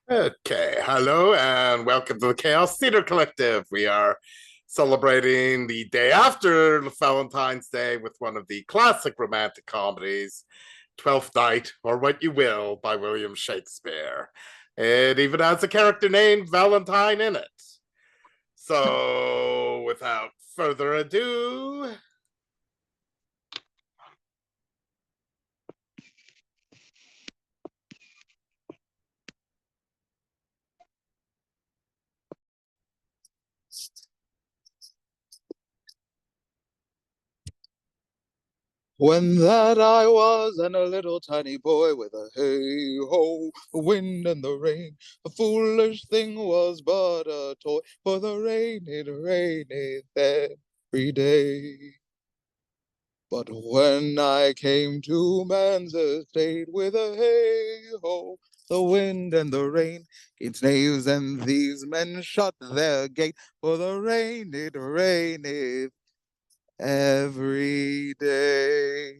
Okay, hello and welcome to the Chaos Theatre Collective. We are celebrating the day after Valentine's Day with one of the classic romantic comedies, Twelfth Night, or What You Will, by William Shakespeare. It even has a character named Valentine in it. So, without further ado, When that I was and a little tiny boy with a hey-ho, the wind and the rain, a foolish thing was but a toy, for the rain it raineth every day. But when I came to man's estate with a hey-ho, the wind and the rain, its knaves and thieves men shut their gate, for the rain it raineth every day.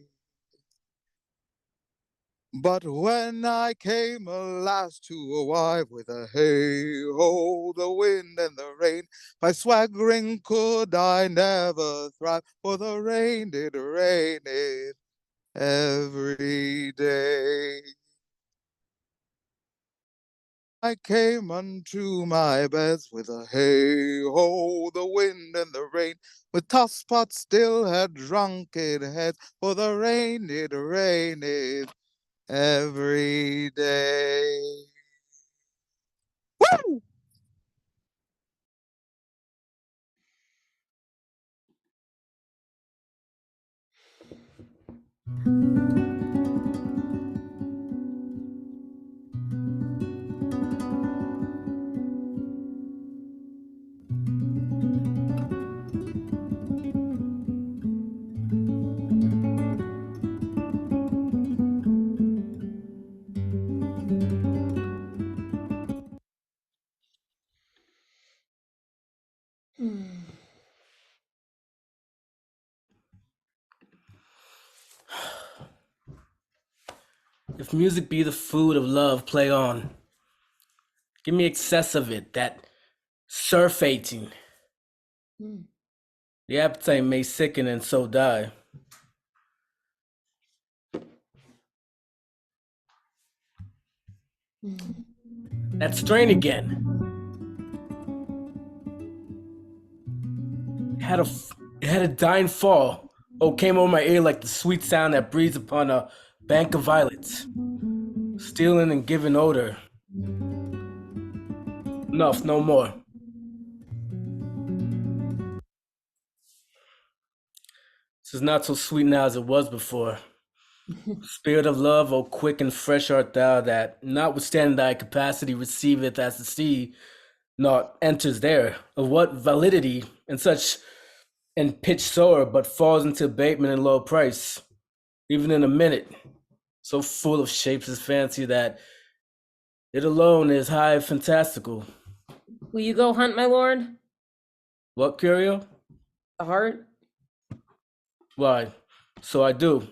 But when I came alas to a wife with a hey-ho, the wind and the rain, by swaggering could I never thrive, for the rain did rain it every day. I came unto my beds with a hey-ho, the wind and the rain, with tosspot still had drunk it heads, for the rain did rain it every day. Woo! If music be the food of love, play on. Give me excess of it, that surfeiting. The appetite may sicken and so die. That strain again. It had a dying fall. Oh, came over my ear like the sweet sound that breathes upon a bank of violets. Stealing and giving odor. Enough, no more. This is not so sweet now as it was before. Spirit of love, oh quick and fresh art thou, that notwithstanding thy capacity receiveth as the sea, not enters there. Of what validity and such and pitch soar, but falls into abatement and low price, even in a minute, so full of shapes is fancy that it alone is high fantastical. Will you go hunt, my lord? What, Curio? A heart? Why, so I do.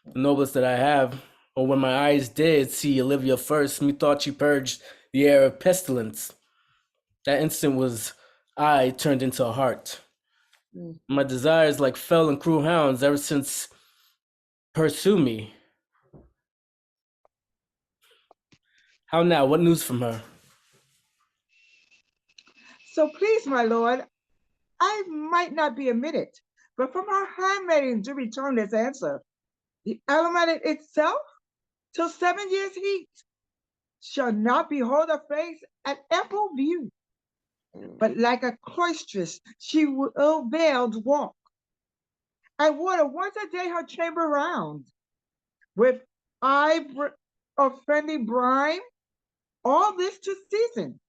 The noblest that I have. Or when my eyes did see Olivia first, methought she purged the air of pestilence. That instant was I turned into a heart. My desires, like fell and cruel hounds, ever since pursue me. How now? What news from her? So please, my lord, I might not be admitted, but from our handmaiden to return this answer. The element itself, till 7 years heat, shall not behold her face at ample view, but like a cloistress she will veiled walk, and water once a day her chamber round, with eye of friendly brine, all this to season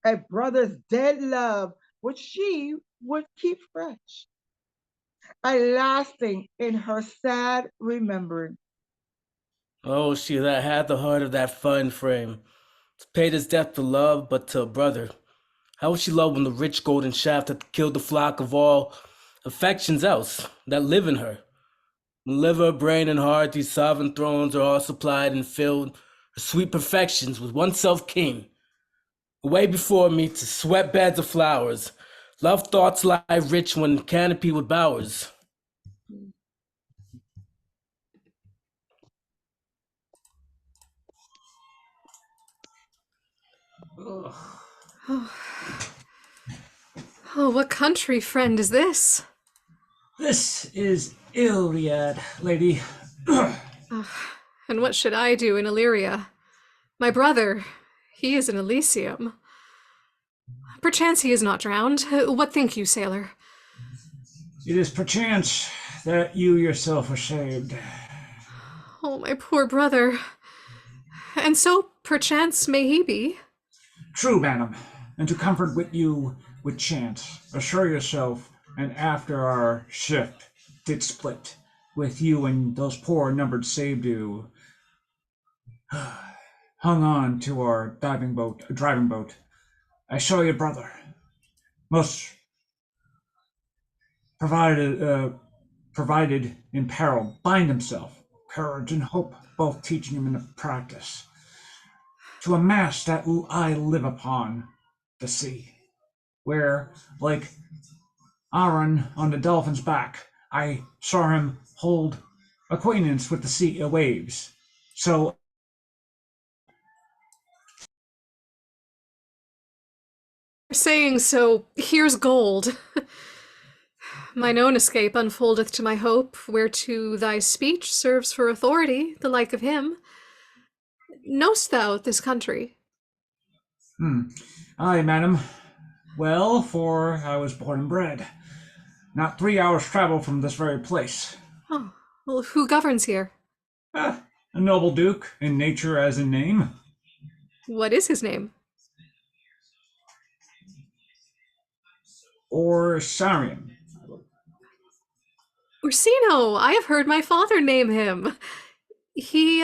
a brother's dead love, which she would keep fresh, and lasting in her sad remembrance. Oh, she that had the heart of that fine frame. It's paid his death to love, but to a brother. How would she love when the rich golden shaft hath killed the flock of all affections else that live in her? When liver, brain, and heart, these sovereign thrones are all supplied and filled, her sweet perfections with oneself king. Away before me to sweat beds of flowers, love thoughts lie rich when canopied with bowers. Oh, what country friend is this? This is Iliad, lady. And what should I do in Illyria? My brother, he is in Elysium. Perchance he is not drowned. What think you, sailor? It is perchance that you yourself are saved. Oh, my poor brother. And so, perchance, may he be. True, madam, and to comfort with you with chance, assure yourself, and after our shift did split, with you and those poor numbered saved you, hung on to our driving boat, I saw your brother, most provided in peril, bind himself, courage and hope, both teaching him in the practice, to a mast that I live upon the sea, where, like Aaron on the dolphin's back, I saw him hold acquaintance with the sea waves. So Saying so, here's gold. Mine own escape unfoldeth to my hope, whereto thy speech serves for authority, the like of him. Know'st thou this country? Aye, madam. Well, for I was born and bred. Not 3 hours' travel from this very place. Oh, well, who governs here? A noble duke, in nature as in name. What is his name? Orsarion. Orsino! I have heard my father name him. He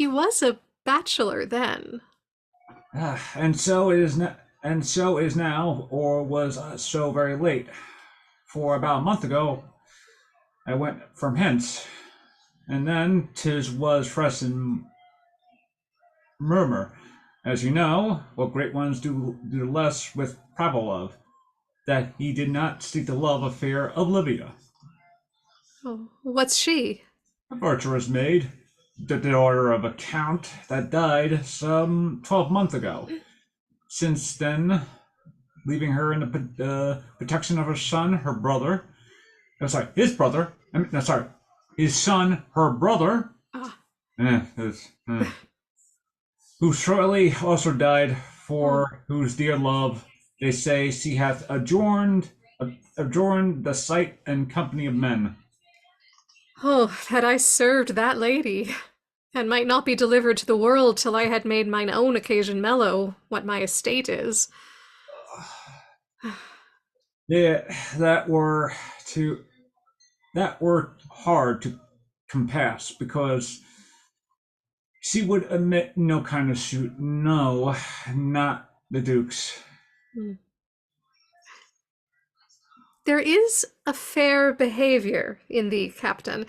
was a bachelor then. And so is now, or was so very late. For about a month ago, I went from hence, and then 'tis was fresh in murmur, as you know, what great ones do less with private love, that he did not seek the love affair of Olivia. Oh, what's she? A virtuous maid, the daughter of a count that died some 12 months ago. Since then, leaving her in the protection of her son, her brother. Oh, sorry, his brother. His son, her brother. Who shortly also died, for whose dear love, they say, she hath adjourned the sight and company of men. Oh, that I served that lady, and might not be delivered to the world till I had made mine own occasion mellow what my estate is. Yeah, that were hard to compass, because she would admit no kind of suit. No, not the Duke's. There is a fair behavior in thee, Captain,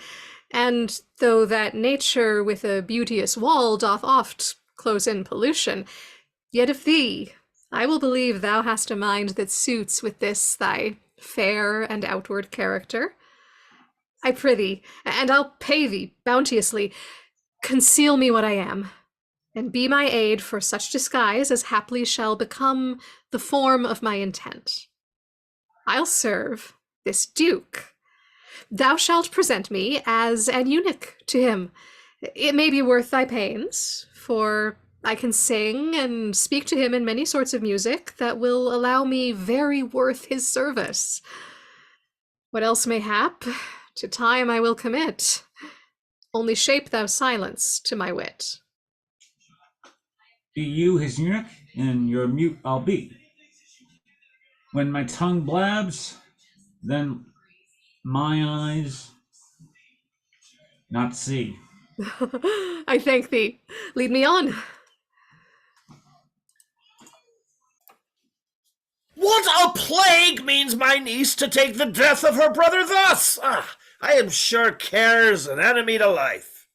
and though that nature with a beauteous wall doth oft close in pollution, yet of thee I will believe thou hast a mind that suits with this thy fair and outward character. I prithee, and I'll pay thee bounteously, conceal me what I am, and be my aid for such disguise as haply shall become the form of my intent. I'll serve this duke. Thou shalt present me as an eunuch to him. It may be worth thy pains, for I can sing and speak to him in many sorts of music that will allow me very worth his service. What else may hap, to time I will commit. Only shape thou silence to my wit. Be you his eunuch, and your mute I'll be. When my tongue blabs, then my eyes not see. I thank thee. Lead me on. What a plague means my niece to take the death of her brother thus? I am sure care's an enemy to life.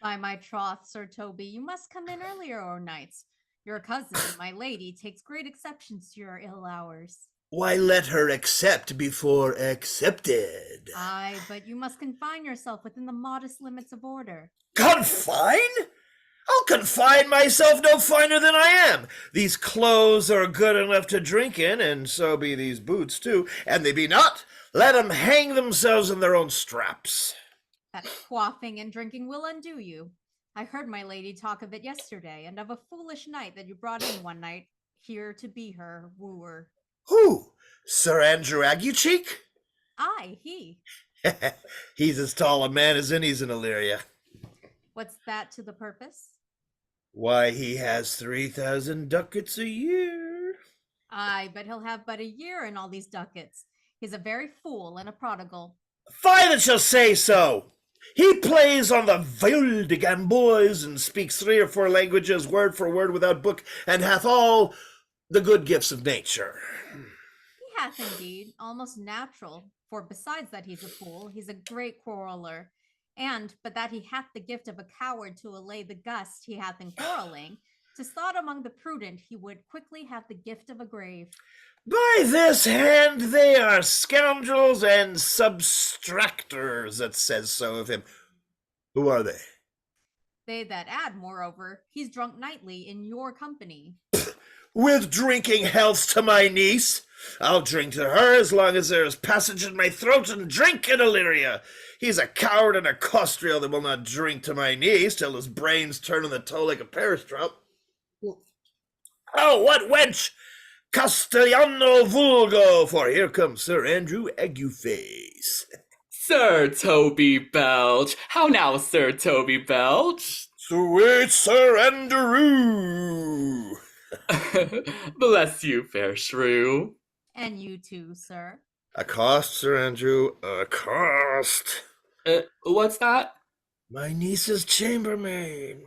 By my troth, Sir Toby, you must come in earlier o' nights. Your cousin, my lady, takes great exceptions to your ill hours. Why, let her accept before accepted. Aye, but you must confine yourself within the modest limits of order. Confine? I'll confine myself no finer than I am. These clothes are good enough to drink in, and so be these boots too. And they be not, let 'em hang themselves in their own straps. That quaffing and drinking will undo you. I heard my lady talk of it yesterday, and of a foolish knight that you brought in one night here to be her wooer. Who? Sir Andrew Aguecheek? Aye, he. He's as tall a man as any's in Illyria. What's that to the purpose? Why, he has 3,000 ducats a year. Aye, but he'll have but a year in all these ducats. He's a very fool and a prodigal. Fie that shall say so! He plays on the viol de gamboys and speaks 3 or 4 languages word for word without book, and hath all the good gifts of nature. He hath indeed, almost natural, for besides that he's a fool, he's a great quarreller, and but that he hath the gift of a coward to allay the gust he hath in quarreling, 'tis thought among the prudent he would quickly have the gift of a grave. By this hand they are scoundrels and substractors that says so of him. Who are they? They that add, moreover, he's drunk nightly in your company. With drinking healths to my niece. I'll drink to her as long as there is passage in my throat and drink in Illyria. He's a coward and a costriel that will not drink to my niece till his brains turn on the toe like a Paris drop. Oh, what wench! Castellano vulgo, for here comes Sir Andrew Agueface. Sir Toby Belch. How now, Sir Toby Belch? Sweet Sir Andrew. Bless you, fair shrew. And you too, sir. Accost, Sir Andrew, accost. What's that? My niece's chambermaid.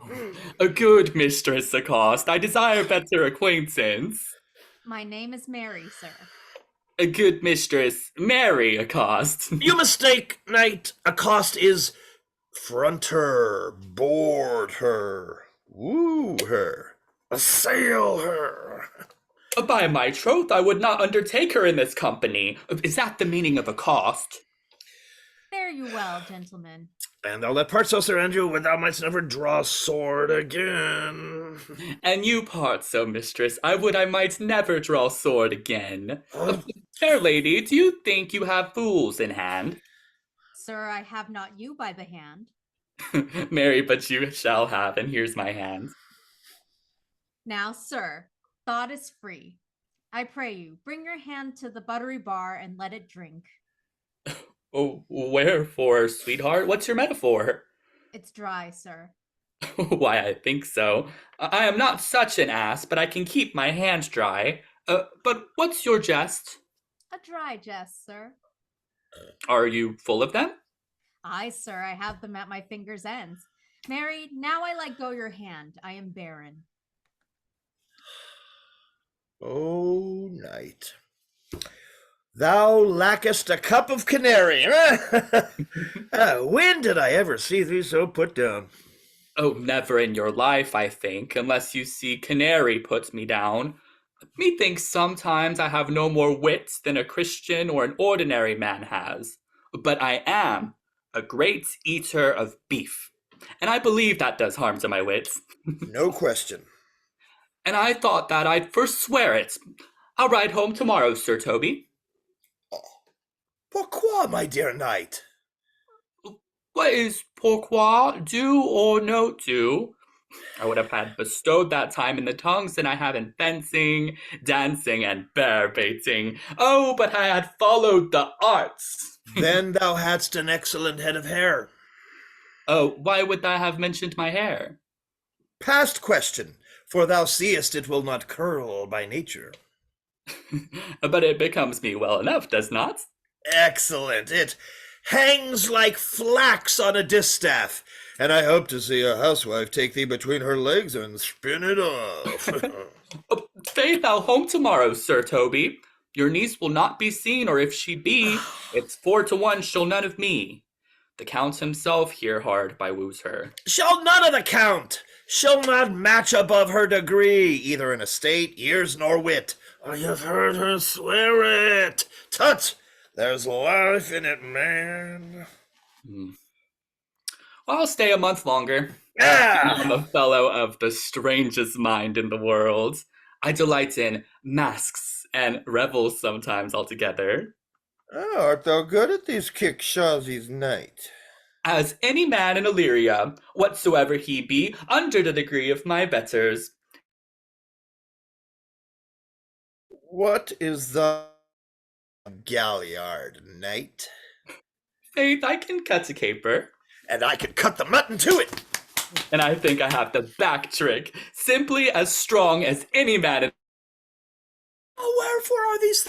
A good mistress, accost. I desire better acquaintance. My name is Mary, sir. A good mistress, Mary, accost. You mistake, knight. Accost is front her, board her, woo her, assail her. By my troth, I would not undertake her in this company. Is that the meaning of accost? Fare you well, gentlemen. And thou let part so, Sir Andrew, when thou mightst never draw sword again. And you part so, mistress, I would I might never draw sword again. Fair lady, do you think you have fools in hand? Sir, I have not you by the hand. Marry, but you shall have, and here's my hand. Now, sir, thought is free. I pray you, bring your hand to the buttery bar and let it drink. Oh, wherefore, sweetheart? What's your metaphor? It's dry, sir. Why, I think so. I am not such an ass, but I can keep my hand dry. But what's your jest? A dry jest, sir. Are you full of them? Aye, sir, I have them at my fingers' ends. Mary, now I let go your hand. I am barren. Oh, knight. Thou lackest a cup of canary. When did I ever see thee so put down? Oh, never in your life, I think, unless you see canary puts me down. Methinks sometimes I have no more wits than a Christian or an ordinary man has. But I am a great eater of beef, and I believe that does harm to my wits. No question. And I thought that I'd forswear it. I'll ride home tomorrow, Sir Toby. Pourquoi, my dear knight? What is pourquoi? Do or no do? I would have had bestowed that time in the tongues than I have in fencing, dancing, and bear baiting. Oh, but I had followed the arts. Then thou hadst an excellent head of hair. Oh, why would thou have mentioned my hair? Past question, for thou seest it will not curl by nature. But it becomes me well enough, does not? Excellent. It hangs like flax on a distaff, and I hope to see a housewife take thee between her legs and spin it off. Fare thou home tomorrow, Sir Toby. Your niece will not be seen, or if she be, it's 4 to 1 she'll none of me. The Count himself here hard by woos her. Shall none of the Count, shall not match above her degree, either in estate, years, nor wit. I have heard her swear it. Tut, there's life in it, man. Well, I'll stay a month longer. Ah! I'm a fellow of the strangest mind in the world. I delight in masks and revels sometimes altogether. Oh, art thou good at these kickshaws night? As any man in Illyria, whatsoever he be, under the degree of my betters. What is the galliard, knight? Faith, I can cut a caper. And I can cut the mutton to it. And I think I have the back trick, simply as strong as any man in... Oh, wherefore are these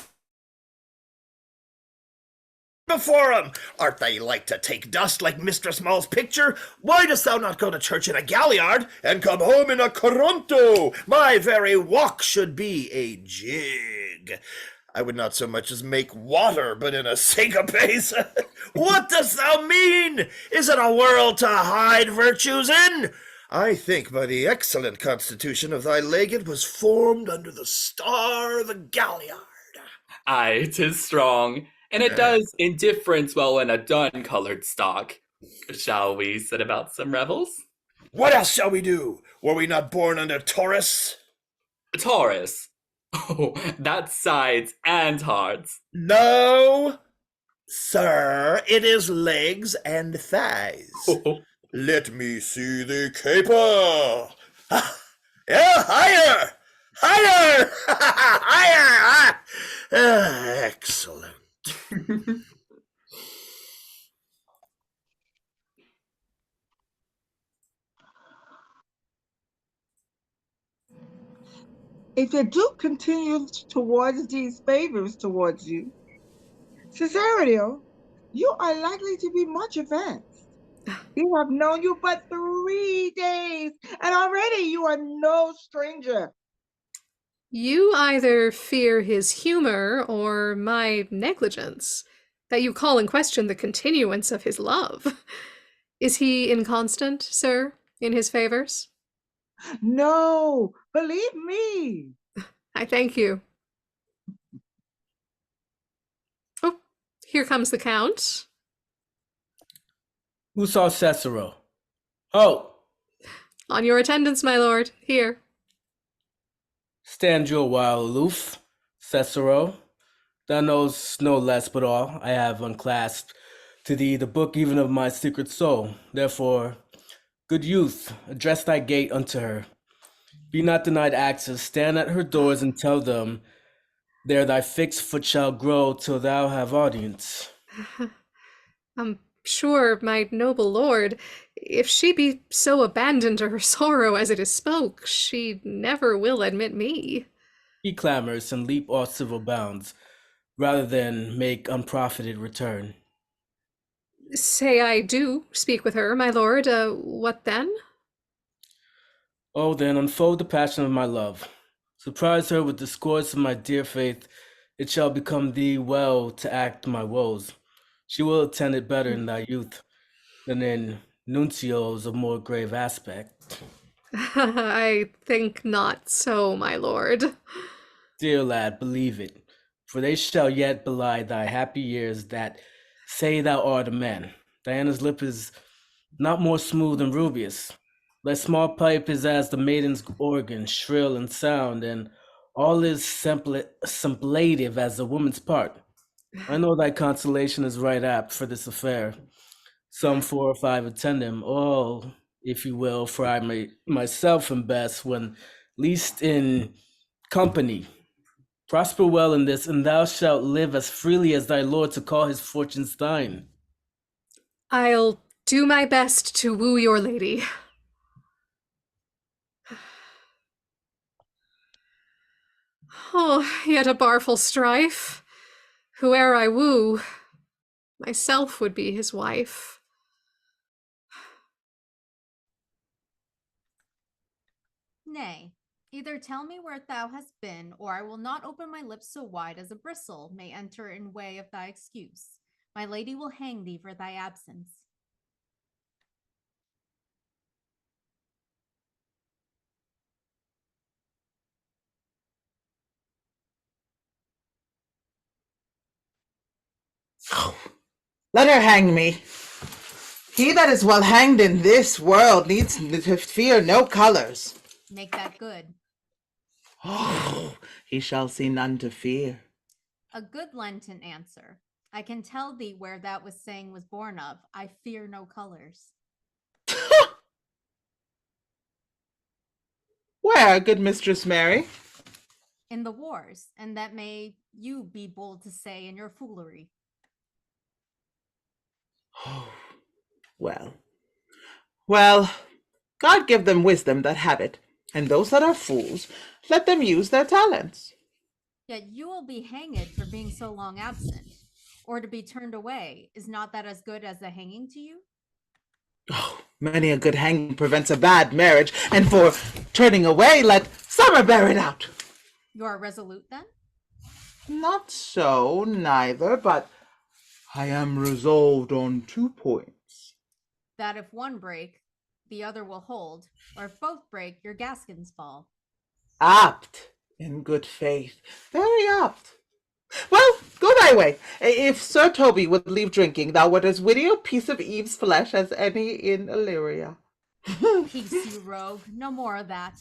before him? Art thou like to take dust like Mistress Mall's picture? Why dost thou not go to church in a galliard and come home in a coronto? My very walk should be a jig. I would not so much as make water, but in a syncopace. What dost thou mean? Is it a world to hide virtues in? I think by the excellent constitution of thy leg it was formed under the star of the galliard. Aye, 'tis strong, and it does indifference well in a dun-colored stock. Shall we set about some revels? What else shall we do? Were we not born under Taurus? Taurus? Oh, that's sides and hearts. No, sir, it is legs and thighs. Let me see the caper. Yeah, higher, higher, higher. Excellent. If the Duke continues towards these favors towards you, Cesario, you are likely to be much advanced. We have known you but 3 days, and already you are no stranger. You either fear his humor or my negligence, that you call in question the continuance of his love. Is he inconstant, sir, in his favors? No, believe me. I thank you. Oh, here comes the Count. Who saw Cicero? Oh! On your attendance, my lord. Here. Stand you a while aloof, Cicero. Thou knowest no less but all I have unclasped to thee the book even of my secret soul. Therefore, good youth, address thy gate unto her. Be not denied access, stand at her doors and tell them, there thy fixed foot shall grow till thou have audience. I'm sure, my noble lord, if she be so abandoned to her sorrow as it is spoke, she never will admit me. Be clamorous and leap all civil bounds, rather than make unprofited return. Say I do speak with her, my lord, what then? Oh, then unfold the passion of my love. Surprise her with discourse of my dear faith. It shall become thee well to act my woes. She will attend it better in thy youth than in nuncios of more grave aspect. I think not so, my lord. Dear lad, believe it, for they shall yet belie thy happy years that say thou art a man. Diana's lip is not more smooth and rubious. Thy small pipe is as the maiden's organ, shrill and sound, and all is simplative as a woman's part. I know thy consolation is right apt for this affair. Some 4 or 5 attend him, all, if you will, for I myself am best when least in company. Prosper well in this, and thou shalt live as freely as thy lord to call his fortunes thine. I'll do my best to woo your lady. Oh, yet a barful strife. Whoe'er I woo, myself would be his wife. Nay, either tell me where thou hast been, or I will not open my lips so wide as a bristle may enter in way of thy excuse. My lady will hang thee for thy absence. Let her hang me. He that is well hanged in this world needs to fear no colors. Make that good. Oh, he shall see none to fear. A good Lenten answer. I can tell thee where that was saying was born of. I fear no colors. Where, good Mistress Mary? In the wars, and that may you be bold to say in your foolery. Oh, well, God give them wisdom that have it, and those that are fools, let them use their talents. Yet you will be hanged for being so long absent, or to be turned away. Is not that as good as a hanging to you? Oh, many a good hanging prevents a bad marriage, and for turning away, let summer bear it out. You are resolute, then? Not so, neither, but I am resolved on 2 points. That if one break, the other will hold, or if both break, your gaskins fall. Apt, in good faith, very apt. Well, go thy way. If Sir Toby would leave drinking, thou wert as witty a piece of Eve's flesh as any in Illyria. Peace, you rogue. No more of that.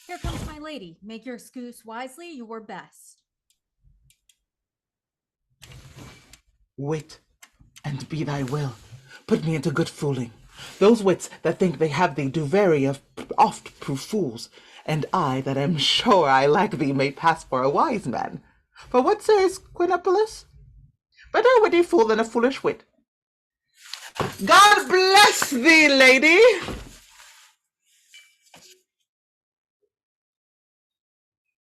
Here comes my lady. Make your excuse wisely. You were best. Wit, and be thy will. Put me into good fooling. Those wits that think they have thee do very oft prove fools, and I that am sure I like thee may pass for a wise man. For what says Quinopolis? Better a witty fool than a foolish wit. God bless thee, lady!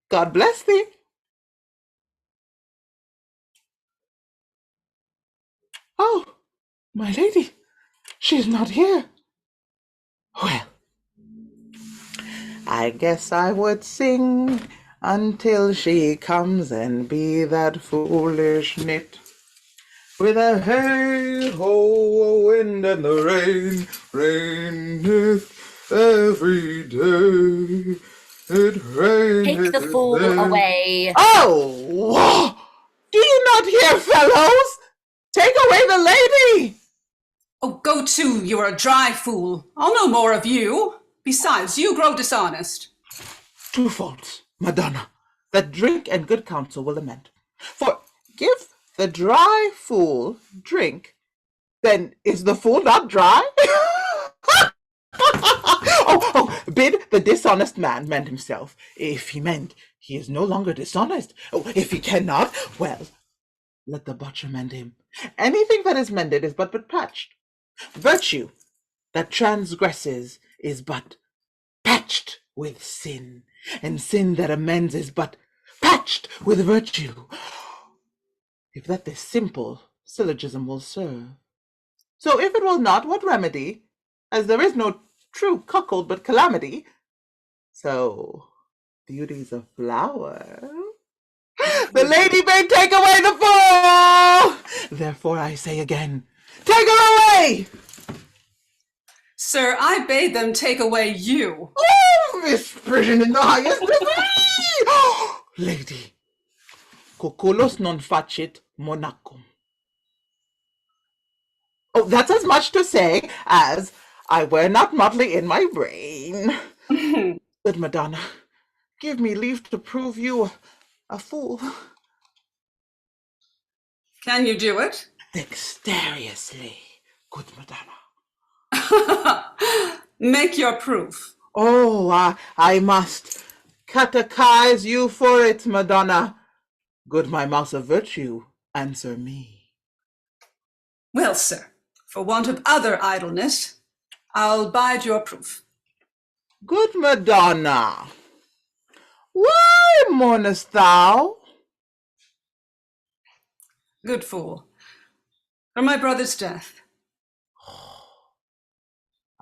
God bless thee. Oh, my lady, she is not here. Well, I guess I would sing until she comes and be that foolish nit. With a hey-ho, a wind and the rain, raineth every day. It raineth. Take the fool away. Oh! Do you not hear, fellows? Take away the lady! Oh, go to, you're a dry fool. I'll no more of you. Besides, you grow dishonest. 2 faults, Madonna, that drink and good counsel will amend. For give the dry fool drink, then is the fool not dry? Bid the dishonest man mend himself. If he mend, he is no longer dishonest. Oh, if he cannot, well, let the butcher mend him. Anything that is mended is but patched. Virtue that transgresses is but patched with sin, and sin that amends is but patched with virtue. If that this simple syllogism will serve. So if it will not, what remedy? As there is no true cuckold but calamity. So beauty's a flower. The lady may take away the fool! Therefore I say again, take her away! Sir, I bade them take away you. Oh, misprision in the highest degree! Lady, cucullus non facit monachum. Oh, that's as much to say as I were not motley in my brain. Good Madonna, give me leave to prove you a fool. Can you do it? Dexterously, good Madonna. Make your proof. Oh, I must catechize you for it, Madonna. Good my mouse of virtue, answer me. Well, sir, for want of other idleness, I'll bide your proof. Good Madonna, why mournest thou? Good fool, for my brother's death.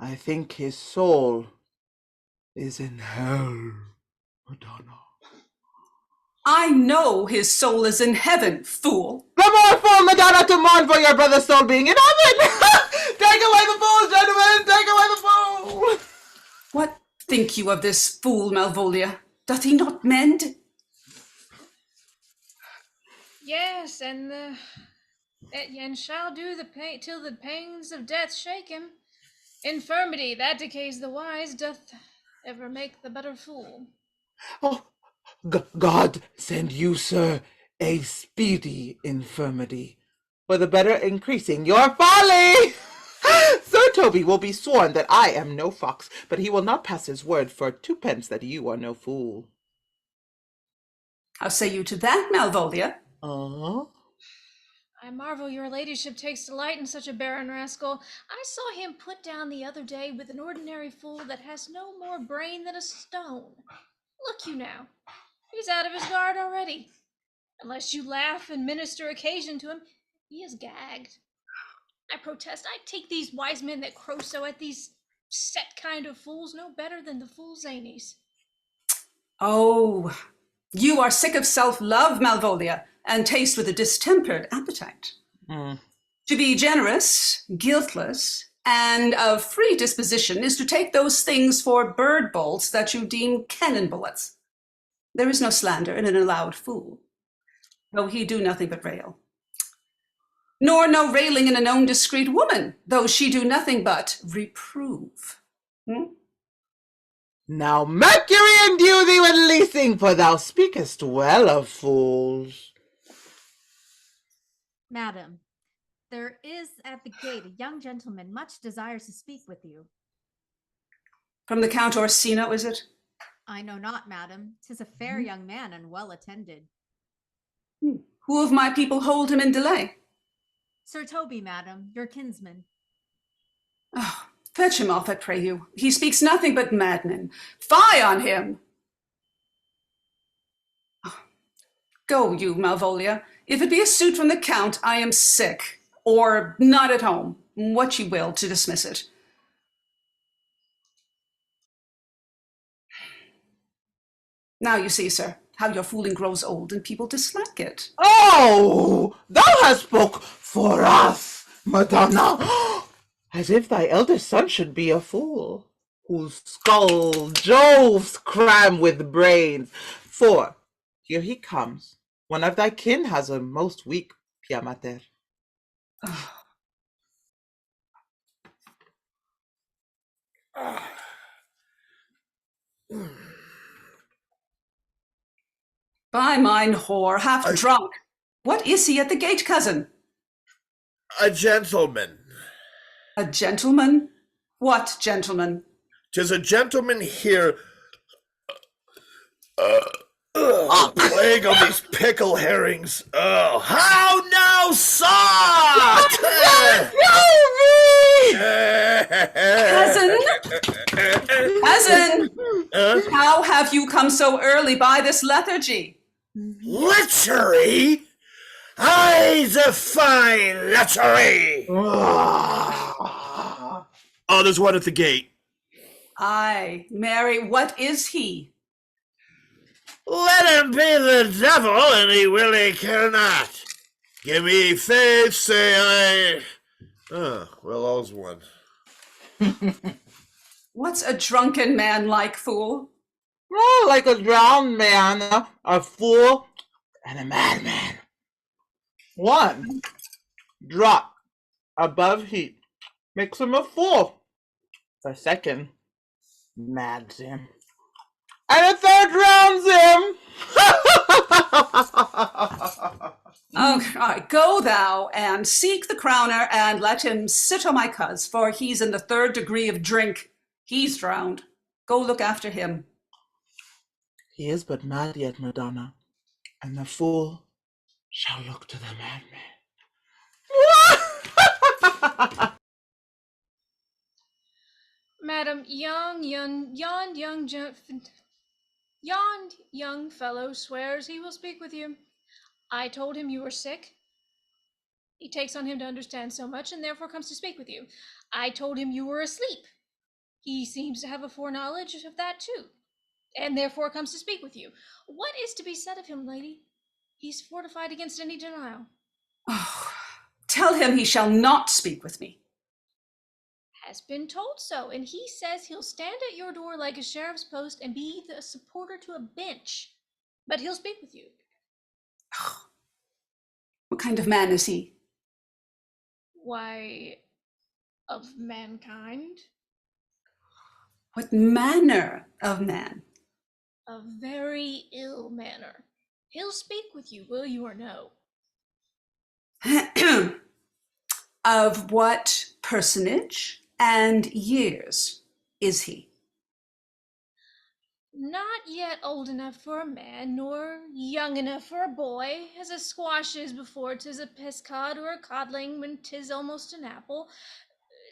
I think his soul is in hell, Madonna. I know his soul is in heaven, fool. The more fool, Madonna, to mourn for your brother's soul being in heaven. Take away the fool, gentlemen, take away the fool. What think you of this fool, Malvolia? Doth he not mend? Yes, and the And shall do the pain till the pangs of death shake him. Infirmity that decays the wise doth ever make the better fool. Oh, God send you, sir, a speedy infirmity, for the better increasing your folly. Sir Toby will be sworn that I am no fox, but he will not pass his word for 2 pence that you are no fool. How say you to that, Malvolia? I marvel your ladyship takes delight in such a barren rascal. I saw him put down the other day with an ordinary fool that has no more brain than a stone. Look you now, he's out of his guard already. Unless you laugh and minister occasion to him, he is gagged. I protest, I take these wise men that crow so at these set kind of fools no better than the fool zanies. Oh, you are sick of self-love, Malvolia, and taste with a distempered appetite. To be generous, guiltless, and of free disposition is to take those things for bird bolts that you deem cannon bullets. There is no slander in an allowed fool, though he do nothing but rail. Nor no railing in a known discreet woman, though she do nothing but reprove. Now Mercury endue thee with leasing, for thou speakest well of fools. Madam, there is at the gate a young gentleman much desires to speak with you. From the Count Orsino, is it? I know not, madam. 'Tis a fair young man and well attended. Who of my people hold him in delay? Sir Toby, madam, your kinsman. Oh, fetch him off, I pray you. He speaks nothing but madmen. Fie on him! Go you, Malvolia. If it be a suit from the Count, I am sick, or not at home, what ye will to dismiss it. Now you see, sir, how your fooling grows old and people dislike it. Oh, thou hast spoke for us, Madonna, as if thy eldest son should be a fool, whose skull Jove's cram with brains. For here he comes. One of thy kin has a most weak pia mater. By mine whore, half drunk. What is he at the gate, cousin? A gentleman. A gentleman? What gentleman? 'Tis a gentleman here. Plague on these pickle herrings. Oh, how now, sot! Cousin! How have you come so early by this lethargy? Lechery? I defy lechery! Oh, there's one at the gate. Aye, Mary, what is he? Let him be the devil, and he really care not. Give me faith, say I. Oh, well, all's one. What's a drunken man like, fool? Oh, like a drowned man, a fool, and a madman. One drop above heat makes him a fool. The second mads him. And a third drowns him. All right, go thou and seek the crowner and let him sit on my cuz, for he's in the 3rd degree of drink. He's drowned. Go look after him. He is but mad yet, Madonna, and the fool shall look to the madman. Madam, yon young fellow swears he will speak with you. I told him you were sick. He takes on him to understand so much and therefore comes to speak with you. I told him you were asleep. He seems to have a foreknowledge of that too, and therefore comes to speak with you. What is to be said of him, lady? He's fortified against any denial. Oh, tell him he shall not speak with me. Has been told so, and he says he'll stand at your door like a sheriff's post and be the supporter to a bench, but he'll speak with you. What kind of man is he? Why, of mankind. What manner of man? A very ill manner. He'll speak with you, will you or no? Of what personage and years is he? Not yet old enough for a man, nor young enough for a boy, as a squash is before 'tis a pescod, or a codling when 'tis almost an apple.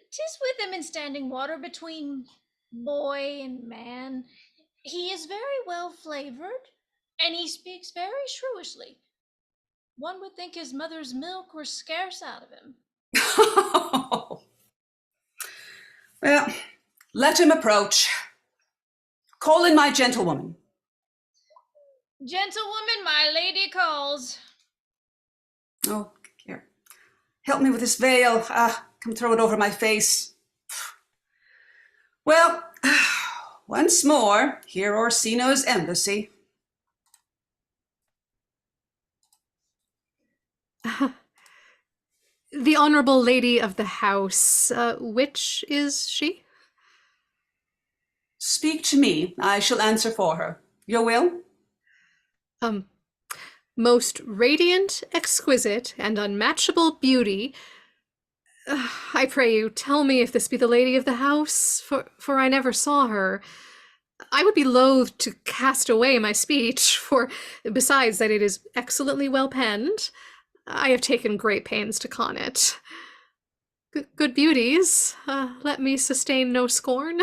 'Tis with him in standing water between boy and man. He is very well flavored, and he speaks very shrewishly. One would think his mother's milk were scarce out of him. Well, let him approach. Call in my gentlewoman. Gentlewoman, my lady calls. Oh, here. Help me with this veil. Come throw it over my face. Well, once more, here Orsino's embassy. The honorable lady of the house, which is she? Speak to me. I shall answer for her. Your will? Most radiant, exquisite, and unmatchable beauty. I pray you, tell me if this be the lady of the house, for I never saw her. I would be loath to cast away my speech, for besides that it is excellently well penned, I have taken great pains to con it. Good beauties, let me sustain no scorn.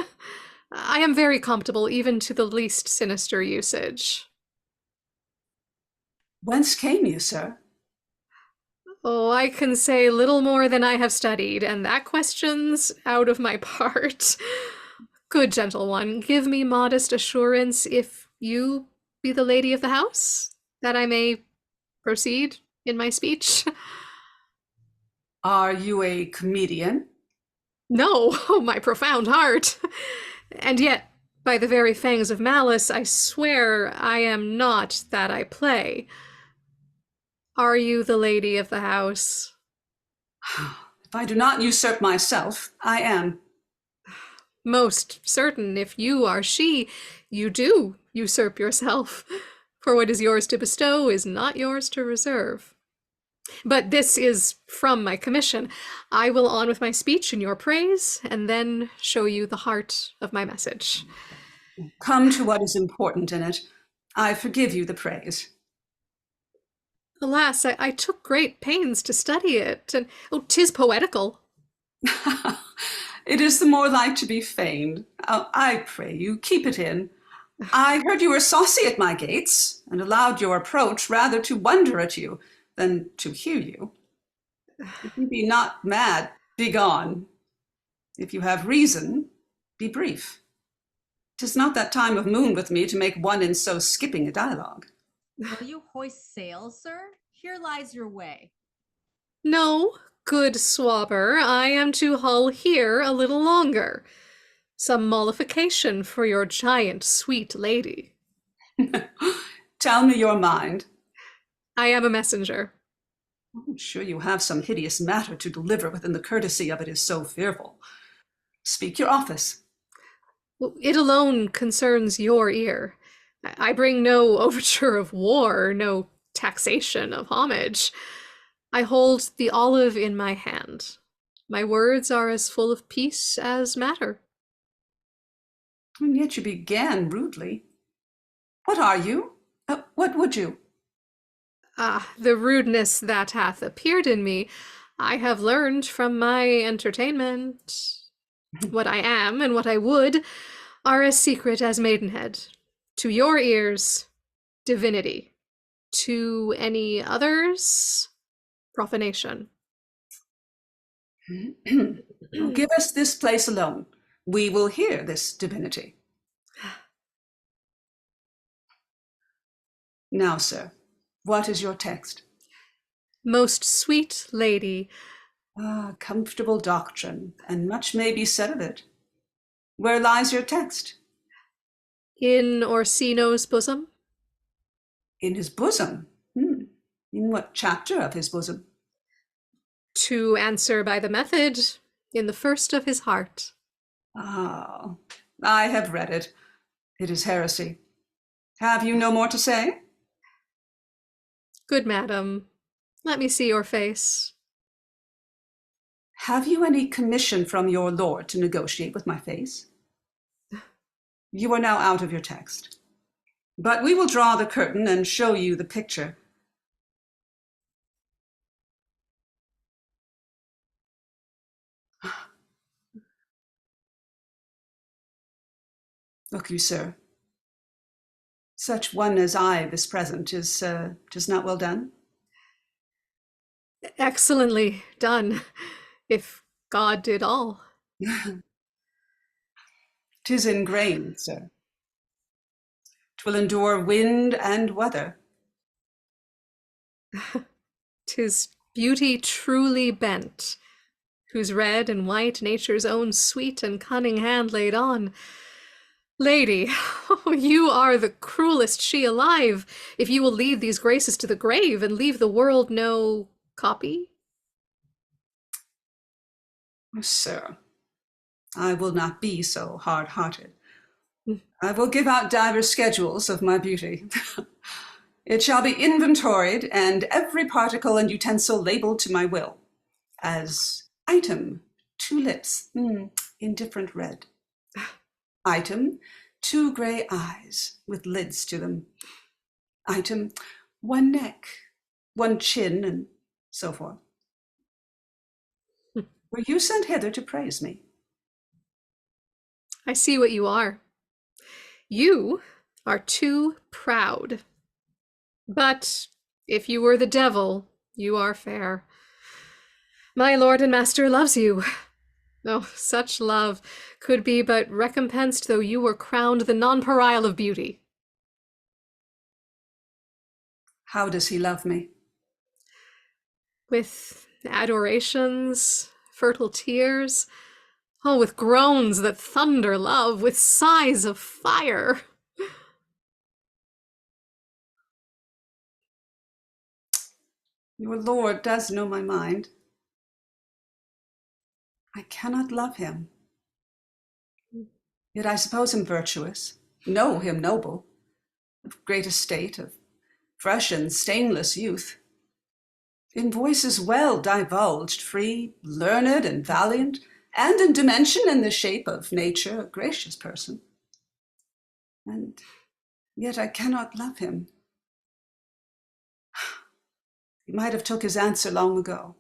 I am very comfortable even to the least sinister usage. Whence came you, sir? Oh, I can say little more than I have studied, and that question's out of my part. Good gentle one, give me modest assurance if you be the lady of the house, that I may proceed in my speech. Are you a comedian? No, oh, my profound heart. And yet, by the very fangs of malice, I swear I am not that I play. Are you the lady of the house? If I do not usurp myself, I am. Most certain, if you are she, you do usurp yourself. For what is yours to bestow is not yours to reserve. But this is from my commission. I will on with my speech in your praise, and then show you the heart of my message. Come to what is important in it. I forgive you the praise. Alas, I took great pains to study it, and 'tis poetical. It is the more like to be feigned. I pray you, keep it in. I heard you were saucy at my gates, and allowed your approach rather to wonder at you than to hear you. If you be not mad, be gone. If you have reason, be brief. 'Tis not that time of moon with me to make one in so skipping a dialogue. Will you hoist sail, sir? Here lies your way. No, good swabber, I am to hull here a little longer. Some mollification for your giant sweet lady. Tell me your mind. I am a messenger. I'm sure you have some hideous matter to deliver within the courtesy of it is so fearful. Speak your office. It alone concerns your ear. I bring no overture of war, no taxation of homage. I hold the olive in my hand. My words are as full of peace as matter. And yet you began rudely. What are you? What would you? The rudeness that hath appeared in me, I have learned from my entertainment. What I am and what I would are as secret as maidenhead. To your ears, divinity. To any others, profanation. Give us this place alone. We will hear this divinity. Now, sir, what is your text? Most sweet lady. Comfortable doctrine, and much may be said of it. Where lies your text? In Orsino's bosom. In his bosom? In what chapter of his bosom? To answer by the method, in the first of his heart. Ah, I have read it. It is heresy. Have you no more to say? Good madam, let me see your face. Have you any commission from your lord to negotiate with my face? You are now out of your text. But we will draw the curtain and show you the picture. Look you, sir. Such one as I, this present, is not well done. Excellently done, if God did all. 'Tis ingrained, sir. 'Twill endure wind and weather. 'Tis beauty truly bent, whose red and white nature's own sweet and cunning hand laid on. Lady, you are the cruelest she alive, if you will lead these graces to the grave and leave the world no copy. Oh, sir, I will not be so hard-hearted. I will give out divers schedules of my beauty. It shall be inventoried, and every particle and utensil labeled to my will, as item, 2 lips, indifferent red. Item, 2 gray eyes with lids to them. Item, 1 neck, 1 chin, and so forth. Were you sent hither to praise me? I see what you are. You are too proud. But if you were the devil, you are fair. My lord and master loves you. Oh, such love could be but recompensed though you were crowned the nonpareil of beauty. How does he love me? With adorations, fertile tears, oh, with groans that thunder love, with sighs of fire. Your lord does know my mind. I cannot love him. Yet I suppose him virtuous, know him noble, of great estate, of fresh and stainless youth, in voices well divulged, free, learned and valiant, and in dimension and the shape of nature a gracious person. And yet I cannot love him. He might have took his answer long ago.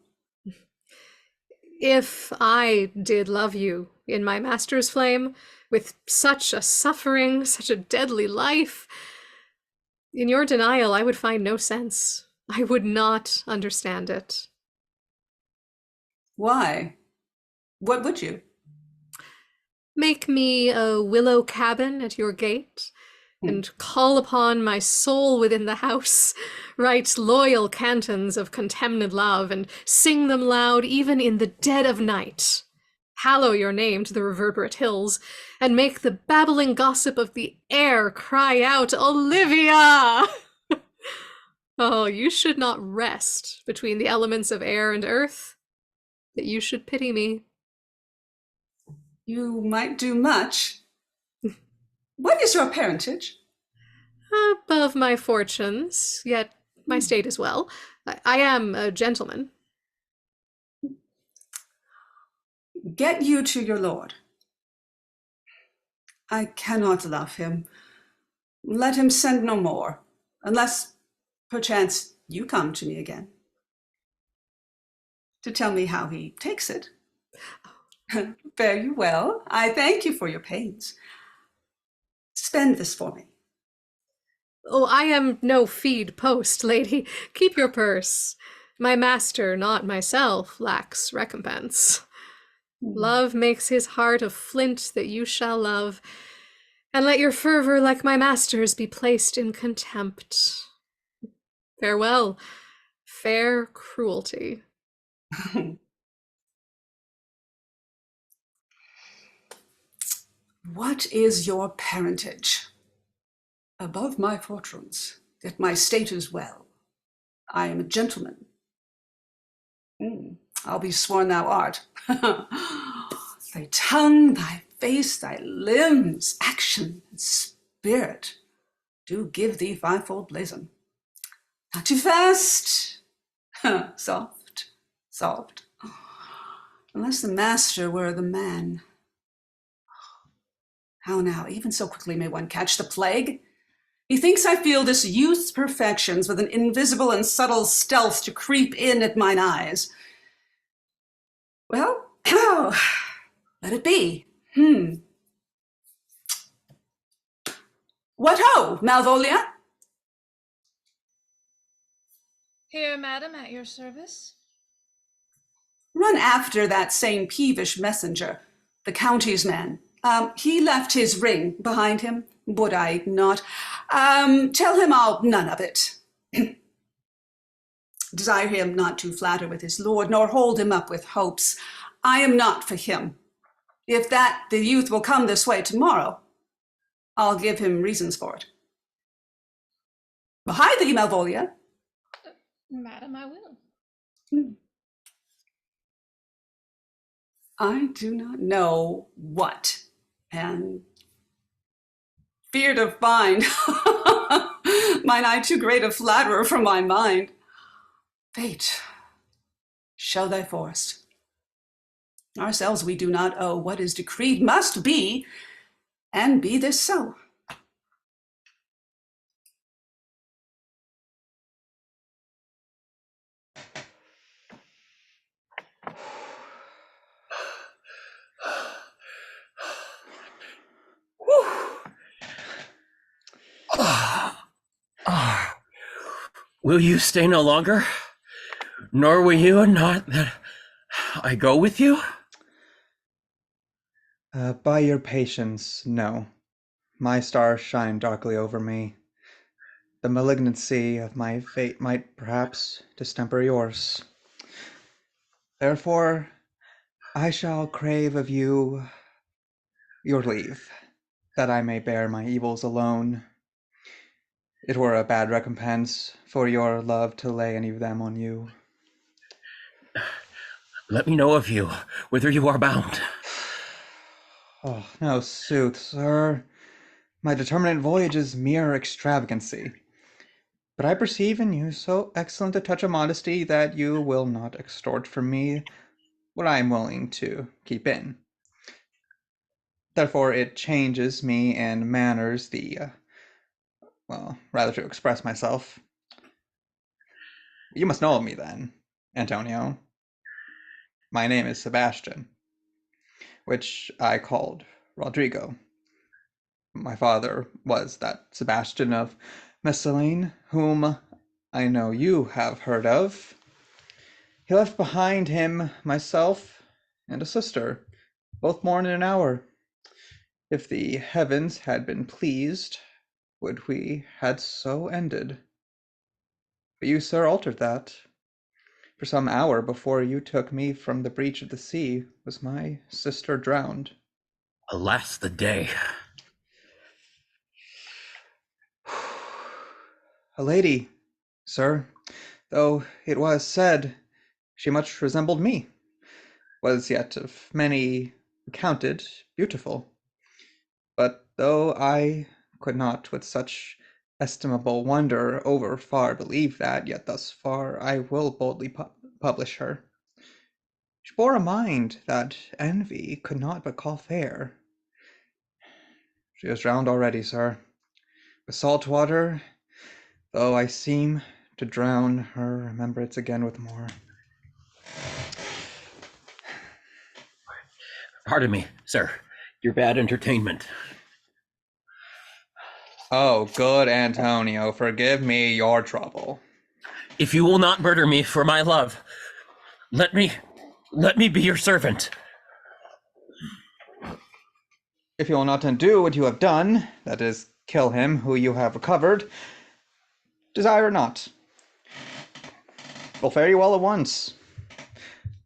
If I did love you in my master's flame, with such a suffering, such a deadly life, in your denial I would find no sense. I would not understand it. Why? What would you? Make me a willow cabin at your gate, and call upon my soul within the house, write loyal cantons of contemned love, and sing them loud even in the dead of night. Hallow your name to the reverberate hills, and make the babbling gossip of the air cry out, Olivia! Oh, you should not rest between the elements of air and earth, that you should pity me. You might do much. What is your parentage? Above my fortunes, yet my state is well. I am a gentleman. Get you to your lord. I cannot love him. Let him send no more, unless perchance you come to me again to tell me how he takes it. Fare you well. I thank you for your pains. Spend this for me. Oh, I am no feed post, lady. Keep your purse. My master, not myself, lacks recompense. Love makes his heart of flint that you shall love, and let your fervor, like my master's, be placed in contempt. Farewell, fair cruelty. What is your parentage? Above my fortunes, yet my state is well. I am a gentleman. I'll be sworn thou art. Thy tongue, thy face, thy limbs, action, and spirit do give thee fivefold blazon. Not too fast. Soft, soft. Unless the master were the man. How now, even so quickly may one catch the plague? Methinks I feel this youth's perfections with an invisible and subtle stealth to creep in at mine eyes. Well, let it be. What ho, Malvolia? Here, madam, at your service. Run after that same peevish messenger, the county's man. He left his ring behind him, would I not? Tell him I'll none of it. Desire him not to flatter with his lord, nor hold him up with hopes. I am not for him. If that the youth will come this way tomorrow, I'll give him reasons for it. Hide thee, Malvolia. Madam, I will. I do not know what, and fear to find. Mine eye too great a flatterer for my mind. Fate, show thy force. Ourselves we do not owe. What is decreed must be, and be this so. Will you stay no longer? Nor will you not that I go with you? By your patience, no. My stars shine darkly over me. The malignancy of my fate might perhaps distemper yours. Therefore, I shall crave of you your leave, that I may bear my evils alone. It were a bad recompense for your love to lay any of them on you. Let me know of you, whither you are bound. Oh, no sooth, sir. My determinate voyage is mere extravagancy. But I perceive in you so excellent a touch of modesty that you will not extort from me what I am willing to keep in. Therefore it changes me and manners rather to express myself. You must know of me then, Antonio. My name is Sebastian, which I called Rodrigo. My father was that Sebastian of Messalene, whom I know you have heard of. He left behind him myself and a sister, both born in an hour. If the heavens had been pleased, would we had so ended. But you, sir, altered that. For some hour before you took me from the breach of the sea was my sister drowned. Alas the day. A lady, sir, though it was said she much resembled me, was yet of many accounted beautiful. But though I could not with such estimable wonder over far believe that, yet thus far I will boldly publish her. She bore a mind that envy could not but call fair. She is drowned already, sir. With salt water, though I seem to drown her remembrance again with more. Pardon me, sir. Your bad entertainment. Oh, good Antonio, forgive me your trouble. If you will not murder me for my love, let me be your servant. If you will not undo what you have done, that is, kill him who you have recovered, desire not. Will fare you well at once.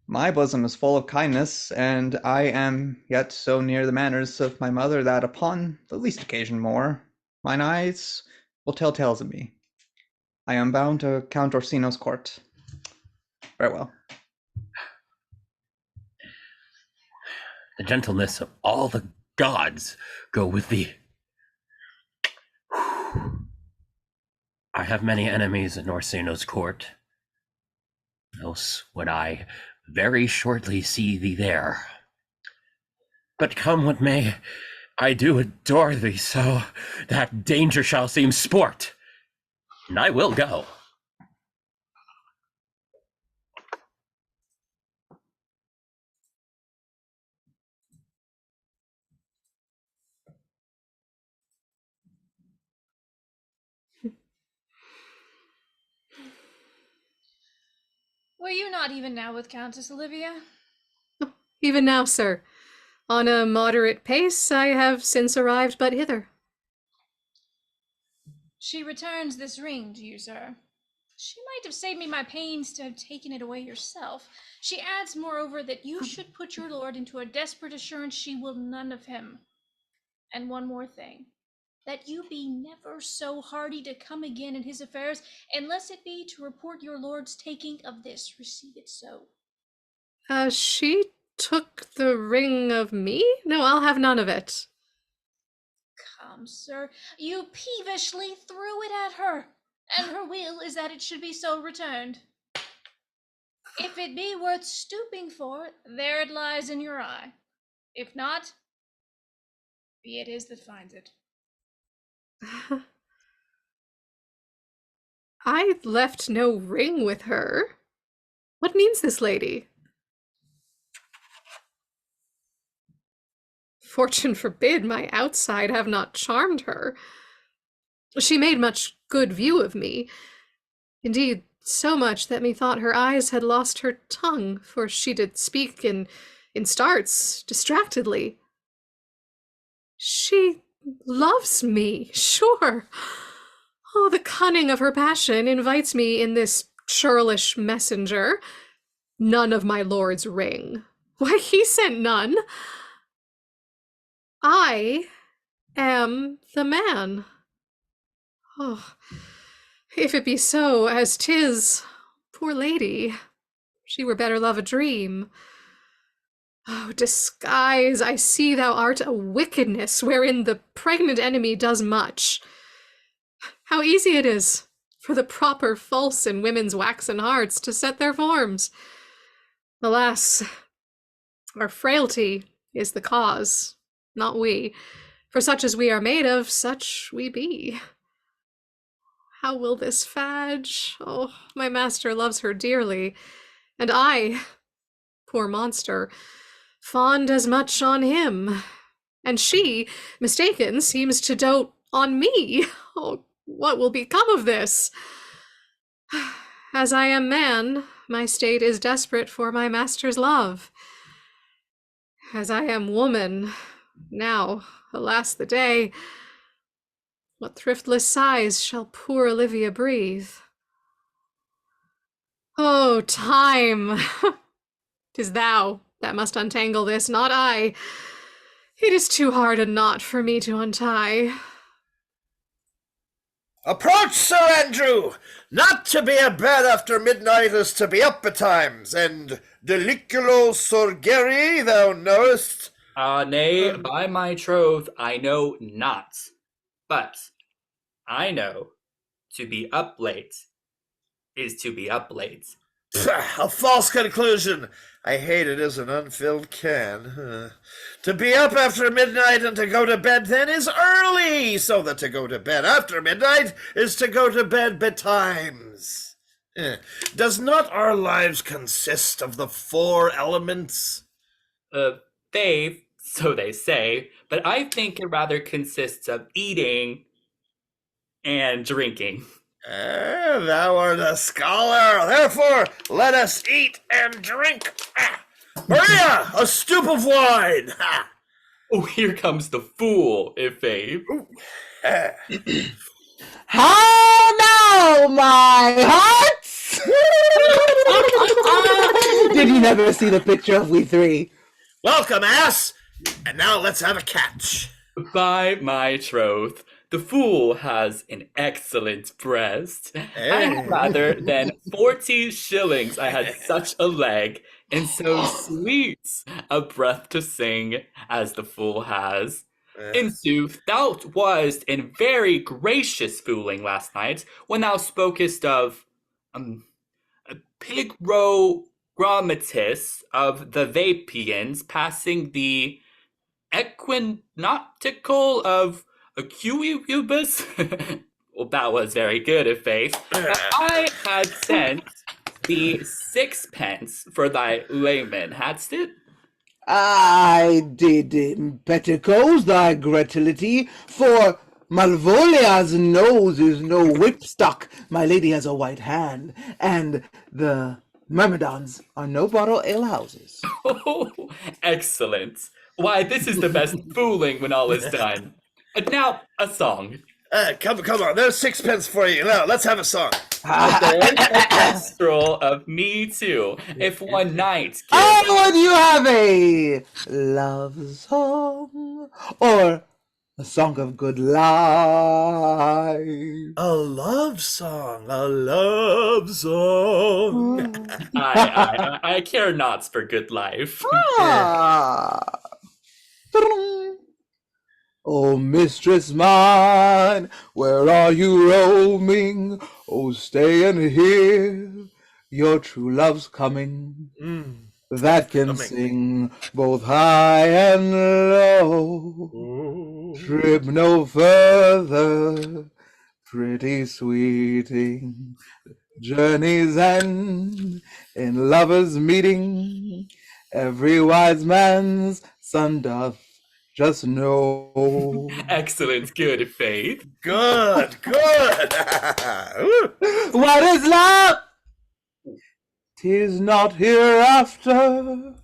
My bosom is full of kindness, and I am yet so near the manners of my mother that upon the least occasion more, mine eyes will tell tales of me. I am bound to Count Orsino's court. Farewell. The gentleness of all the gods go with thee. I have many enemies in Orsino's court, else would I very shortly see thee there. But come what may, I do adore thee so, that danger shall seem sport, and I will go. Were you not even now with Countess Olivia? Even now, sir. On a moderate pace, I have since arrived but hither. She returns this ring to you, sir. She might have saved me my pains to have taken it away yourself. She adds, moreover, that you should put your lord into a desperate assurance she will none of him. And one more thing, that you be never so hardy to come again in his affairs, unless it be to report your lord's taking of this. Receive it so. She took the ring of me? No, I'll have none of it. Come, sir, you peevishly threw it at her, and her will is that it should be so returned. If it be worth stooping for, there it lies in your eye. If not, be it his that finds it. I left no ring with her. What means this lady? Fortune forbid my outside have not charmed her. She made much good view of me. Indeed, so much that methought her eyes had lost her tongue, for she did speak in starts, distractedly. She loves me, sure. Oh, the cunning of her passion invites me in this churlish messenger. None of my lord's ring. Why, he sent none. I am the man. Oh, if it be so as 'tis, poor lady, she were better love a dream. Oh, disguise, I see thou art a wickedness wherein the pregnant enemy does much. How easy it is for the proper false in women's waxen hearts to set their forms. Alas, our frailty is the cause, not we, for such as we are made of, such we be. How will this fadge? Oh, my master loves her dearly, and I, poor monster, fond as much on him, and she, mistaken, seems to dote on me. Oh, what will become of this? As I am man, my state is desperate for my master's love. As I am woman, now, alas the day, what thriftless sighs shall poor Olivia breathe? Oh, time! 'Tis thou that must untangle this, not I. It is too hard a knot for me to untie. Approach, Sir Andrew! Not to be abed after midnight is to be up betimes, and deliculo sorgere thou knowest. Nay, by my troth, I know not. But I know to be up late is to be up late. A false conclusion. I hate it as an unfilled can. To be up after midnight and to go to bed then is early, so that to go to bed after midnight is to go to bed betimes. Does not our lives consist of the 4 elements? So they say, but I think it rather consists of eating and drinking. Thou art a scholar, therefore let us eat and drink. Maria, a stoup of wine. Oh, here comes the fool, Ife. How now, my hearts? Did you never see the picture of we three? Welcome, ass. And now let's have a catch. By my troth, the fool has an excellent breast. Hey. I had rather than 40 shillings I had such a leg, and so sweet a breath to sing as the fool has. In sooth, thou wast in very gracious fooling last night, when thou spokest of Pygmalion of the Vapians passing the equinoctial of Acuibus. Well, that was very good, if faith. I had sent the 6 pence for thy layman, hadst it? I did impeticos thy gratulity, for Malvolia's nose is no whipstock. My lady has a white hand, and the Myrmidons are no bottle alehouses. Oh, excellent. Why, this is the best fooling when all is done. And now, a song. Come on, there's 6 pence for you. Now, let's have a song. There's a kestrel of me too. If one night would you have a love song or a song of good life? A love song, a love song. I care not for good life. Oh, mistress mine, where are you roaming? Oh, stay and hear your true love's coming. That can sing both high and low. Trip no further, pretty sweeting. Journeys end in lovers' meeting. Every wise man's son doth just know. Excellent, good, Faith. Good. What is love? 'Tis not hereafter.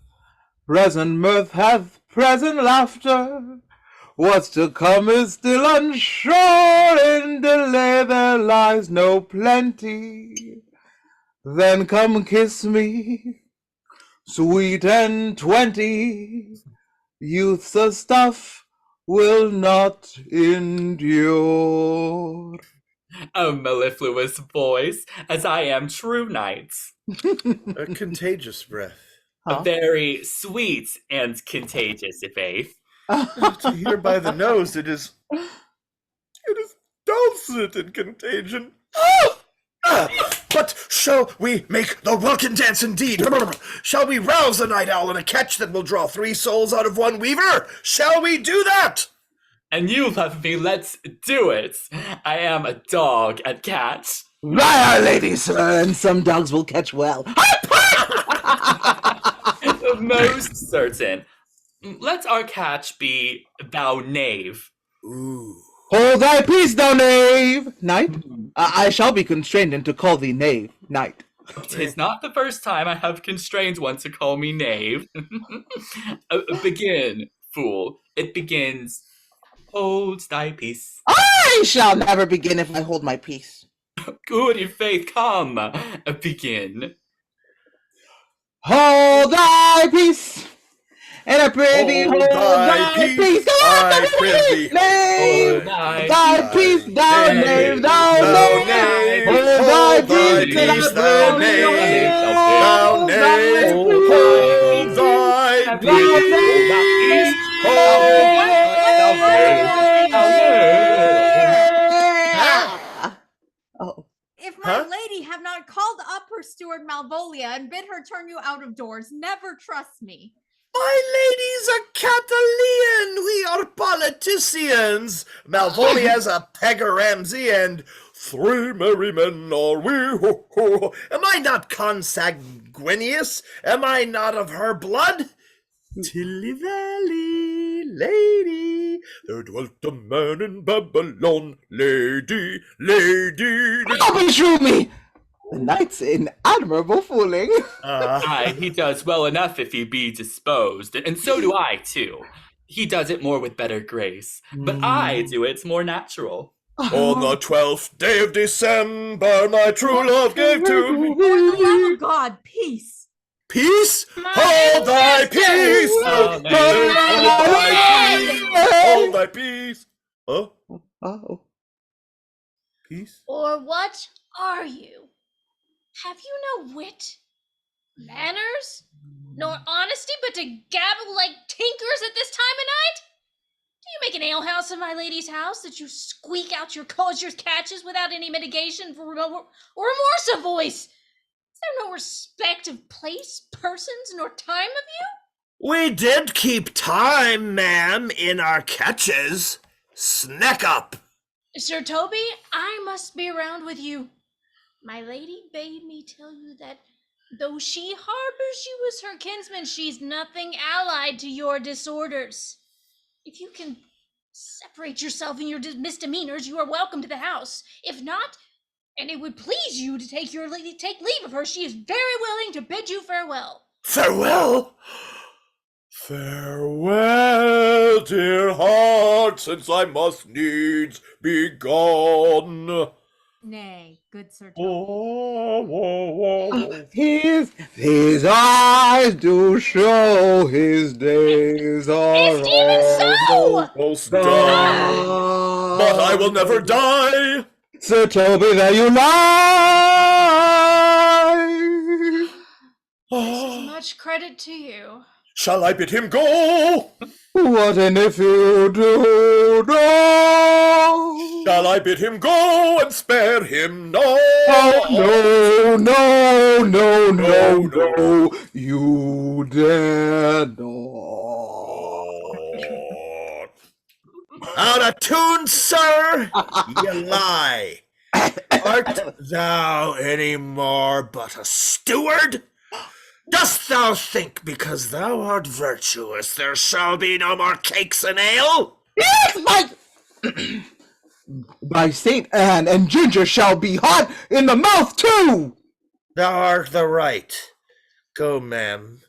Present mirth hath present laughter. What's to come is still unsure. In delay there lies no plenty. Then come kiss me, sweet and 20. Youth's a stuff will not endure. A mellifluous voice, as I am true knights. A contagious breath. A very sweet and contagious, Faith. To hear by the nose, it is dulcet in contagion. But shall we make the welkin dance indeed? Shall we rouse the night owl in a catch that will draw 3 souls out of one weaver? Shall we do that? And you love me, let's do it. I am a dog at catch. By our lady, sir, and some dogs will catch well. Most certain. Let our catch be thou knave. Ooh. Hold thy peace, thou knave! Knight, I shall be constrained to call thee knave, knight. 'Tis not the first time I have constrained one to call me knave. Begin, fool. It begins, hold thy peace. I shall never begin if I hold my peace. Good, in faith, come. Begin. Hold thy peace! And I prithee, hold thy peace! I prithee, hold thy peace, thou knave, thou knave! Hold thy peace, thou knave, thou knave! Hold thy peace, If my lady have not called up her steward Malvolia and bid her turn you out of doors, never trust me. My lady's a Catalian. We are politicians. Malvolia's a Pegger Ramsay, and 3 merry men are we. Ho, ho. Am I not consanguineous? Am I not of her blood? Tilly Valley, lady, there dwelt a man in Babylon, lady. Don't beshrew me! The knight's in admirable fooling. Aye, he does well enough if he be disposed, and so do I too. He does it more with better grace, but I do it more natural. On the 12th day of December, my true love gave to me. For the love of God, peace. Peace? Hold thy peace! Hold thy peace! Huh? Oh. Peace? Or what are you? Have you no wit? Manners? Nor honesty, but to gabble like tinkers at this time of night? Do you make an alehouse of my lady's house that you squeak out your catches without any mitigation or remorse of voice? Is there no respect of place, persons, nor time of you? We did keep time, ma'am, in our catches. Snack up. Sir Toby, I must be around with you. My lady bade me tell you that though she harbors you as her kinsman, she's nothing allied to your disorders. If you can separate yourself in your misdemeanors, you are welcome to the house. If not, and it would please you to take leave of her, she is very willing to bid you farewell. Farewell? Farewell, dear heart, since I must needs be gone. Nay, good Sir Toby. His eyes do show his days are almost done. But I will never die. Sir Toby, there you lie. This is much credit to you. Shall I bid him go? What and if you do no? Shall I bid him go and spare him no? Oh, no, you dare not. Out of tune, sir, you lie. Art thou any more but a steward? Dost thou think because thou art virtuous there shall be no more cakes and ale? Yes, by Saint Anne, and ginger shall be hot in the mouth too! Thou art the right. Go, ma'am,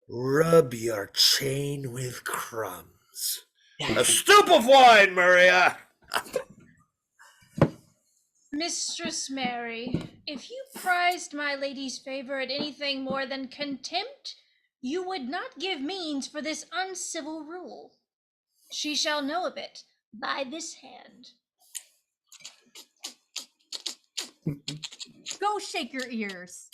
rub your chain with crumbs. A stoup of wine, Maria! Mistress Mary, if you prized my lady's favor at anything more than contempt, you would not give means for this uncivil rule. She shall know of it by this hand. Go shake your ears.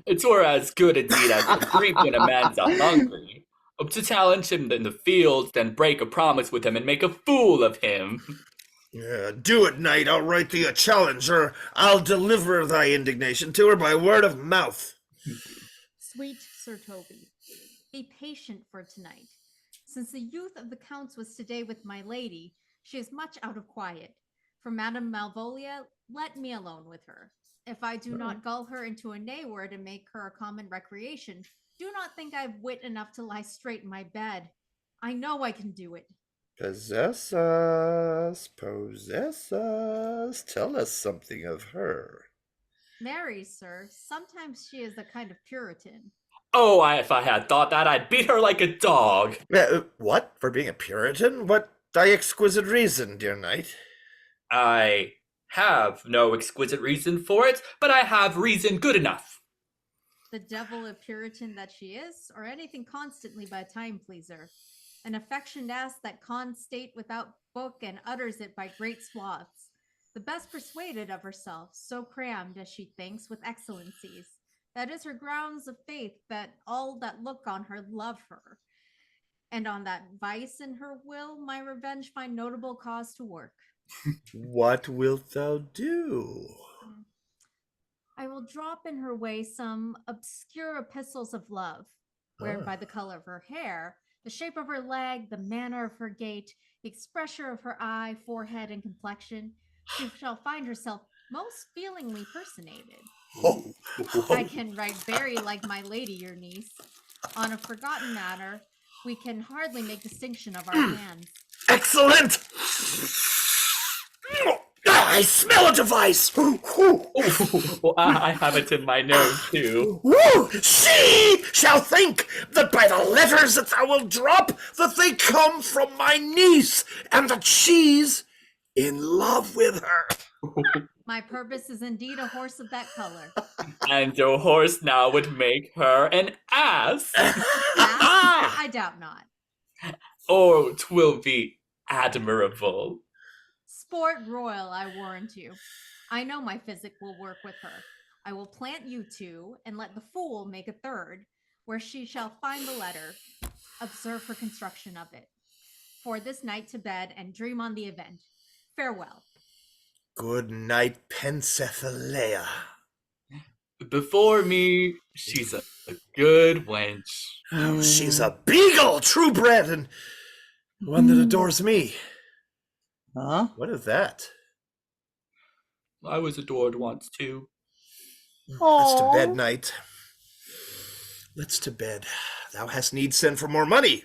It were as good indeed as to drink when a man's hungry. To challenge him in the field, then break a promise with him and make a fool of him. Do it, knight. I'll write thee a challenge, or I'll deliver thy indignation to her by word of mouth. Sweet Sir Toby, be patient for tonight. Since the youth of the counts was today with my lady, she is much out of quiet. For Madame Malvolia, let me alone with her. If I do not gull her into a nay word and make her a common recreation, do not think I have wit enough to lie straight in my bed. I know I can do it. Possess us, tell us something of her. Marry, sir, sometimes she is a kind of Puritan. Oh, if I had thought that, I'd beat her like a dog. What? For being a Puritan? What thy exquisite reason, dear knight? I have no exquisite reason for it, but I have reason good enough. The devil a Puritan that she is, or anything constantly by time pleaser. An affectioned ass that cons state without book and utters it by great swaths. The best persuaded of herself, so crammed as she thinks with excellencies. That is her grounds of faith that all that look on her love her. And on that vice in her will my revenge find notable cause to work. What wilt thou do? I will drop in her way some obscure epistles of love, wherein by the color of her hair, the shape of her leg, the manner of her gait, the expression of her eye, forehead, and complexion, she shall find herself most feelingly personated. I can write very like my lady, your niece. On a forgotten matter, we can hardly make distinction of our hands. Excellent! I smell a device! Well, I have it in my nose, too. She shall think that by the letters that thou wilt drop, that they come from my niece, and that she's in love with her. My purpose is indeed a horse of that color. And your horse now would make her an ass. I doubt not. Or 'twill be admirable. Sport royal, I warrant you. I know my physic will work with her. I will plant you two and let the fool make a third, where she shall find the letter, observe her construction of it. For this night to bed and dream on the event. Farewell. Good night, Pensethalea. Before me, she's a good wench. Oh, she's a beagle, true bred, and one that adores me. Huh? What is that? I was adored once too. Let's to bed, knight. Let's to bed. Thou hast need send for more money.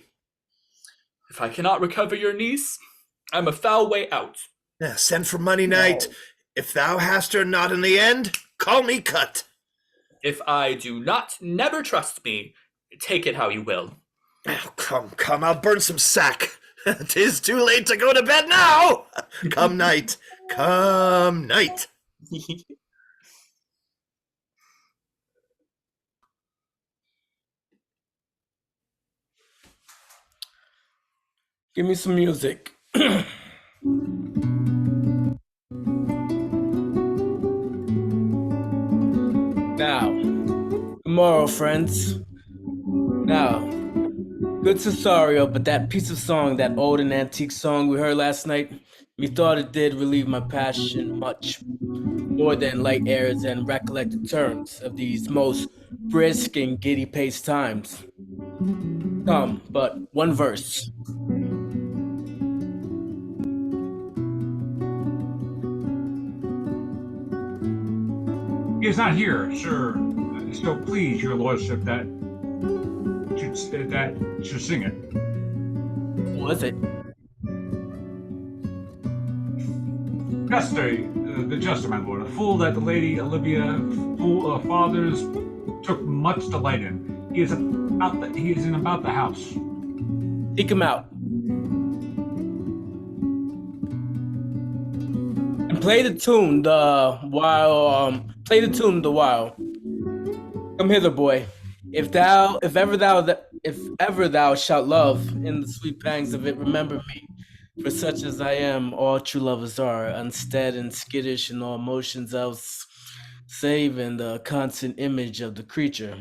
If I cannot recover your niece, I'm a foul way out. Yeah, send for money, knight. If thou hast her not in the end, call me cut. If I do not, never trust me. Take it how you will. Oh, come, I'll burn some sack. 'Tis too late to go to bed now. Come, knight. Come, knight. Give me some music. Now, tomorrow, friends. Now, good Cesario, but that piece of song, that old and antique song we heard last night, methought it did relieve my passion much more than light airs and recollected turns of these most brisk and giddy-paced times. Come, but one verse. He is not here, sir. So please, your lordship, that should sing it. Was it? The jester, my lord, a fool that the lady Olivia fathers took much delight in. He is in about the house. Seek him out. And play the tune the while. Come hither, boy. If ever thou shalt love in the sweet pangs of it, remember me. For such as I am, all true lovers are, unstead and skittish in all motions else, save in the constant image of the creature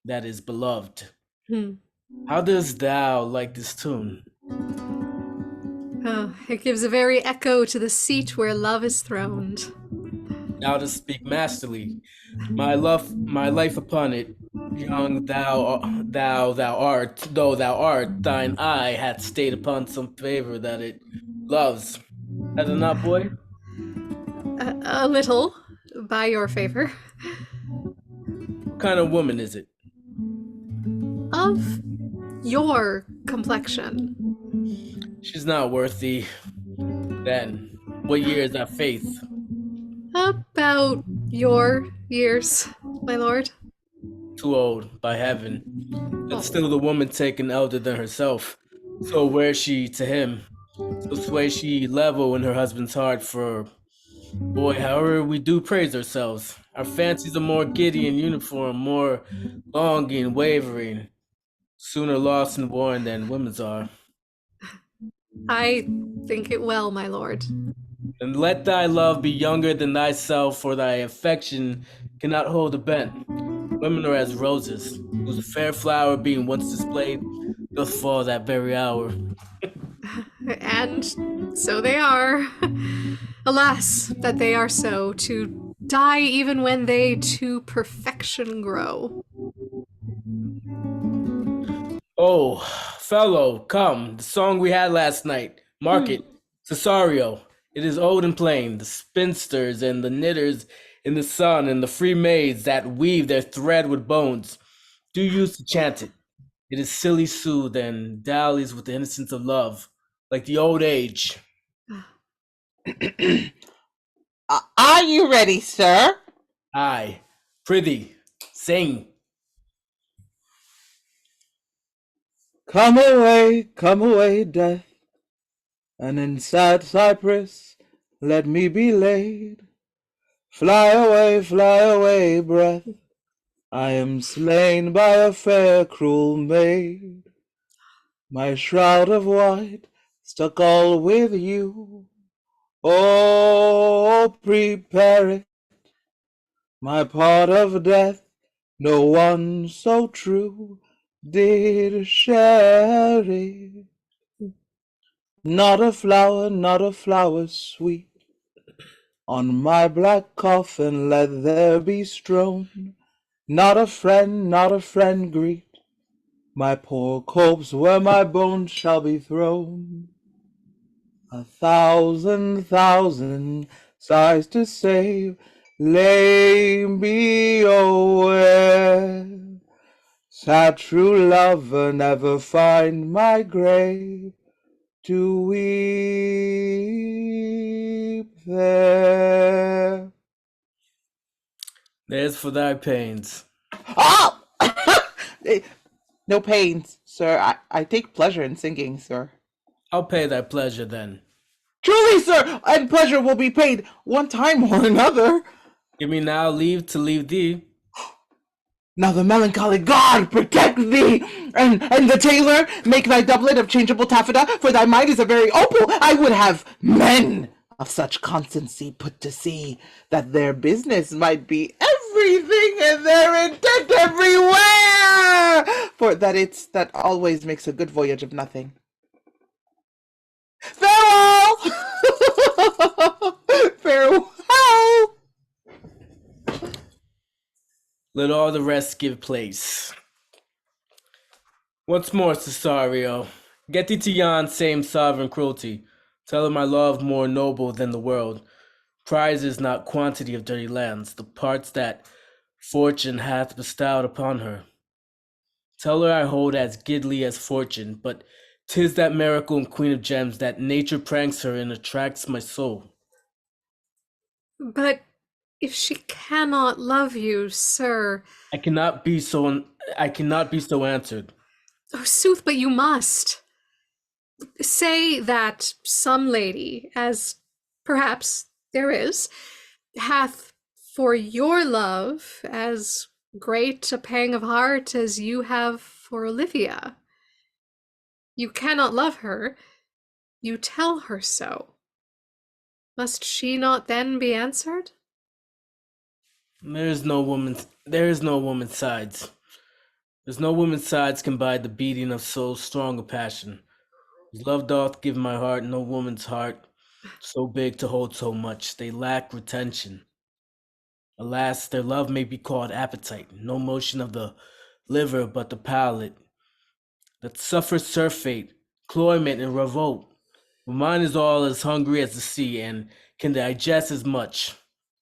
that is beloved. How dost thou like this tune? Oh, it gives a very echo to the seat where love is throned. Thou dost speak masterly. My life upon it, young thou art, though thou art, thine eye hath stayed upon some favor that it loves. Has it not, boy? A little, by your favor. What kind of woman is it? Of your complexion. She's not worthy. Then, what year is that faith? About your years, my lord. Too old, by heaven. But still the woman taken elder than herself. So where she to him? So sway she level in her husband's heart for, boy, however we do praise ourselves. Our fancies are more giddy and uniform, more longing, wavering, sooner lost and worn than women's are. I think it well, my lord. And let thy love be younger than thyself, for thy affection cannot hold a bent. Women are as roses, whose fair flower being once displayed, doth fall that very hour. And so they are. Alas, that they are so, to die even when they to perfection grow. Oh, fellow, come, the song we had last night. Mark it, Cesario. It is old and plain, the spinsters and the knitters in the sun and the free maids that weave their thread with bones. Do use to chant it. It is silly soothe and dallies with the innocence of love, like the old age. Are you ready, sir? Aye. Prithee, sing. Come away, death, and in sad cypress let me be laid. Fly away, breath, I am slain by a fair, cruel maid. My shroud of white stuck all with you. Oh, prepare it, My part of death no one so true did share it. Not a flower sweet, on my black coffin let there be strown. Not a friend greet my poor corpse where my bones shall be thrown. 1,000 sighs to save, lay me away. Sad true lover, never find my grave to weep there. There's for thy pains. Oh! No pains, sir. I take pleasure in singing, sir. I'll pay thy pleasure then. Truly, sir, and pleasure will be paid one time or another. Give me now leave to leave thee. Now the melancholy God protect thee, and the tailor make thy doublet of changeable taffeta, for thy mind is a very opal. I would have men of such constancy put to sea, that their business might be everything and their intent everywhere, for that always makes a good voyage of nothing. Farewell! Farewell! Let all the rest give place. Once more, Cesario, get thee to yon same sovereign cruelty. Tell her my love more noble than the world prizes not quantity of dirty lands, the parts that fortune hath bestowed upon her. Tell her I hold as goodly as fortune, but 'tis that miracle and queen of gems that nature pranks her and attracts my soul. But if she cannot love you, sir. I cannot be so answered. Oh, sooth, but you must. Say that some lady, as perhaps there is, hath for your love as great a pang of heart as you have for Olivia. You cannot love her, you tell her so. Must she not then be answered? There is no woman's sides. There's no woman's sides can bide the beating of so strong a passion. As love doth give my heart, no woman's heart, so big to hold so much, they lack retention. Alas, their love may be called appetite, no motion of the liver but the palate, that suffers surfeit, cloyment, and revolt. But mine is all as hungry as the sea, and can digest as much.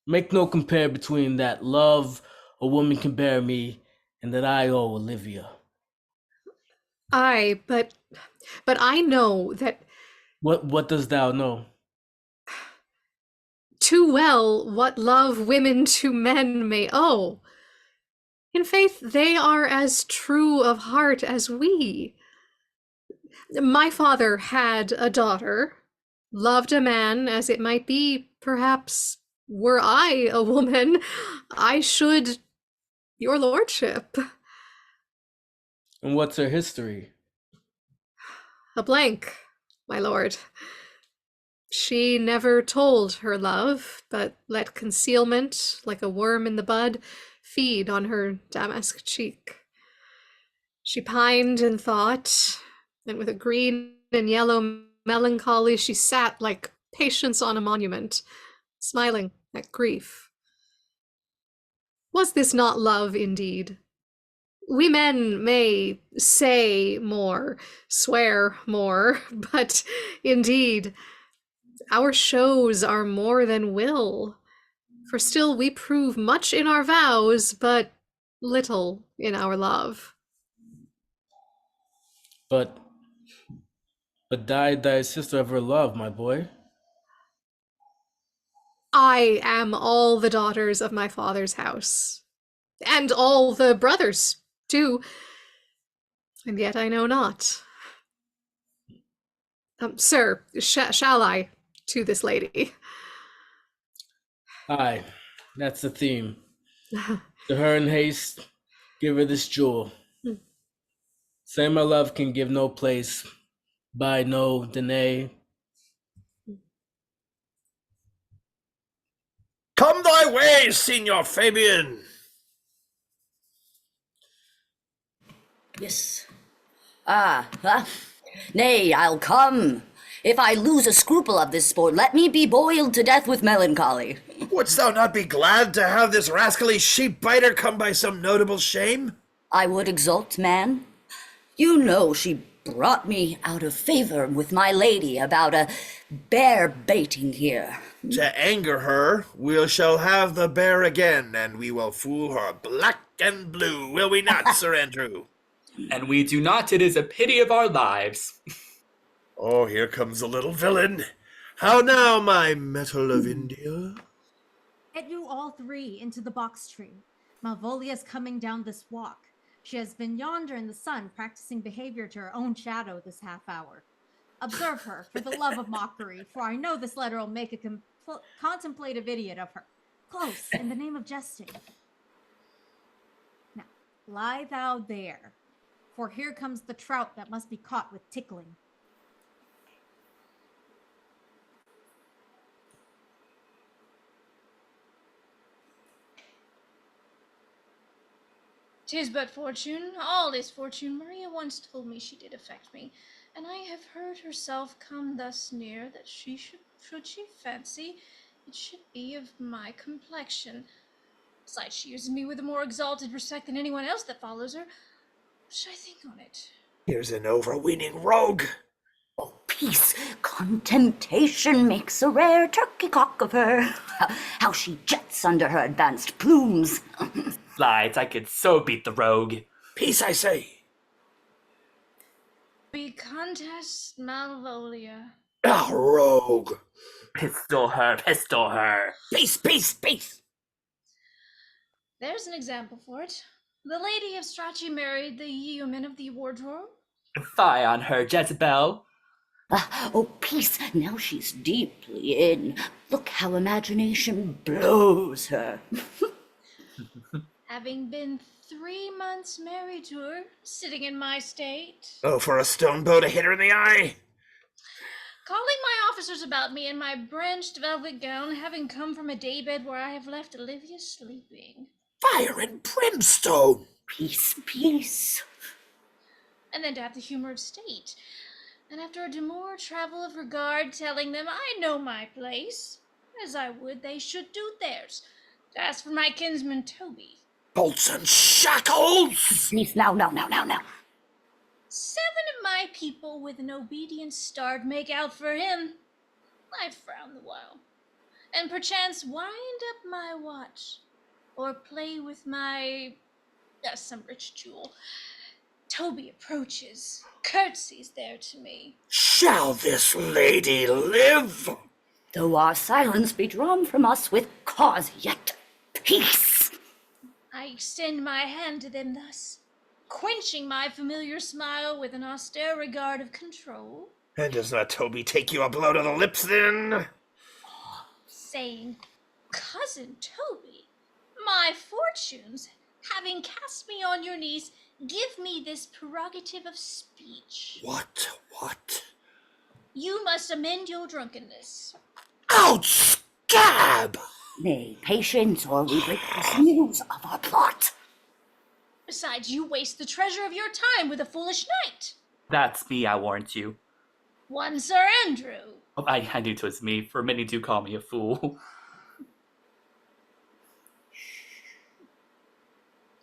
Make no compare between that love a woman can bear me, and that I owe Olivia. Aye, but I know that... What dost thou know? Too well what love women to men may owe. In faith, they are as true of heart as we. My father had a daughter, loved a man as it might be, perhaps, were I a woman, I should, your lordship. And what's her history? A blank, my lord. She never told her love, but let concealment, like a worm in the bud, feed on her damask cheek. She pined in thought, and with a green and yellow melancholy she sat like Patience on a monument, smiling at grief. Was this not love indeed? We men may say more, swear more, but indeed, our shows are more than will, for still we prove much in our vows, but little in our love. But died thy sister of her love, my boy? I am all the daughters of my father's house, and all the brothers, too, and yet I know not. Sir, shall I to this lady? Aye, that's the theme. To her in haste, give her this jewel. Say my love can give no place, buy no deny. Come thy way, Signor Fabian. Yes. Nay, I'll come. If I lose a scruple of this sport, let me be boiled to death with melancholy. Wouldst thou not be glad to have this rascally sheep-biter come by some notable shame? I would exult, man. You know she brought me out of favor with my lady about a bear baiting here. To anger her, we shall have the bear again, and we will fool her black and blue, will we not, Sir Andrew? And we do not, it is a pity of our lives. Oh, here comes the little villain. How now, my metal of India? Get you all three into the box tree. Malvolia's coming down this walk. She has been yonder in the sun practicing behavior to her own shadow this half hour. Observe her, for the love of mockery, for I know this letter will make a contemplative idiot of her. Close, in the name of jesting. Now, lie thou there, for here comes the trout that must be caught with tickling. "'Tis but fortune, all is fortune. Maria once told me she did affect me, and I have heard herself come thus near that she should she fancy it should be of my complexion. Besides, she uses me with a more exalted respect than anyone else that follows her. What should I think on it?" Here's an overweening rogue. Peace, contentation makes a rare turkey cock of her. How she jets under her advanced plumes. Slides, I could so beat the rogue. Peace, I say. "Be contest Malvolia." Ah, rogue. Pistol her, pistol her. Peace, peace, peace. There's an example for it. The Lady of Strachey married the yeoman of the wardrobe. Fie on her, Jezebel. Oh, peace, now she's deeply in. Look how imagination blows her. Having been 3 months married to her, sitting in my state. Oh, for a stone bow to hit her in the eye. Calling my officers about me in my branched velvet gown, having come from a daybed where I have left Olivia sleeping. Fire and brimstone. Peace, peace. And then to have the humor of state. And after a demure travel of regard, telling them I know my place, as I would they should do theirs, to ask for my kinsman Toby. Bolts and shackles! Peace, now. 7 of my people with an obedient start make out for him. I frown the while, and perchance wind up my watch, or play with my some rich jewel. Toby approaches, curtsies there to me. Shall this lady live? Though our silence be drawn from us with cause, yet peace. I extend my hand to them thus, quenching my familiar smile with an austere regard of control. And does not Toby take you a blow to the lips then? Saying, "Cousin Toby, my fortunes, having cast me on your knees, give me this prerogative of speech." What? "You must amend your drunkenness." Out, scab! Nay, patience, or we break the news of our plot. "Besides, you waste the treasure of your time with a foolish knight." That's me, I warrant you. "One Sir Andrew." Oh, I knew 'twas me, for many do call me a fool.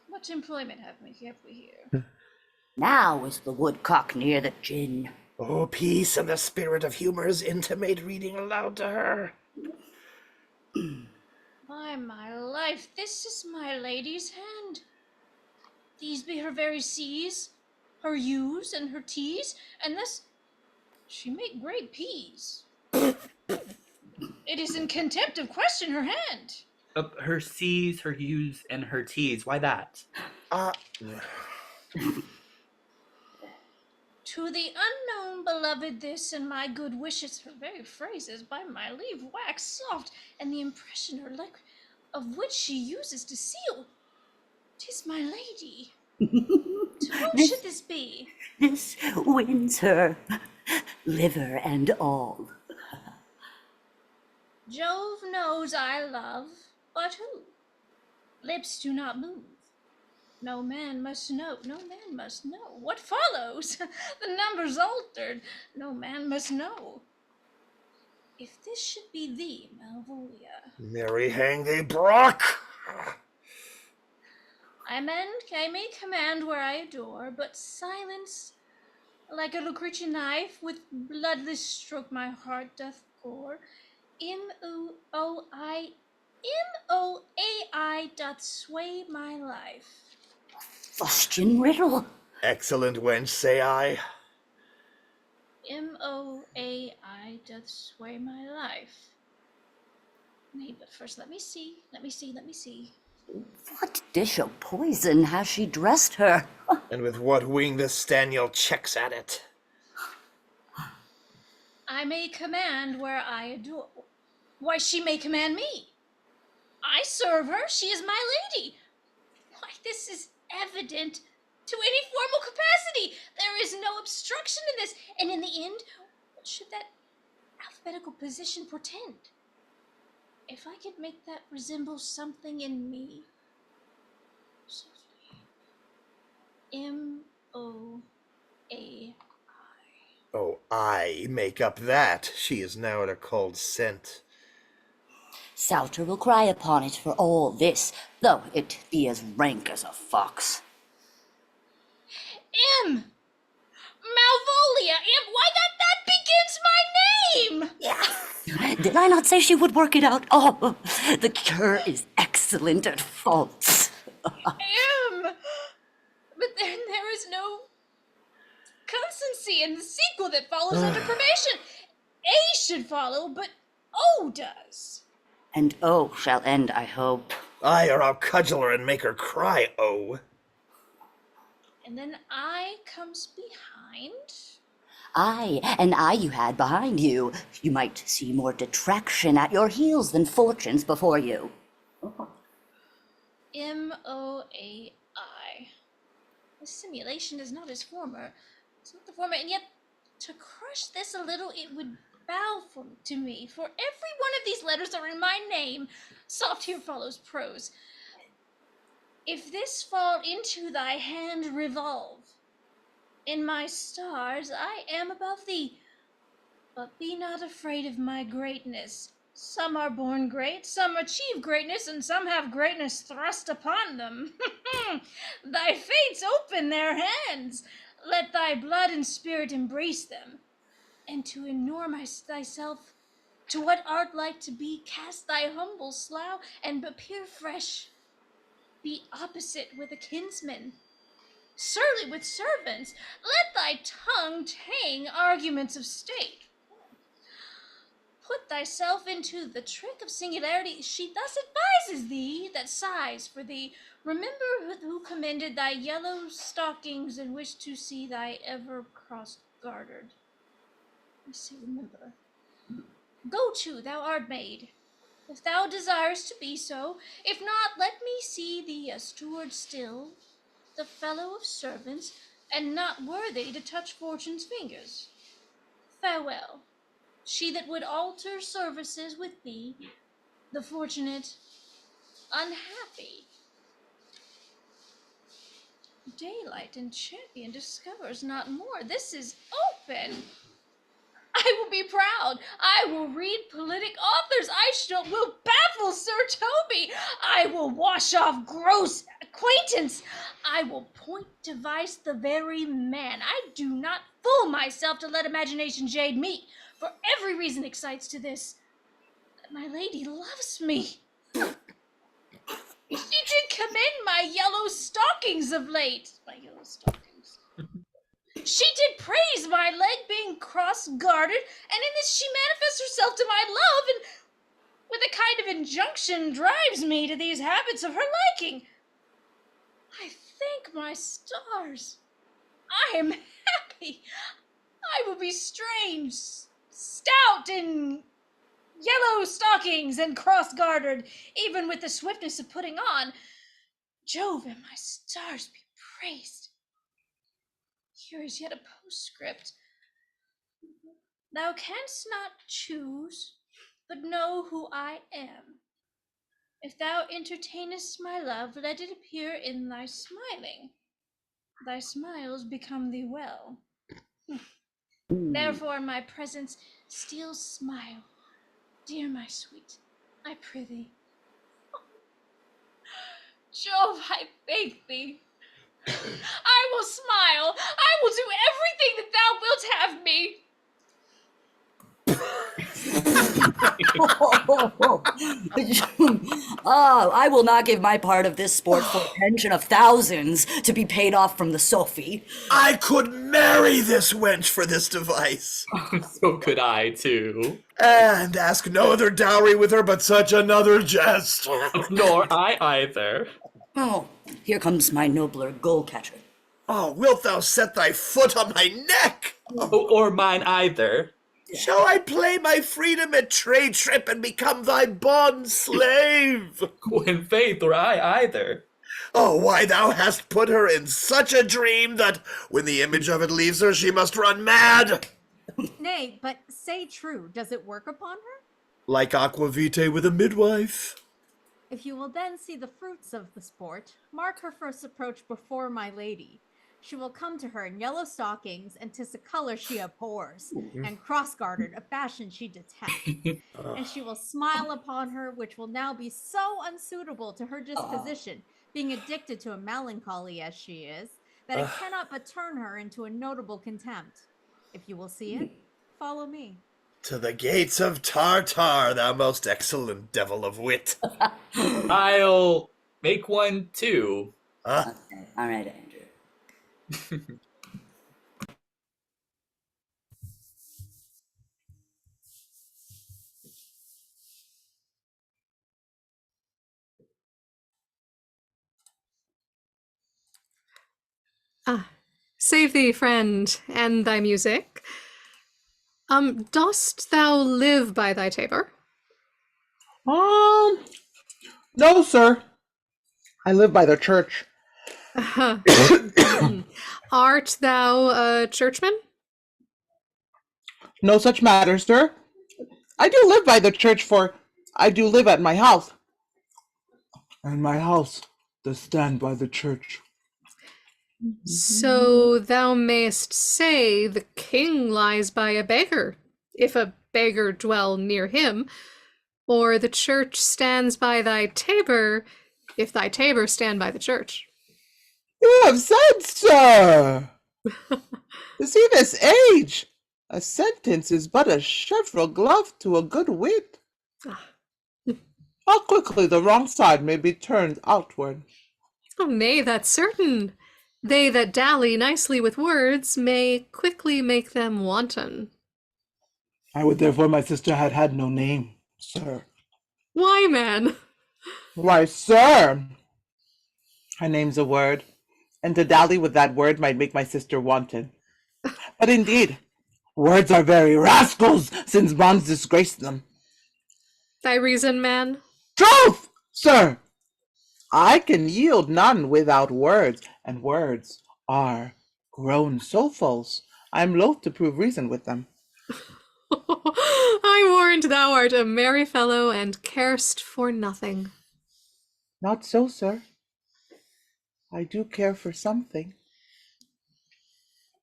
"What employment have we here?" Now is the woodcock near the gin. Oh, peace and the spirit of humors intimate reading aloud to her. By my life, this is my lady's hand. These be her very C's, her U's, and her T's, and thus she make great P's. It is in contempt of question her hand. Her C's, her U's, and her T's. Why that? To the unknown beloved this, and my good wishes, her very phrases, by my leave, wax soft, and the impression her like of which she uses to seal. 'Tis my lady. To whom should this be? This wins her, liver and all. Jove knows I love, but who? Lips do not move. No man must know, no man must know. What follows? The number's altered. No man must know. If this should be thee, Malvolia. Marry hang thee, Brock! I may command where I adore, but silence, like a Lucretian knife, with bloodless stroke my heart doth gore. M-O-A-I doth sway my life. Fustian riddle. Excellent wench, say I. M-O-A-I doth sway my life. Nay, but first let me see. What dish of poison has she dressed her? And with what wing the Staniel checks at it? I may command where I adore. Why, she may command me. I serve her, she is my lady. Why, this is evident to any formal capacity. There is no obstruction in this, and in the end, what should that alphabetical position portend? If I could make that resemble something in me. M-O-A. Oh, I make up that. She is now at a cold scent. Souter will cry upon it for all this, though it be as rank as a fox. M! Malvolia! Why, that begins my name! Yeah. Did I not say she would work it out? Oh, the cure is excellent at faults. But then there is no constancy in the sequel that follows under probation. A should follow, but O does. And O shall end, I hope. Aye, or I'll cudgel her and make her cry, O. And then I comes behind. Aye, an eye you had behind you. You might see more detraction at your heels than fortunes before you. M-O-A-I. The simulation is not as former. It's not the former, and yet to crush this a little, it would bow to me. For every one of these letters are in my name. Soft here follows prose. If this fall into thy hand revolve, in my stars I am above thee. But be not afraid of my greatness. Some are born great, some achieve greatness, and some have greatness thrust upon them. Thy fates open their hands. Let thy blood and spirit embrace them. And to inure thyself to what art like to be, cast thy humble slough, and appear fresh. Be opposite with a kinsman, surly with servants. Let thy tongue tang arguments of state. Put thyself into the trick of singularity. She thus advises thee that sighs for thee. Remember who commended thy yellow stockings and wished to see thy ever cross-gartered. I say remember. Go to, thou art made, if thou desirest to be so. If not, let me see thee a steward still, the fellow of servants, and not worthy to touch fortune's fingers. Farewell. She that would alter services with thee, the fortunate, unhappy. Daylight and champion discovers not more. This is open. I will be proud. I will read politic authors. Will baffle Sir Toby. I will wash off gross acquaintance. I will point device the very man. I do not fool myself to let imagination jade me, for every reason excites to this, that my lady loves me. She did commend my yellow stockings of late. My yellow stockings. She did praise my leg being cross-gartered, and in this she manifests herself to my love, and with a kind of injunction drives me to these habits of her liking. I thank my stars. I am happy. I will be strange, stout in yellow stockings and cross-gartered, even with the swiftness of putting on. Jove and my stars be praised. Here is yet a postscript. Thou canst not choose but know who I am. If thou entertainest my love, let it appear in thy smiling. Thy smiles become thee well. Therefore my presence still smile. Dear my sweet, I prithee. Jove, I beg thee. I will smile. I will do everything that thou wilt have me. I will not give my part of this sport for a pension of thousands to be paid off from the Sophie. I could marry this wench for this device. So could I, too. And ask no other dowry with her but such another jest. Nor I either. Oh, here comes my nobler goal catcher. Oh, wilt thou set thy foot on my neck? Oh, or mine either. Shall I play my freedom at trade trip and become thy bond slave? In faith, or I either. Oh, why thou hast put her in such a dream that when the image of it leaves her, she must run mad. Nay, but say true, does it work upon her? Like aquavitae with a midwife. If you will then see the fruits of the sport, mark her first approach before my lady. She will come to her in yellow stockings, and 'tis a color she abhors, and cross-gartered, a fashion she detests. And she will smile upon her, which will now be so unsuitable to her disposition, being addicted to a melancholy as she is, that it cannot but turn her into a notable contempt. If you will see it, follow me. To the gates of Tartar, thou most excellent devil of wit. I'll make one too. Okay. All right, Andrew. Save thee, friend, and thy music. Dost thou live by thy tabor? No, sir. I live by the church. Art thou a churchman? No such matter, sir. I do live by the church, for I do live at my house. And my house does stand by the church. So thou mayst say the king lies by a beggar, if a beggar dwell near him, or the church stands by thy tabor, if thy tabor stand by the church. You have said, sir. To see this age, a sentence is but a cheverel glove to a good wit. How quickly the wrong side may be turned outward. Oh, nay, that's certain. They that dally nicely with words may quickly make them wanton. I would therefore my sister had had no name, sir. Why, man? Why, sir, her name's a word, and to dally with that word might make my sister wanton. But indeed, words are very rascals, since bonds disgrace them. Thy reason, man? Truth, sir! I can yield none without words, and words are grown so false, I am loath to prove reason with them. I warrant thou art a merry fellow, and carest for nothing. Not so, sir. I do care for something.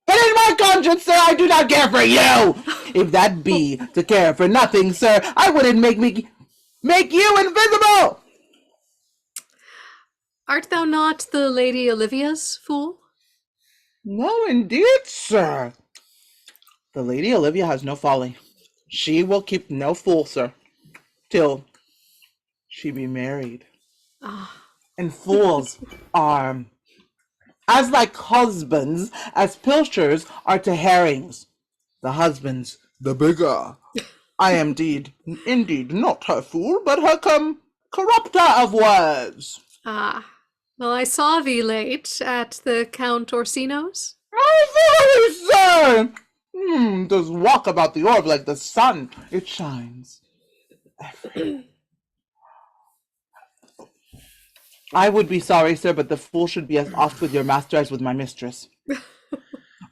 But in my conscience, sir, I do not care for you! If that be to care for nothing, sir, I wouldn't make you invisible! Art thou not the Lady Olivia's fool? No, indeed, sir. The Lady Olivia has no folly. She will keep no fool, sir, till she be married. And fools are as like husbands as pilchers are to herrings. The husbands the bigger. I am indeed not her fool, but her corrupter of words. Well, I saw thee late at the Count Orsino's. Oh, sir! Does walk about the orb like the sun. It shines. I would be sorry, sir, but the fool should be as oft with your master as with my mistress.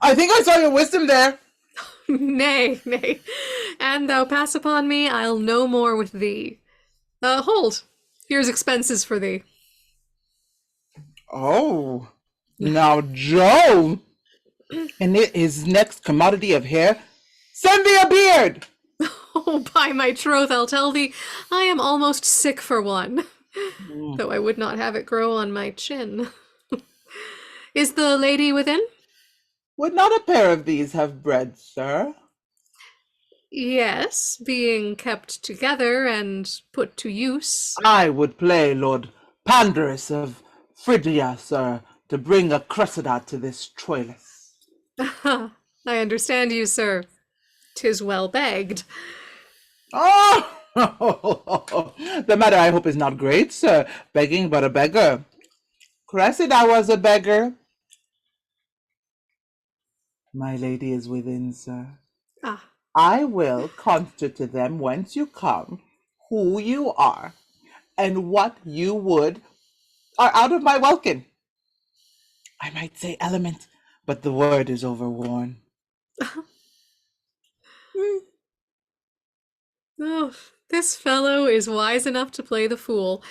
I think I saw your wisdom there. Nay. An thou pass upon me, I'll no more with thee. Hold. Here's expenses for thee. Oh, now Joe, and his next commodity of hair, send thee a beard. Oh, by my troth, I'll tell thee, I am almost sick for one, though I would not have it grow on my chin. Is the lady within? Would not a pair of these have bread, sir? Yes, being kept together and put to use. I would play Lord Pandarus of Phrygia, sir, to bring a cressedat to this Troilus. I understand you, sir. 'Tis well begged. Oh! The matter, I hope, is not great, sir. Begging but a beggar. Cressida was a beggar. My lady is within, sir. Ah. I will conjure to them whence you come, who you are, and what you would are out of my welkin. I might say element, but the word is overworn. Oh, this fellow is wise enough to play the fool,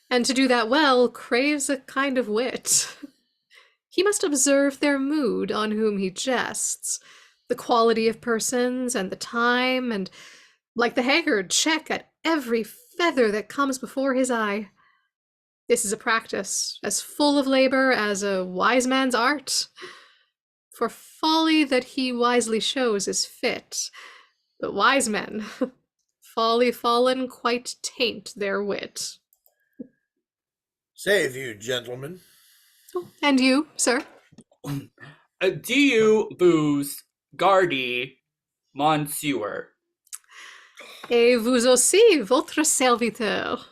and to do that well craves a kind of wit. He must observe their mood on whom he jests, the quality of persons and the time, and, like the haggard, check at every feather that comes before his eye. This is a practice as full of labor as a wise man's art. For folly that he wisely shows is fit, but wise men, folly fallen, quite taint their wit. Save you, gentlemen. And you, sir? Do you booze Gardy Monsieur? Et vous aussi, votre serviteur.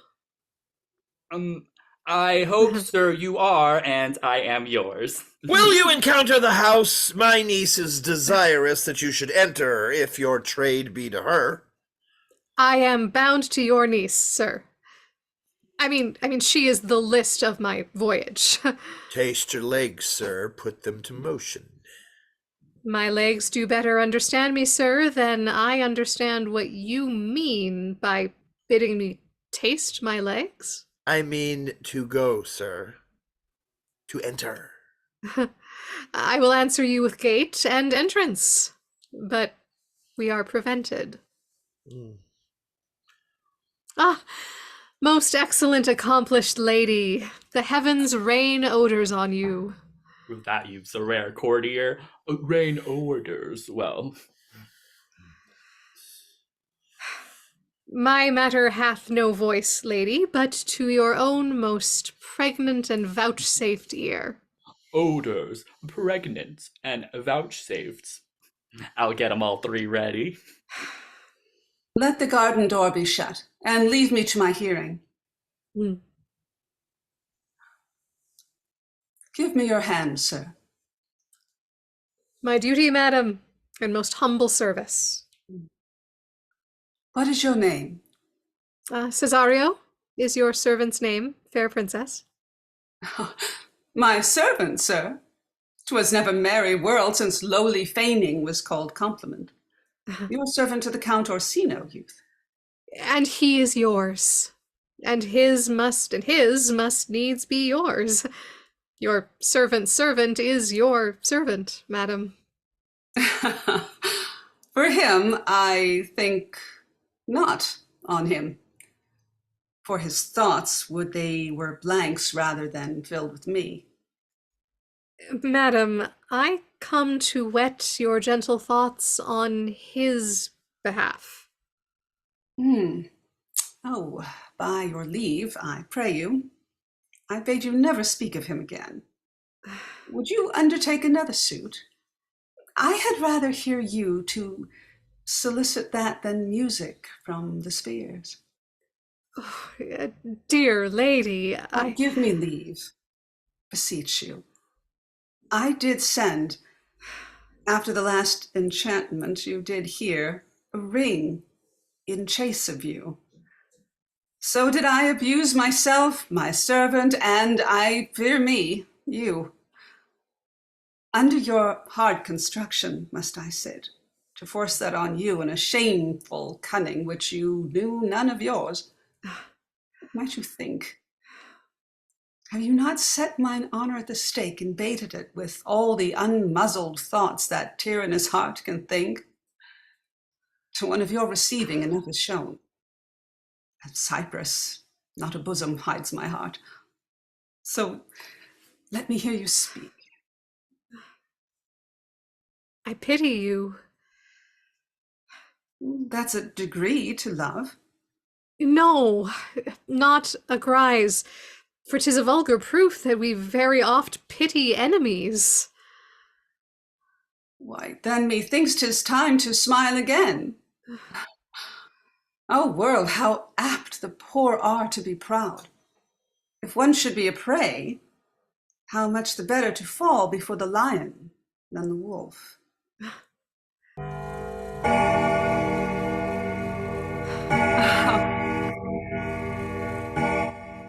I hope, sir, you are, and I am yours. Will you encounter the house? My niece is desirous that you should enter, if your trade be to her. I am bound to your niece, sir. I mean, she is the list of my voyage. Taste your legs, sir. Put them to motion. My legs do better understand me, sir, than I understand what you mean by bidding me taste my legs. I mean to go, sir. To enter. I will answer you with gate and entrance, but we are prevented. Ah, most excellent, accomplished lady, the heavens rain odors on you. That you've a rare courtier. Rain orders, well. My matter hath no voice, lady, but to your own most pregnant and vouchsafed ear. Odors, pregnant, and vouchsafed. I'll get 'em all three ready. Let the garden door be shut, and leave me to my hearing. Give me your hand, sir. My duty, madam, and most humble service. What is your name? Cesario is your servant's name, fair princess. My servant, sir. 'Twas never merry world since lowly feigning was called compliment. Your servant to the Count Orsino, youth. And he is yours, and his must needs be yours. Your servant's servant is your servant, madam. For him, I think not on him. For his thoughts would they were blanks rather than filled with me. Madam, I come to whet your gentle thoughts on his behalf. Oh, by your leave, I pray you. I bade you never speak of him again. Would you undertake another suit? I had rather hear you to solicit that than music from the spheres. Oh, dear lady, Give me leave, beseech you. I did send, after the last enchantment you did here, a ring in chase of you. So did I abuse myself, my servant, and I fear me, you. Under your hard construction must I sit, to force that on you in a shameful cunning which you knew none of yours. What might you think? Have you not set mine honor at the stake and baited it with all the unmuzzled thoughts that tyrannous heart can think? To one of your receiving enough is shown. At Cyprus, not a bosom hides my heart. So let me hear you speak. I pity you. That's a degree to love. No, not a grise, for 'tis a vulgar proof that we very oft pity enemies. Why, then methinks 'tis time to smile again. O world, how apt the poor are to be proud. If one should be a prey, how much the better to fall before the lion than the wolf.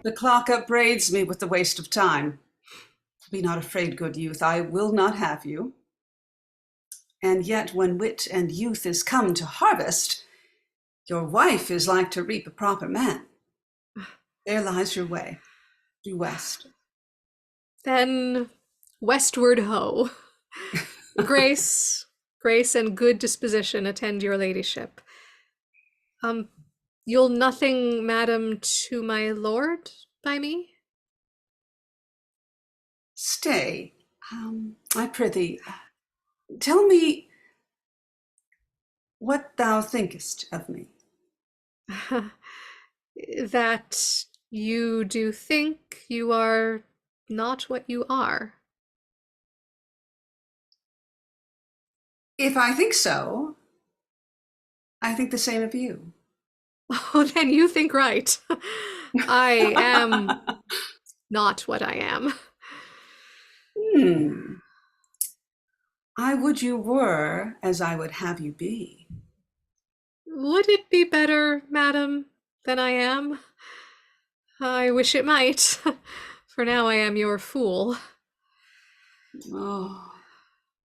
The clock upbraids me with the waste of time. Be not afraid, good youth, I will not have you. And yet when wit and youth is come to harvest, your wife is like to reap a proper man. There lies your way, due west. Then westward ho. Grace and good disposition attend your ladyship. You'll nothing, madam, to my lord by me? Stay, I prithee, tell me what thou thinkest of me. That you do think you are not what you are. If I think so, I think the same of you. Oh, then you think right. I am not what I am. I would you were as I would have you be. Would it be better, madam, than I am? I wish it might, for now I am your fool. Oh,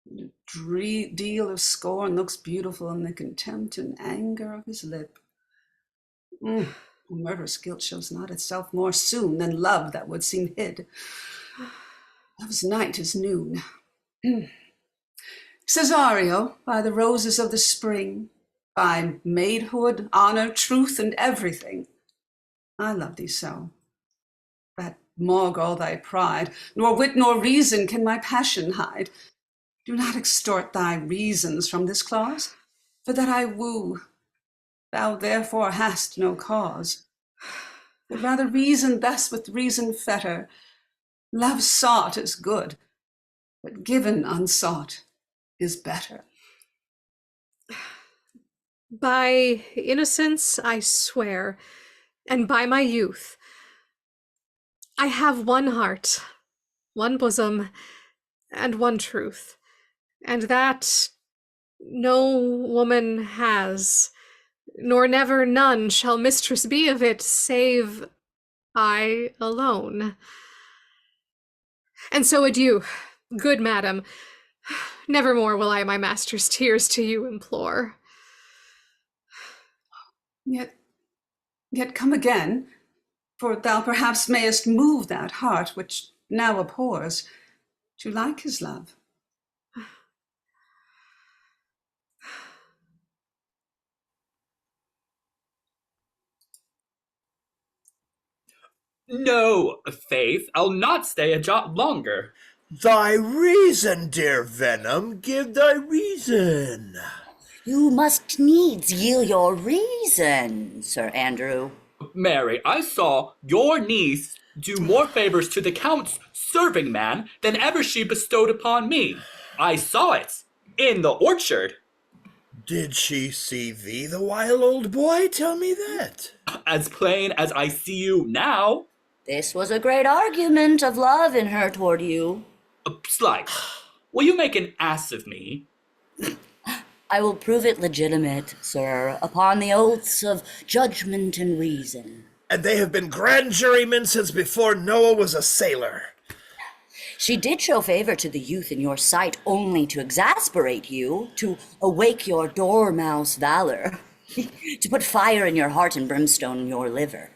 a deal of scorn looks beautiful in the contempt and anger of his lip. Murderous guilt shows not itself more soon than love that would seem hid. Love's night is noon. Cesario, by the roses of the spring, by maidhood, honor, truth, and everything, I love thee so, that maug all thy pride, nor wit nor reason can my passion hide. Do not extort thy reasons from this clause, for that I woo, thou therefore hast no cause. But rather reason thus with reason fetter. Love sought is good, but given unsought is better. By innocence I swear, and by my youth, I have one heart, one bosom, and one truth, and that no woman has, nor never none shall mistress be of it, save I alone. And so adieu, good madam. Nevermore will I my master's tears to you implore. Yet come again, for thou perhaps mayest move that heart which now abhors to like his love. No, Faith, I'll not stay a jot longer. Thy reason, dear Venom, give thy reason. You must needs yield your reason, Sir Andrew. Mary, I saw your niece do more favors to the Count's serving man than ever she bestowed upon me. I saw it in the orchard. Did she see thee, the wild old boy? Tell me that. As plain as I see you now. This was a great argument of love in her toward you. Slight, will you make an ass of me? I will prove it legitimate, sir, upon the oaths of judgment and reason. And they have been grand jurymen since before Noah was a sailor. She did show favor to the youth in your sight only to exasperate you, to awake your dormouse valor, to put fire in your heart and brimstone in your liver.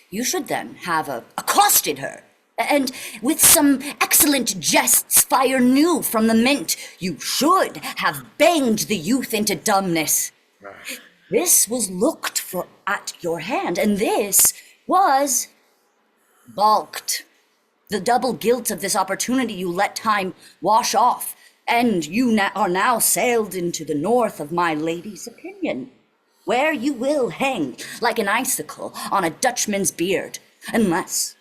You should then have accosted her, and with some excellent jests fire new from the mint, you should have banged the youth into dumbness. This was looked for at your hand, and this was balked. The double guilt of this opportunity you let time wash off, and you are now sailed into the north of my lady's opinion, where you will hang like an icicle on a Dutchman's beard, unless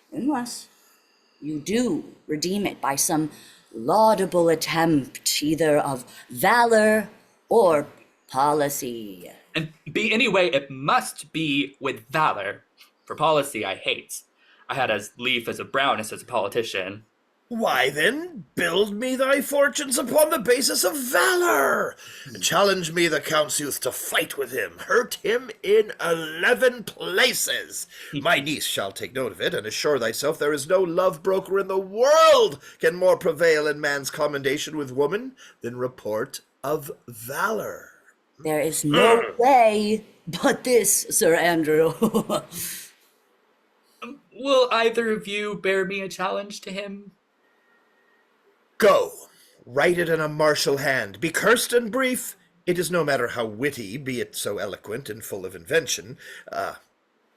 you do redeem it by some laudable attempt either of valor or policy. And be anyway, it must be with valor. For policy I hate. I had as lief as a browness as a politician. Why then, build me thy fortunes upon the basis of valor. Challenge me, the Count's youth, to fight with him. Hurt him in 11 places. My niece shall take note of it, and assure thyself there is no love broker in the world can more prevail in man's commendation with woman than report of valor. There is no way but this, Sir Andrew. Will either of you bear me a challenge to him? Go, write it in a martial hand. Be cursed and brief. It is no matter how witty, be it so eloquent and full of invention.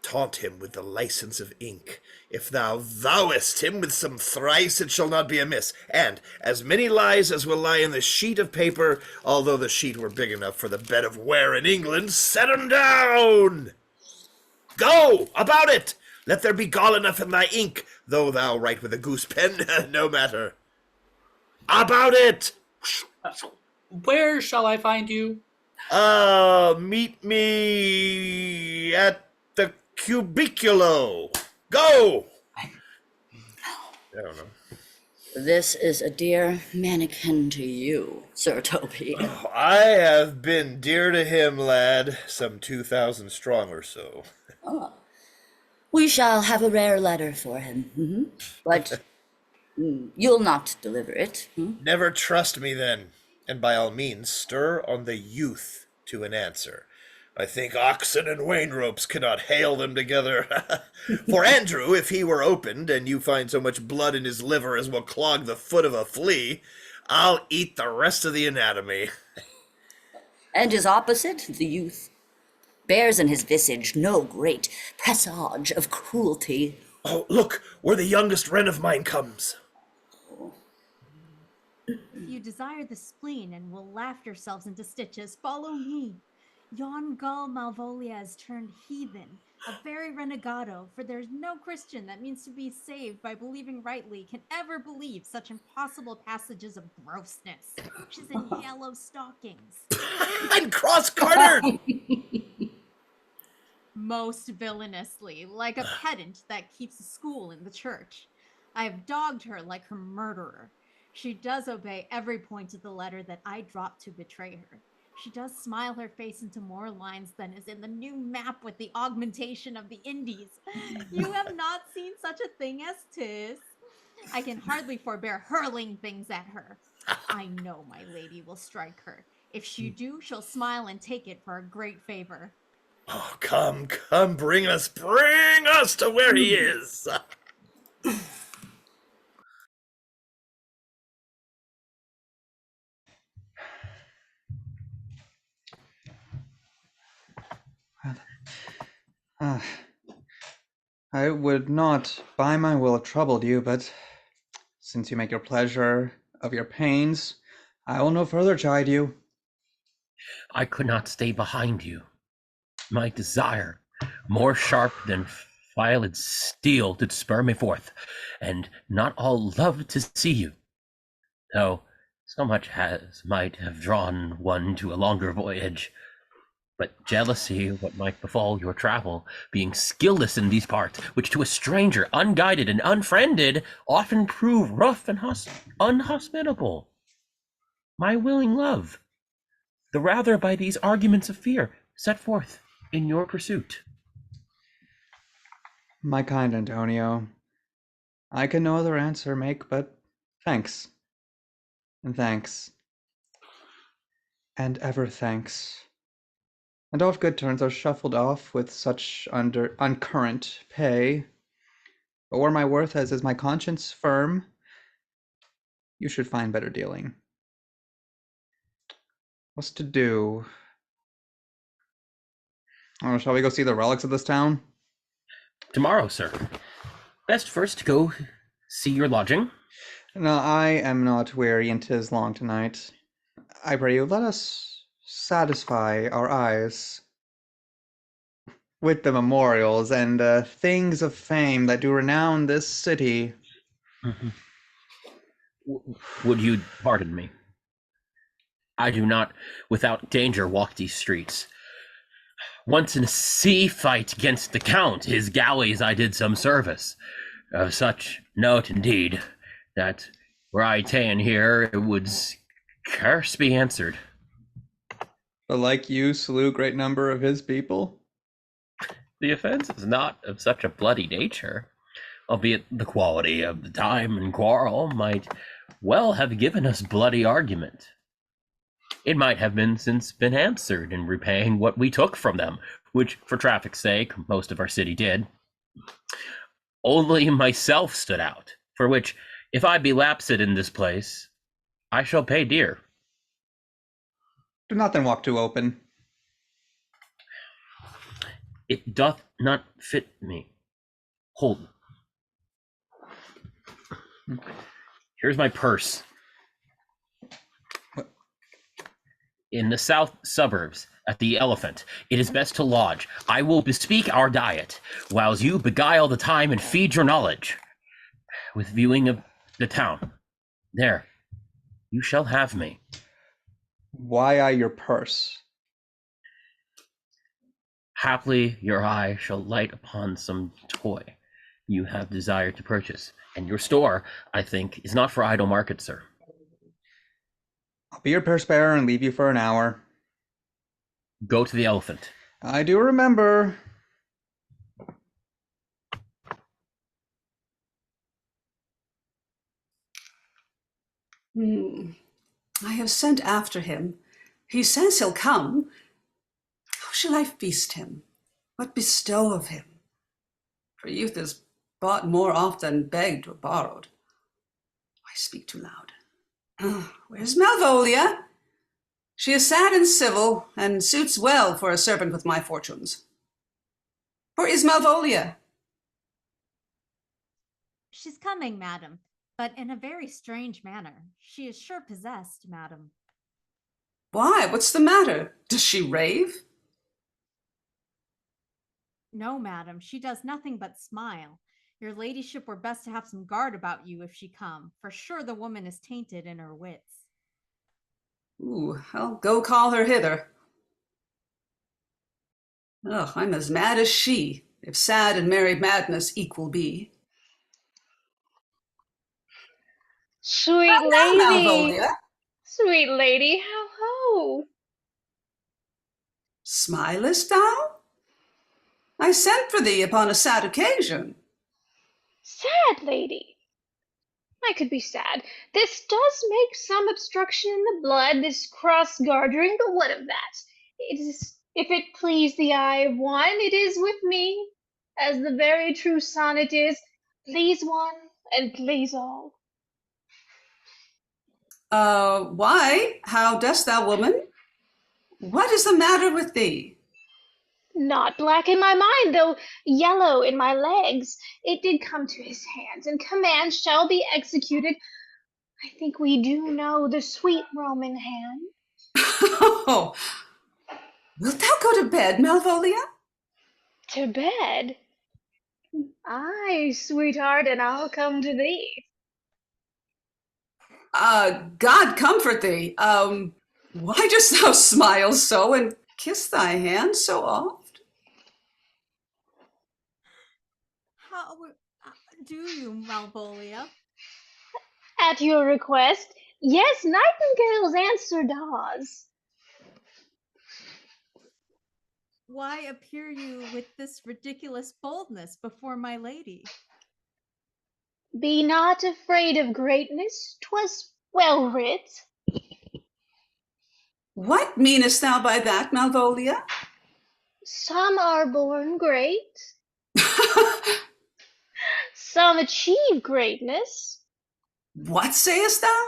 Taunt him with the license of ink. If thou thouest him with some thrice, it shall not be amiss. And as many lies as will lie in the sheet of paper, although the sheet were big enough for the bed of ware in England, set 'em down. Go, about it. Let there be gall enough in thy ink, though thou write with a goose pen, no matter. About it! Where shall I find you? Meet me at the cubiculo. Go! I don't know. This is a dear mannequin to you, Sir Toby. Oh, I have been dear to him, lad, some 2,000 strong or so. Oh. We shall have a rare letter for him, but you'll not deliver it. Never trust me then, and by all means stir on the youth to an answer. I think oxen and wain ropes cannot hale them together. For Andrew, if he were opened, and you find so much blood in his liver as will clog the foot of a flea, I'll eat the rest of the anatomy. And his opposite, the youth, bears in his visage no great presage of cruelty. Oh, look, where the youngest wren of mine comes. You desire the spleen and will laugh yourselves into stitches. Follow me. Yon gull Malvolia has turned heathen, a very renegado, for there's no Christian that means to be saved by believing rightly can ever believe such impossible passages of grossness. She's in yellow stockings. And cross-gartered! Most villainously, like a pedant that keeps a school in the church. I have dogged her like her murderer. She does obey every point of the letter that I dropped to betray her. She does smile her face into more lines than is in the new map with the augmentation of the Indies. You have not seen such a thing as 'tis. I can hardly forbear hurling things at her. I know my lady will strike her. If she do, she'll smile and take it for a great favor. Oh, come, bring us to where he is. I would not by my will have troubled you, but since you make your pleasure of your pains, I will no further chide you. I could not stay behind you. My desire, more sharp than filed steel, did spur me forth, and not all love to see you, though so much as might have drawn one to a longer voyage. But jealousy of what might befall your travel, being skilless in these parts, which to a stranger, unguided and unfriended, often prove rough and unhospitable. My willing love, the rather by these arguments of fear, set forth in your pursuit. My kind Antonio, I can no other answer make but thanks. And thanks. And ever thanks. And oft good turns are shuffled off with such uncurrent pay. But where my worth as is my conscience firm, you should find better dealing. What's to do? Oh, shall we go see the relics of this town? Tomorrow, sir. Best first go see your lodging. No, I am not weary, and 'tis long tonight. I pray you, let us satisfy our eyes with the memorials and things of fame that do renown this city. Would you pardon me? I do not, without danger, walk these streets. Once in a sea fight against the Count, his galleys I did some service. Of such note indeed, that were I ta'en here, it would scarce be answered. But like you slew great number of his people? The offense is not of such a bloody nature, albeit the quality of the time and quarrel might well have given us bloody argument. It might have since been answered in repaying what we took from them, which, for traffic's sake, most of our city did. Only myself stood out, for which, if I be lapsed in this place, I shall pay dear. Do not then walk too open. It doth not fit me. Hold. Here's my purse. In the south suburbs, at the Elephant, it is best to lodge. I will bespeak our diet, whiles you beguile the time and feed your knowledge with viewing of the town. There, you shall have me. Why I your purse? Haply your eye shall light upon some toy you have desired to purchase, and your store, I think, is not for idle market, sir. I'll be your purse bearer and leave you for an hour. Go to the Elephant. I do remember. I have sent after him. He says he'll come. How shall I feast him? What bestow of him? For youth is bought more oft than begged or borrowed. I speak too loud. Where's Malvolia? She is sad and civil, and suits well for a servant with my fortunes. Where is Malvolia? She's coming, madam, but in a very strange manner. She is sure possessed, madam. Why? What's the matter? Does she rave? No, madam, she does nothing but smile. Your ladyship were best to have some guard about you if she come, for sure the woman is tainted in her wits. Ooh, I'll go call her hither. Oh, I'm as mad as she, if sad and merry madness equal be. Sweet lady, Malvolia. sweet lady, how ho! Smilest thou? I sent for thee upon a sad occasion. Sad lady. I could be sad. This does make some obstruction in the blood, this cross-gartering, but what of that? It is, if it please the eye of one, it is with me, as the very true sonnet is, please one and please all. Why? How dost thou, woman? What is the matter with thee? Not black in my mind, though yellow in my legs. It did come to his hands, and command shall be executed. I think we do know the sweet Roman hand. Oh, wilt thou go to bed, Malvolia? To bed? Aye, sweetheart, and I'll come to thee. God comfort thee. Why dost thou smile so and kiss thy hand so oft? How do you, Malvolia? At your request, yes, nightingales answer daws. Why appear you with this ridiculous boldness before my lady? Be not afraid of greatness, 'twas well writ. What meanest thou by that, Malvolia? Some are born great, some achieve greatness, What sayest thou?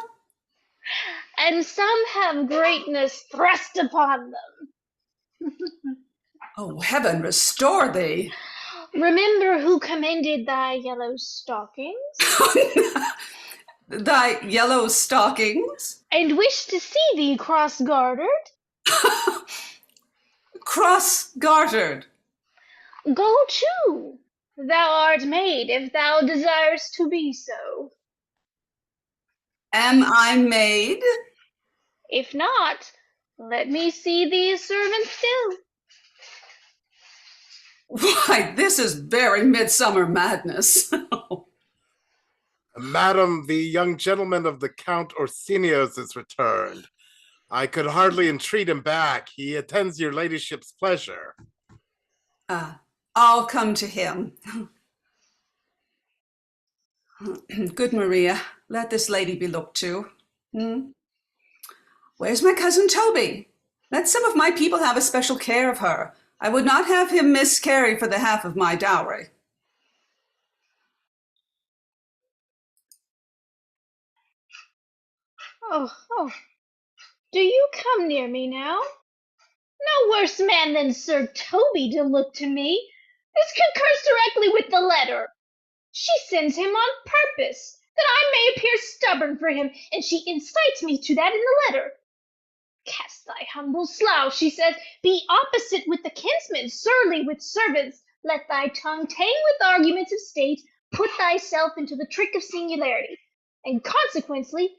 and some have greatness thrust upon them. Oh, heaven restore thee! Remember who commended thy yellow stockings, Thy yellow stockings? and wished to see thee cross-gartered. Cross-gartered. Go to, thou art made if thou desirest to be so. Am I maid? If not, let me see thee a servant still. Why, this is very midsummer madness. Madam, the young gentleman of the Count Orsinios is returned. I could hardly entreat him back. He attends your ladyship's pleasure. I'll come to him. Good Maria, let this lady be looked to. Where's my cousin Toby? Let some of my people have a special care of her. I would not have him miscarry for the half of my dowry. Oh, do you come near me now? No worse man than Sir Toby to look to me. This concurs directly with the letter. She sends him on purpose, that I may appear stubborn for him, and she incites me to that in the letter. Cast thy humble slough, she says, be opposite with the kinsmen, surly with servants. Let thy tongue tang with arguments of state, put thyself into the trick of singularity, and consequently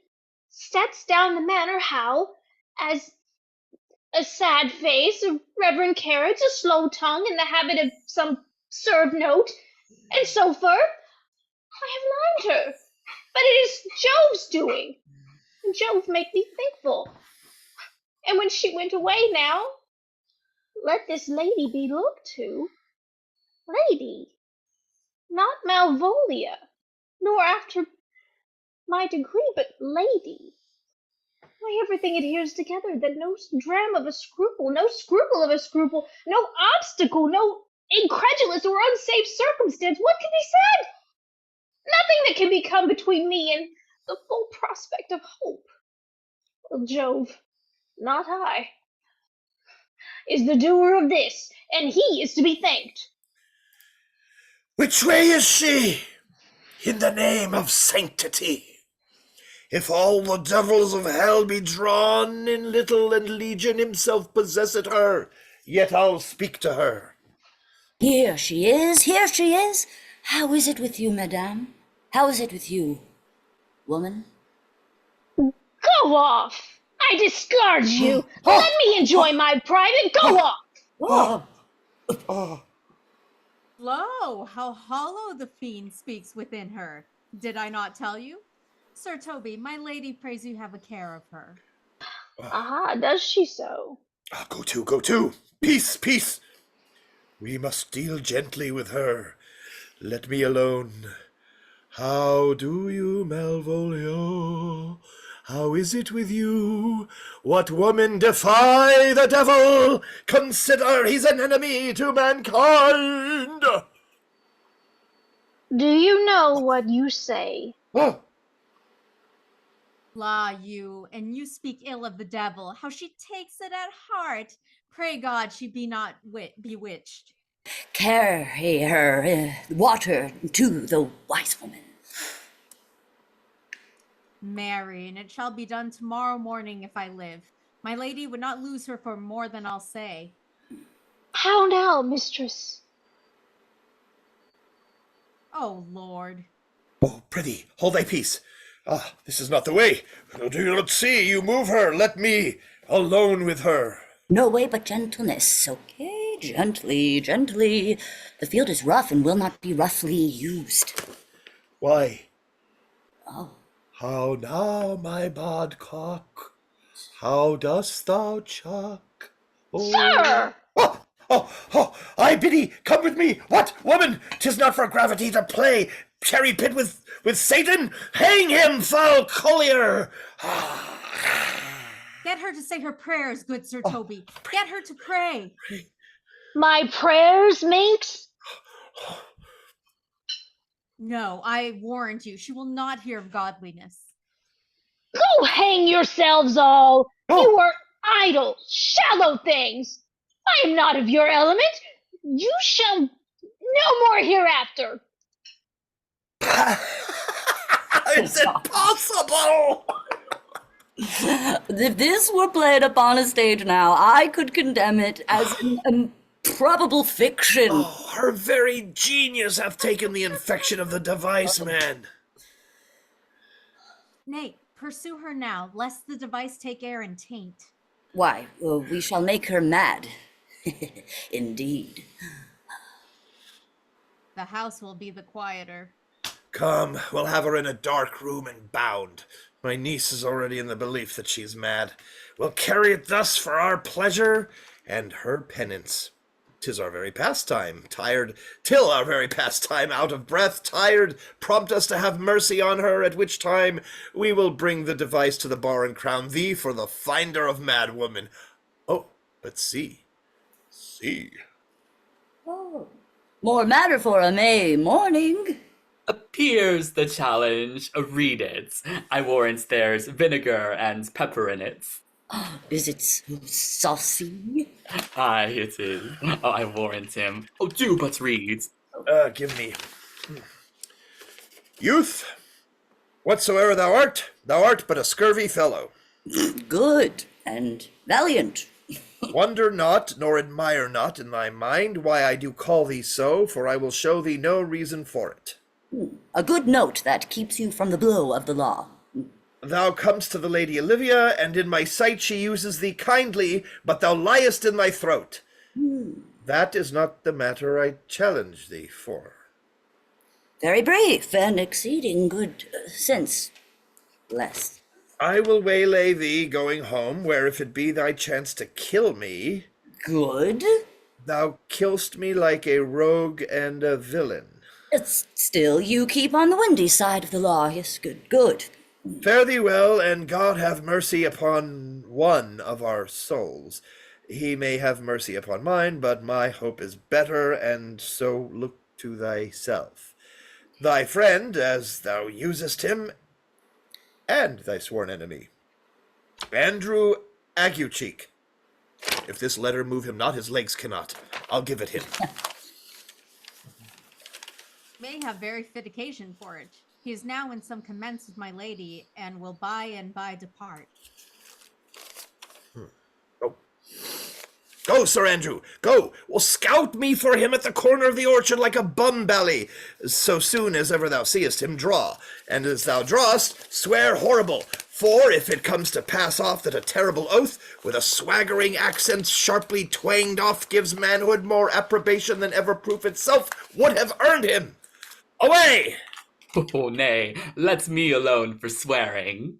sets down the manner how, as a sad face, a reverend carriage, a slow tongue, in the habit of some served note, and so forth. I have limed her, but it is Jove's doing, and Jove make thee thankful. And when she went away now, let this lady be looked to. Lady, not Malvolia, nor after my degree, but lady. Why, everything adheres together, that no dram of a scruple, no scruple of a scruple, no obstacle, no incredulous or unsafe circumstance, what can be said? Nothing that can become between me and the full prospect of hope. Well, Jove, not I, is the doer of this, and he is to be thanked. Which way is she? In the name of sanctity. If all the devils of hell be drawn in little, and Legion himself possesseth her, yet I'll speak to her. Here she is, here she is. How is it with you, madame? How is it with you, woman? Go off! I discard you! Let me enjoy my private! Go off! Lo, how hollow the fiend speaks within her. Did I not tell you? Sir Toby, my lady prays you have a care of her. Ah, does she so? Go to. Peace. We must deal gently with her. Let me alone. How do you, Malvolio? How is it with you? What woman defy the devil? Consider he's an enemy to mankind. Do you know what you say? La, you, and you speak ill of the devil, how she takes it at heart. Pray God she be not bewitched. Carry her water to the wise woman. Marry, and it shall be done tomorrow morning if I live. My lady would not lose her for more than I'll say. How now, mistress? Oh, Lord. Oh, prithee, hold thy peace. This is not the way. Do you not see? You move her. Let me alone with her. No way but gentleness. Okay, gently. The field is rough and will not be roughly used. Why? Oh. How now, my bodcock? How dost thou chuck? Sir! I biddy, come with me. What, woman? 'Tis not for gravity to play. Cherry pit with Satan? Hang him, foul collier! Get her to say her prayers, good Sir Toby. Get her to pray. My prayers, Minx? No, I warned you. She will not hear of godliness. Go hang yourselves all! You are idle, shallow things! I am not of your element. You shall no more hereafter. Is it possible? If this were played upon a stage now, I could condemn it as an improbable fiction. Oh, her very genius hath taken the infection of the device, man. Nay, pursue her now, lest the device take air and taint. Why, we shall make her mad. Indeed. The house will be the quieter. Come, we'll have her in a dark room and bound. My niece is already in the belief that she's mad. We'll carry it thus for our pleasure and her penance. 'Tis our very pastime, tired, till our very pastime, out of breath, tired, prompt us to have mercy on her, at which time we will bring the device to the bar and crown thee for the finder of mad woman. Oh, but see. Oh, more matter for a May morning. Appears the challenge. Read it. I warrant there's vinegar and pepper in it. Is it so saucy? Aye, it is. Oh, I warrant him. Oh, do but read. Give me. Youth, whatsoever thou art but a scurvy fellow. Good and valiant. Wonder not, nor admire not in thy mind why I do call thee so, for I will show thee no reason for it. A good note that keeps you from the blow of the law. Thou comest to the Lady Olivia, and in my sight she uses thee kindly, but thou liest in thy throat. That is not the matter I challenge thee for. Very brief and exceeding good sense. Bless. I will waylay thee going home, where if it be thy chance to kill me... Good. Thou kill'st me like a rogue and a villain. Still, you keep on the windy side of the law. Yes, good. Fare thee well, and God have mercy upon one of our souls. He may have mercy upon mine, but my hope is better, and so look to thyself. Thy friend, as thou usest him, and thy sworn enemy, Andrew Aguecheek. If this letter move him not, his legs cannot. I'll give it him. May have very fit occasion for it. He is now in some commence with my lady, and will by and by depart. Go, Sir Andrew, go! Well, scout me for him at the corner of the orchard like a bum-belly. So soon as ever thou seest him, draw. And as thou drawest, swear horrible. For if it comes to pass off that a terrible oath, with a swaggering accent sharply twanged off, gives manhood more approbation than ever proof itself would have earned him. Away! Oh, nay, let me alone for swearing.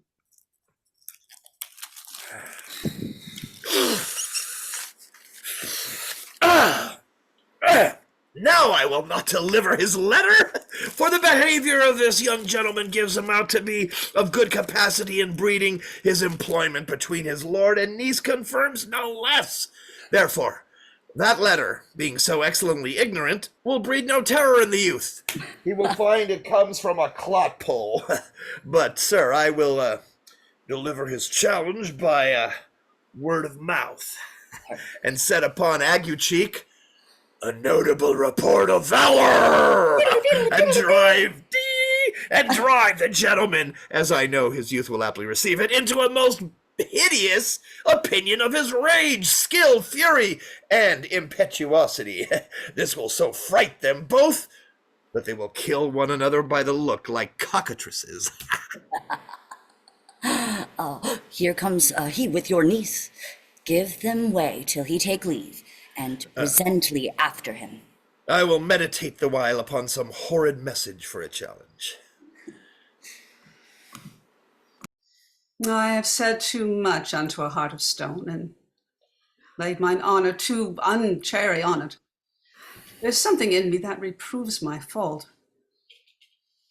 Now I will not deliver his letter, for the behavior of this young gentleman gives him out to be of good capacity in breeding. His employment between his lord and niece confirms no less. Therefore, that letter, being so excellently ignorant, will breed no terror in the youth. He will find it comes from a clot pole. But, sir, I will deliver his challenge by word of mouth, and set upon Aguecheek a notable report of valor, and drive the gentleman, as I know his youth will aptly receive it, into a most hideous opinion of his rage, skill, fury, and impetuosity. This will so fright them both that they will kill one another by the look, like cockatrices. Here comes he with your niece. Give them way till he take leave, and presently after him. I will meditate the while upon some horrid message for a challenge. I have said too much unto a heart of stone, and laid mine honor too unchary on it. There's something in me that reproves my fault.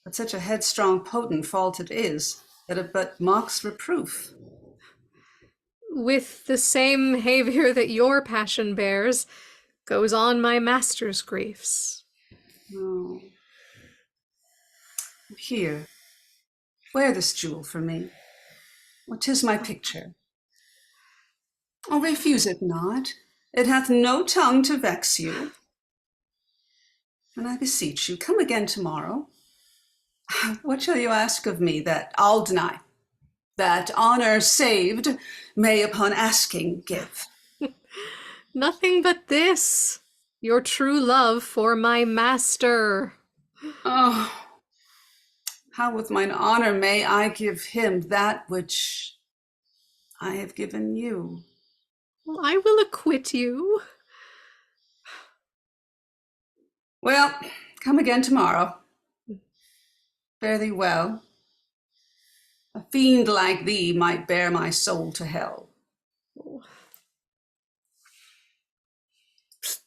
But such a headstrong, potent fault it is, that it but mocks reproof. With the same behavior that your passion bears, goes on my master's griefs. Oh. Here, wear this jewel for me. Well, 'tis my picture. Oh, refuse it not. It hath no tongue to vex you. And I beseech you, come again tomorrow. What shall you ask of me that I'll deny? That honor saved may upon asking give. Nothing but this, your true love for my master. Oh, how with mine honor may I give him that which I have given you? Well, I will acquit you. Well, come again tomorrow. Fare thee well. A fiend like thee might bear my soul to hell. Psst.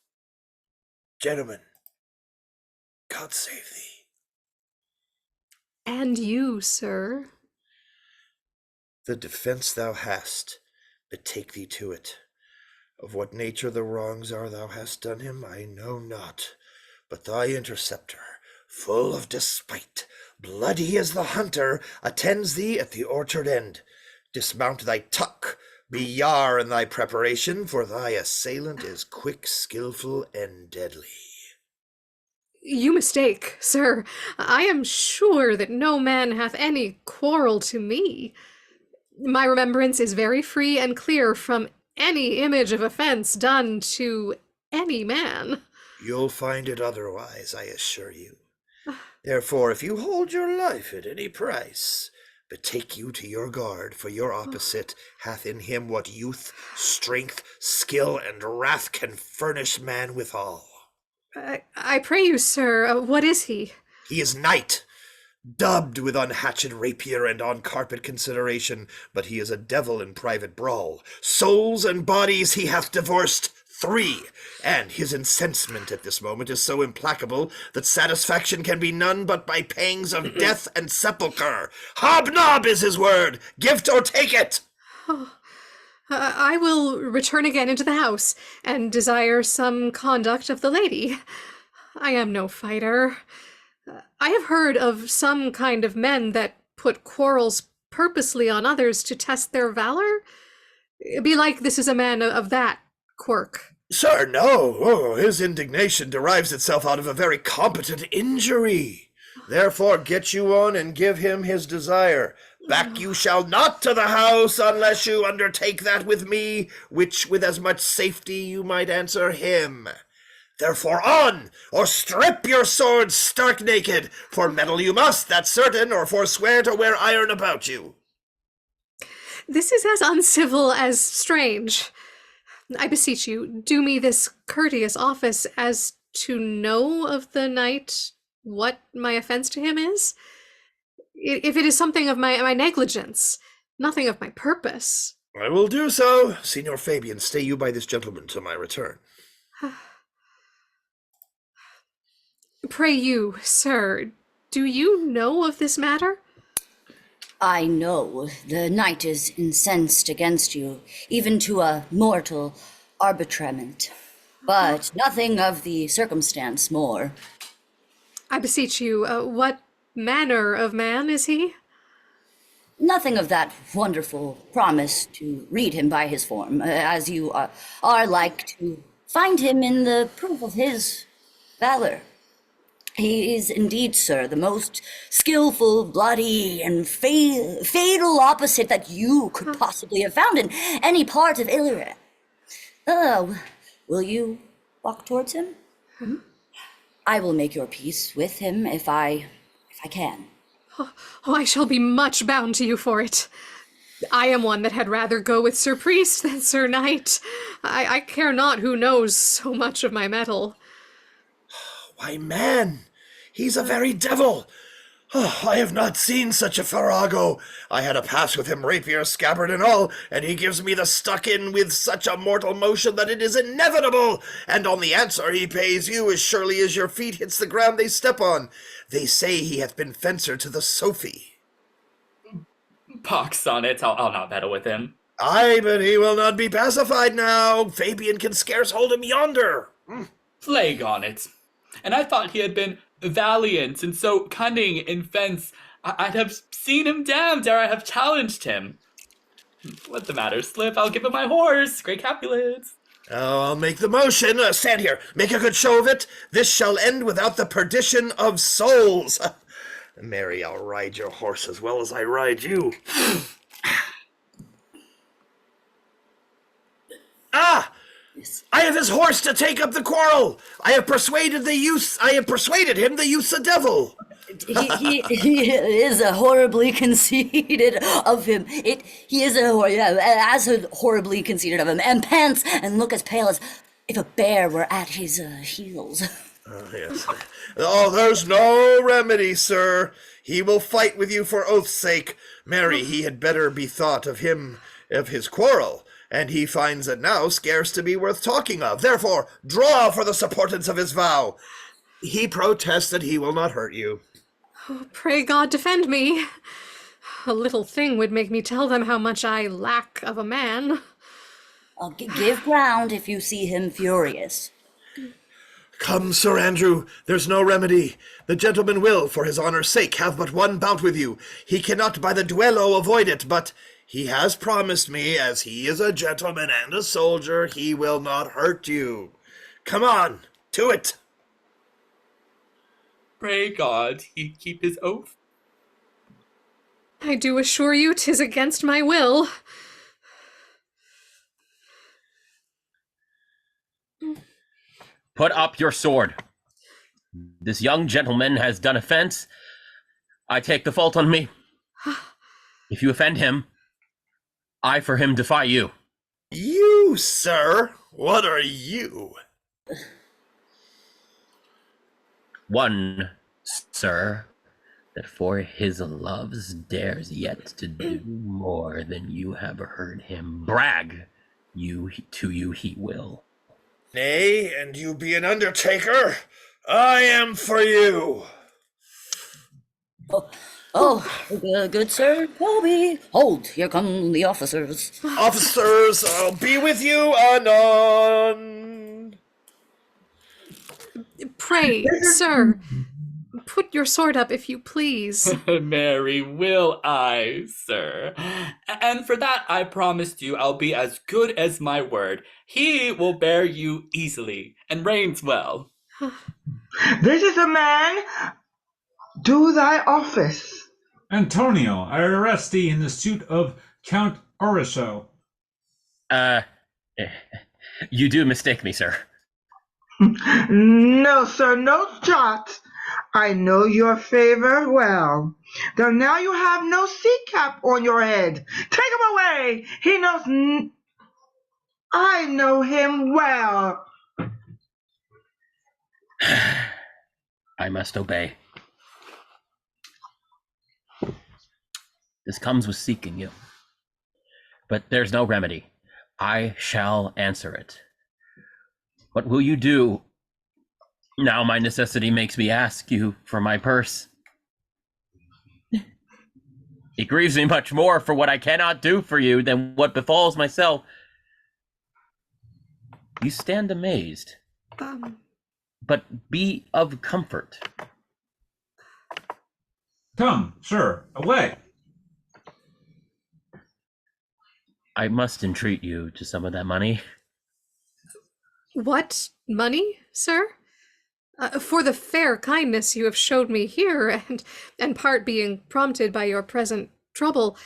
Gentlemen, God save thee. And you, sir. The defense thou hast, betake thee to it. Of what nature the wrongs are thou hast done him, I know not. But thy interceptor, full of despite, bloody as the hunter, attends thee at the orchard end. Dismount thy tuck, be yar in thy preparation, for thy assailant is quick, skillful, and deadly. You mistake, sir. I am sure that no man hath any quarrel to me. My remembrance is very free and clear from any image of offense done to any man. You'll find it otherwise, I assure you. Therefore, if you hold your life at any price, betake you to your guard, for your opposite hath in him what youth, strength, skill, and wrath can furnish man withal. I pray you, sir, what is he? He is knight, dubbed with unhatched rapier and on carpet consideration, but he is a devil in private brawl. Souls and bodies he hath divorced 3, and his incensement at this moment is so implacable that satisfaction can be none but by pangs of death and sepulchre. Hobnob is his word, gift or take it. Oh, I will return again into the house and desire some conduct of the lady. I am no fighter. I have heard of some kind of men that put quarrels purposely on others to test their valor. Belike this is a man of that quirk. Sir, no. Oh, his indignation derives itself out of a very competent injury. Therefore get you on and give him his desire. Back you shall not to the house unless you undertake that with me, which with as much safety you might answer him. Therefore on, or strip your swords stark naked, for meddle you must, that's certain, or forswear to wear iron about you. This is as uncivil as strange. I beseech you, do me this courteous office as to know of the knight what my offense to him is. If it is something of my negligence, nothing of my purpose. I will do so. Signor Fabian, stay you by this gentleman till my return. Pray you, sir, do you know of this matter? I know the knight is incensed against you, even to a mortal arbitrament, but nothing of the circumstance more. I beseech you, what manner of man is he? Nothing of that wonderful promise to read him by his form, as you are like to find him in the proof of his valor. He is indeed, sir, the most skillful, bloody, and fatal opposite that you could possibly have found in any part of Illyria. Will you walk towards him? Hmm? I will make your peace with him if I can. Oh, I shall be much bound to you for it. I am one that had rather go with Sir Priest than Sir Knight. I care not who knows so much of my mettle. Why, man, he's a very devil. I have not seen such a farrago. I had a pass with him, rapier, scabbard, and all, and he gives me the stuck-in with such a mortal motion that it is inevitable, and on the answer he pays you as surely as your feet hits the ground they step on. They say he hath been fencer to the Sophie. Pox on it, I'll not meddle with him. Aye, but he will not be pacified now. Fabian can scarce hold him yonder. Plague on it. And I thought he had been valiant and so cunning in fence. I'd have seen him damned ere I have challenged him. What's the matter, Slip? I'll give him my horse. Great Capulets. Oh, I'll make the motion. Stand here. Make a good show of it. This shall end without the perdition of souls. Mary, I'll ride your horse as well as I ride you. Ah! I have his horse to take up the quarrel. I have persuaded him the youth's a devil. He is a horribly conceited of him. He is as horribly conceited of him, and pants and look as pale as if a bear were at his heels. Yes. Oh, there's no remedy, sir. He will fight with you for oath's sake. Mary, he had better bethought of his quarrel, and he finds it now scarce to be worth talking of. Therefore, draw for the supportance of his vow. He protests that he will not hurt you. Oh, pray God defend me. A little thing would make me tell them how much I lack of a man. I'll give ground if you see him furious. Come, Sir Andrew, there's no remedy. The gentleman will, for his honour's sake, have but one bout with you. He cannot by the duello avoid it, but he has promised me, as he is a gentleman and a soldier, he will not hurt you. Come on, to it. Pray God he keep his oath. I do assure you 'tis against my will. Put up your sword. This young gentleman has done offense. I take the fault on me. If you offend him, I for him defy you. You, sir? What are you? One, sir, that for his loves dares yet to do more than you have heard him brag. To you he will. Nay, and you be an undertaker? I am for you. Good sir, Colby. Hold, here come the officers. Officers, I'll be with you anon. Pray, sir, put your sword up if you please. Mary, will I, sir? And for that I promised you I'll be as good as my word. He will bear you easily, and reigns well. This is a man. Do thy office. Antonio, I arrest thee in the suit of Count Oriso. You do mistake me, sir. No, sir, no jot. I know your favor well. Though now you have no sea cap on your head. Take him away. He knows. I know him well. I must obey. This comes with seeking you. But there's no remedy. I shall answer it. What will you do? Now my necessity makes me ask you for my purse. It grieves me much more for what I cannot do for you than what befalls myself. You stand amazed. But be of comfort. Come, sir, away. I must entreat you to some of that money. What money, sir? For the fair kindness you have showed me here, and part being prompted by your present trouble,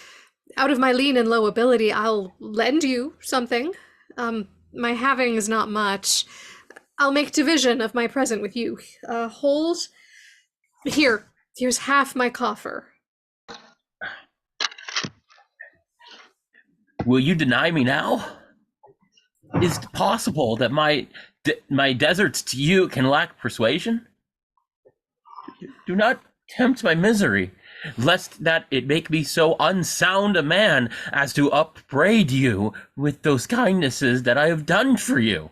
out of my lean and low ability, I'll lend you something. My having is not much. I'll make division of my present with you. Here's half my coffer. Will you deny me now? Is it possible that my deserts to you can lack persuasion? Do not tempt my misery, lest that it make me so unsound a man as to upbraid you with those kindnesses that I have done for you.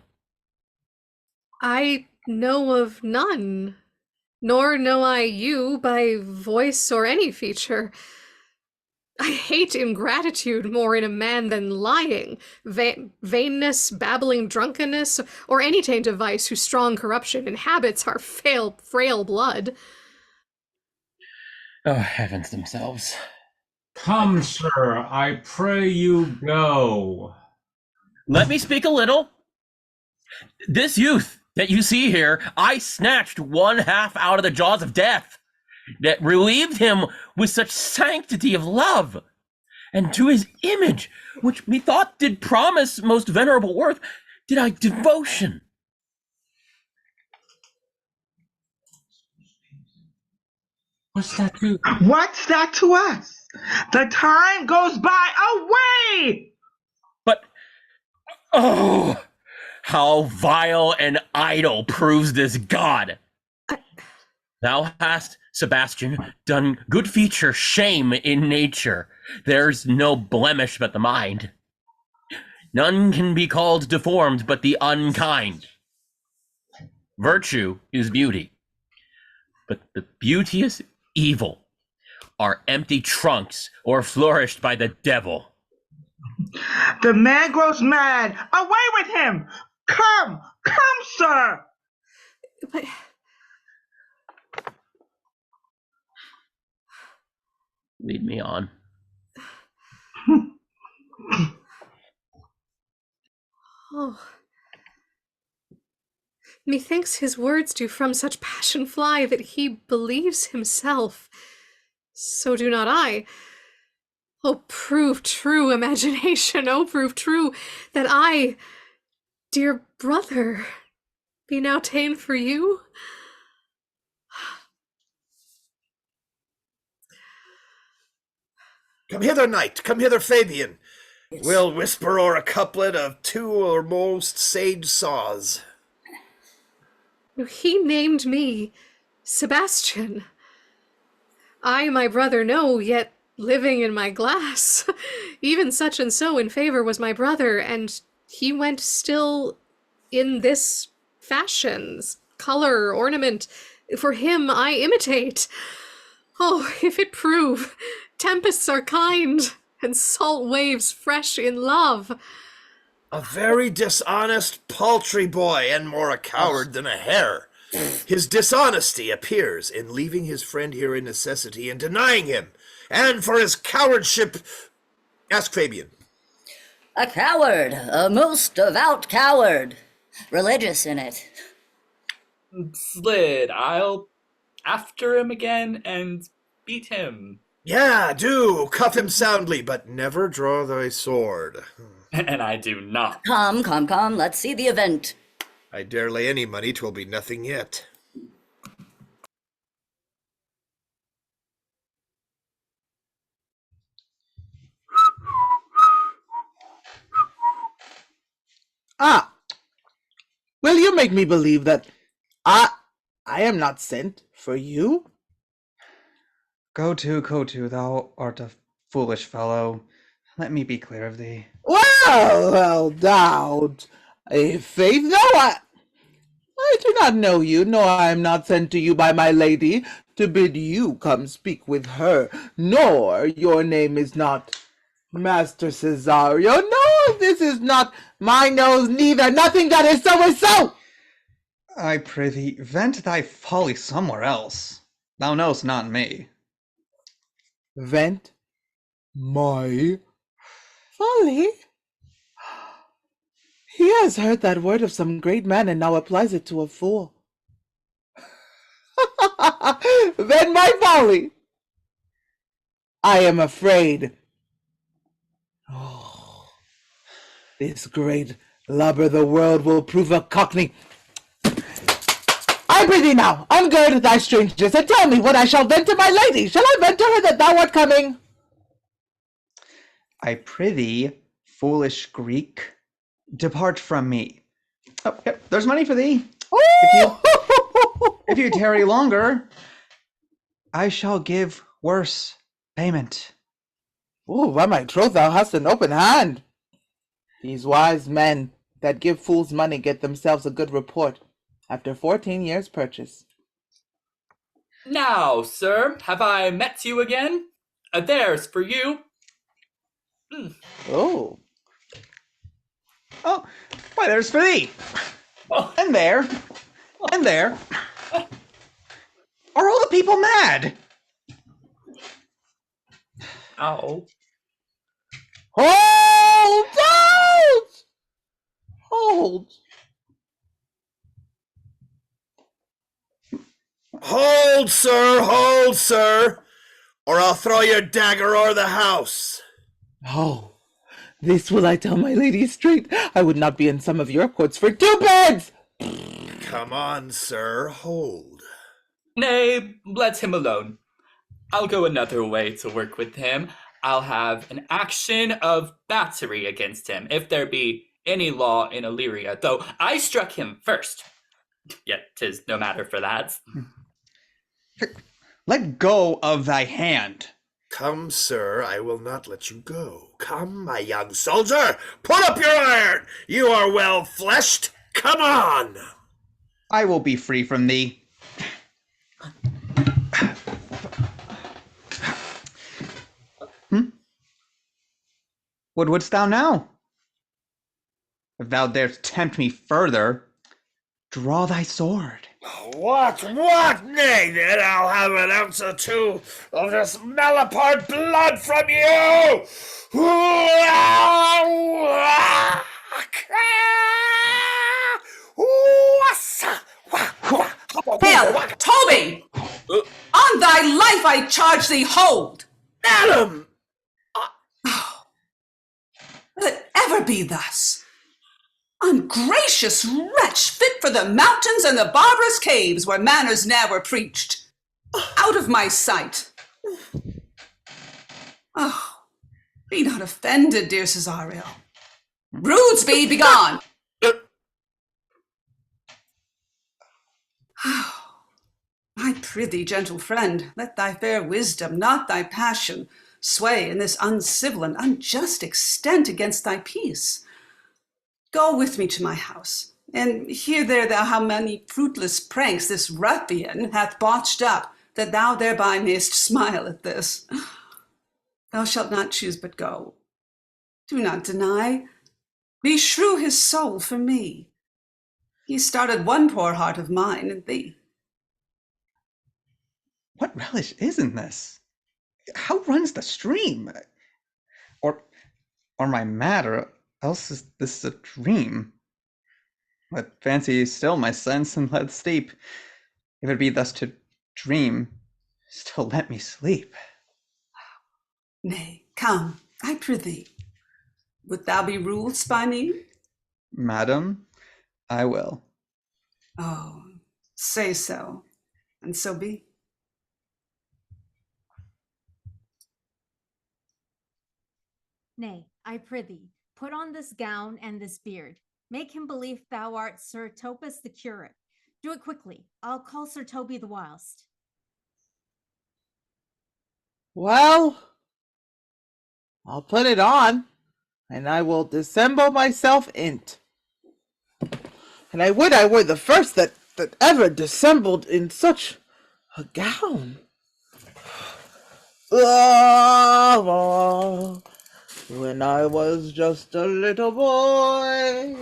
I know of none, nor know I you by voice or any feature. I hate ingratitude more in a man than lying, vainness, babbling drunkenness, or any taint of vice whose strong corruption inhabits our frail blood. Oh, heavens themselves. Come, sir, I pray you go. Let me speak a little. This youth that you see here, I snatched one half out of the jaws of death, that relieved him with such sanctity of love, and to his image, which methought did promise most venerable worth, did I devotion. What's that to? What's that to us? The time goes by away! But, oh, how vile and idle proves this god! Thou hast, Sebastian, done good feature shame in nature. There's no blemish but the mind. None can be called deformed but the unkind. Virtue is beauty, but the beauteous evil are empty trunks or flourished by the devil. The man grows mad. Away with him! Come, sir! But... Lead me on. Oh. Methinks his words do from such passion fly that he believes himself. So do not I. Oh, prove true, imagination, oh, prove true, that I, dear brother, be now ta'en for you? Come hither, knight, come hither, Fabian. Yes. We'll whisper o'er a couplet of two or most sage saws. He named me Sebastian. I my brother know, yet living in my glass. Even such and so in favor was my brother, and he went still in this fashions, color, ornament. For him I imitate. Oh, if it prove, tempests are kind, and salt waves fresh in love. A very dishonest, paltry boy, and more a coward than a hare. His dishonesty appears in leaving his friend here in necessity and denying him, and for his cowardship, ask Fabian. A coward, a most devout coward, religious in it. Slid, I'll after him again and beat him. Yeah, do, cuff him soundly, but never draw thy sword. And I do not. Come, let's see the event. I dare lay any money 'twill be nothing yet. Ah, will you make me believe that I am not sent for you? Go to, thou art a foolish fellow. Let me be clear of thee. Well, doubt. Faith, no, I do not know you, nor I am not sent to you by my lady to bid you come speak with her, nor your name is not Master Cesario. No, this is not my nose neither. Nothing that is so is so. I prithee, vent thy folly somewhere else. Thou knowest not me. Vent my folly? He has heard that word of some great man and now applies it to a fool. Vent my folly. I am afraid. Oh, this great lubber the world will prove a cockney. I prithee now, ungird thy strangeness, and tell me what I shall vent to my lady. Shall I vent to her that thou art coming? I prithee, foolish Greek, depart from me. Oh, yep, there's money for thee. If you tarry longer, I shall give worse payment. Ooh, by my troth, thou hast an open hand. These wise men that give fools money get themselves a good report after 14 years' purchase. Now, sir, have I met you again? There's for you. Oh. Oh, why, there's for thee. Oh. And there. And there. Are all the people mad? Oh. Hold out! Hold. Hold, sir, or I'll throw your dagger o'er the house. Oh, this will I tell my lady straight. I would not be in some of your courts for 2 beds. Come on, sir, hold. Nay, let him alone. I'll go another way to work with him. I'll have an action of battery against him, if there be any law in Illyria, though I struck him first. Yet 'tis no matter for that. Let go of thy hand. Come, sir, I will not let you go. Come, my young soldier, put up your iron. You are well fleshed. Come on. I will be free from thee. What wouldst thou now? If thou darest tempt me further, draw thy sword. What? Nay, then I'll have an ounce or two of this Malapart blood from you! Hail, Toby! On thy life I charge thee, hold! Madam! Will it ever be thus? Ungracious wretch, fit for the mountains and the barbarous caves where manners ne'er were preached. Out of my sight. Oh, be not offended, dear Cesario. Broodsby, begone! I prithee, gentle friend, let thy fair wisdom, not thy passion, sway in this uncivil and unjust extent against thy peace. Go with me to my house, and hear there thou how many fruitless pranks this ruffian hath botched up, that thou thereby mayst smile at this. Thou shalt not choose but go. Do not deny. Beshrew his soul for me. He started one poor heart of mine and thee. What relish is in this? How runs the stream? Or am I mad, or else is this a dream? Let fancy still my sense and let sleep. If it be thus to dream, still let me sleep. Nay, come, I prithee. Wilt thou be ruled by me? Madam, I will. Oh, say so, and so be. Nay, I prithee, put on this gown and this beard. Make him believe thou art Sir Topus the curate. Do it quickly. I'll call Sir Toby the whilst. Well, I'll put it on, and I will dissemble myself in't. And I would I were the first that ever dissembled in such a gown. When I was just a little boy,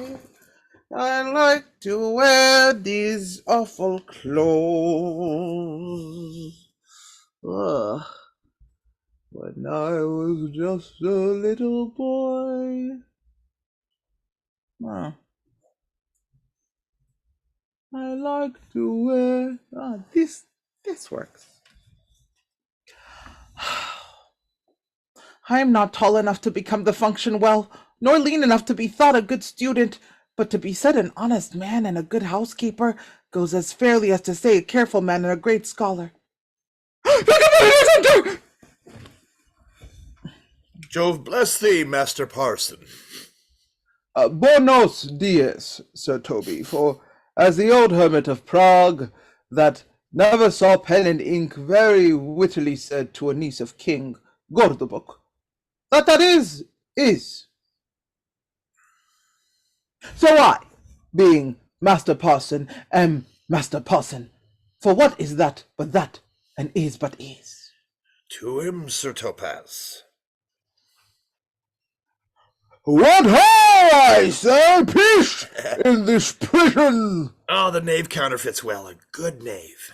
I liked to wear these awful clothes. When I was just a little boy. I like to wear. This works. I am not tall enough to become the function well, nor lean enough to be thought a good student, but to be said an honest man and a good housekeeper goes as fairly as to say a careful man and a great scholar. Jove bless thee, Master Parson. Buenos dias, Sir Toby, for as the old hermit of Prague, that Never saw pen and ink, very wittily said to a niece of King Gordobok. That is. So I, being Master Parson, am Master Parson. For what is that but that, and is but is? To him, Sir Topaz. What have I, sir? Peace in this prison! Oh, the knave counterfeits well. A good knave.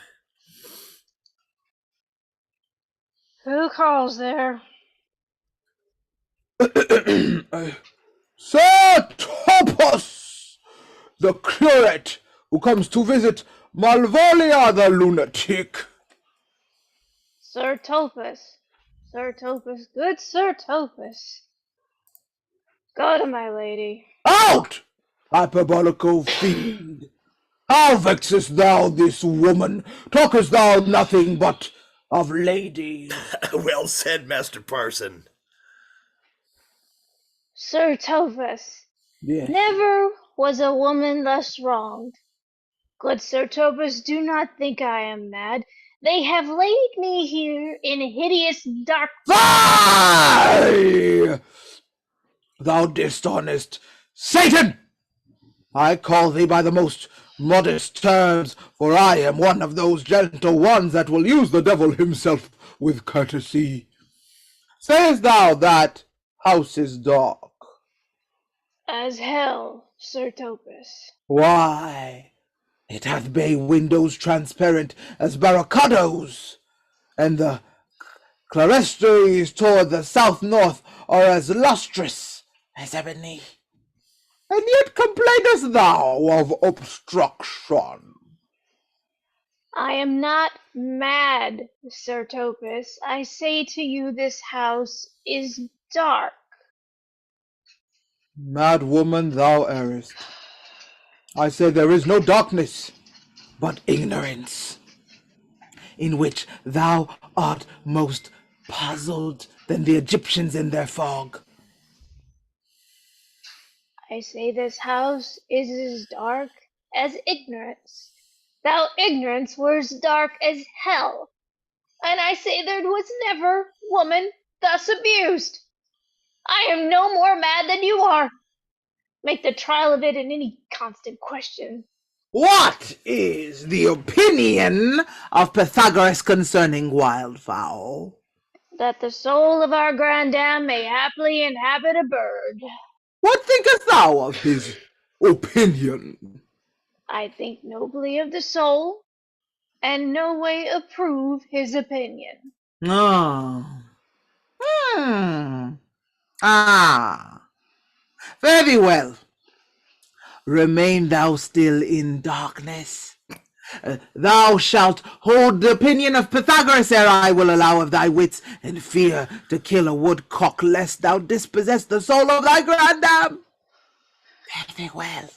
Who calls there? Sir Topaz, the curate who comes to visit Malvolia the lunatic. Sir Topaz. Sir Topaz. Good Sir Topaz. Go to my lady. Out, hyperbolical fiend! How vexest thou this woman? Talkest thou nothing but of ladies? Well said, Master Parson. Sir Topaz. Yes. Never was a woman thus wronged. Good Sir Topaz, do not think I am mad. They have laid me here in hideous dark... Fie! Thou dishonest Satan! I call thee by the most modest terms, for I am one of those gentle ones that will use the devil himself with courtesy. Sayest thou that house is dark? As hell, Sir Topaz. Why, it hath bay windows transparent as barracados, and the clerestories toward the south-north are as lustrous as ebony. And yet complainest thou of obstruction? I am not mad, Sir Topaz. I say to you this house is dark. Mad woman, thou errest. I say there is no darkness, but ignorance, in which thou art most puzzled than the Egyptians in their fog. I say this house is as dark as ignorance. Thou ignorance were as dark as hell. And I say there was never woman thus abused. I am no more mad than you are. Make the trial of it in any constant question. What is the opinion of Pythagoras concerning wildfowl? That the soul of our grandam may haply inhabit a bird. What thinkest thou of his opinion? I think nobly of the soul, and no way approve his opinion. Oh. Hmm. Ah. Very well. Remain thou still in darkness. Thou shalt hold the opinion of Pythagoras ere I will allow of thy wits, and fear to kill a woodcock lest thou dispossess the soul of thy grandam. Very well.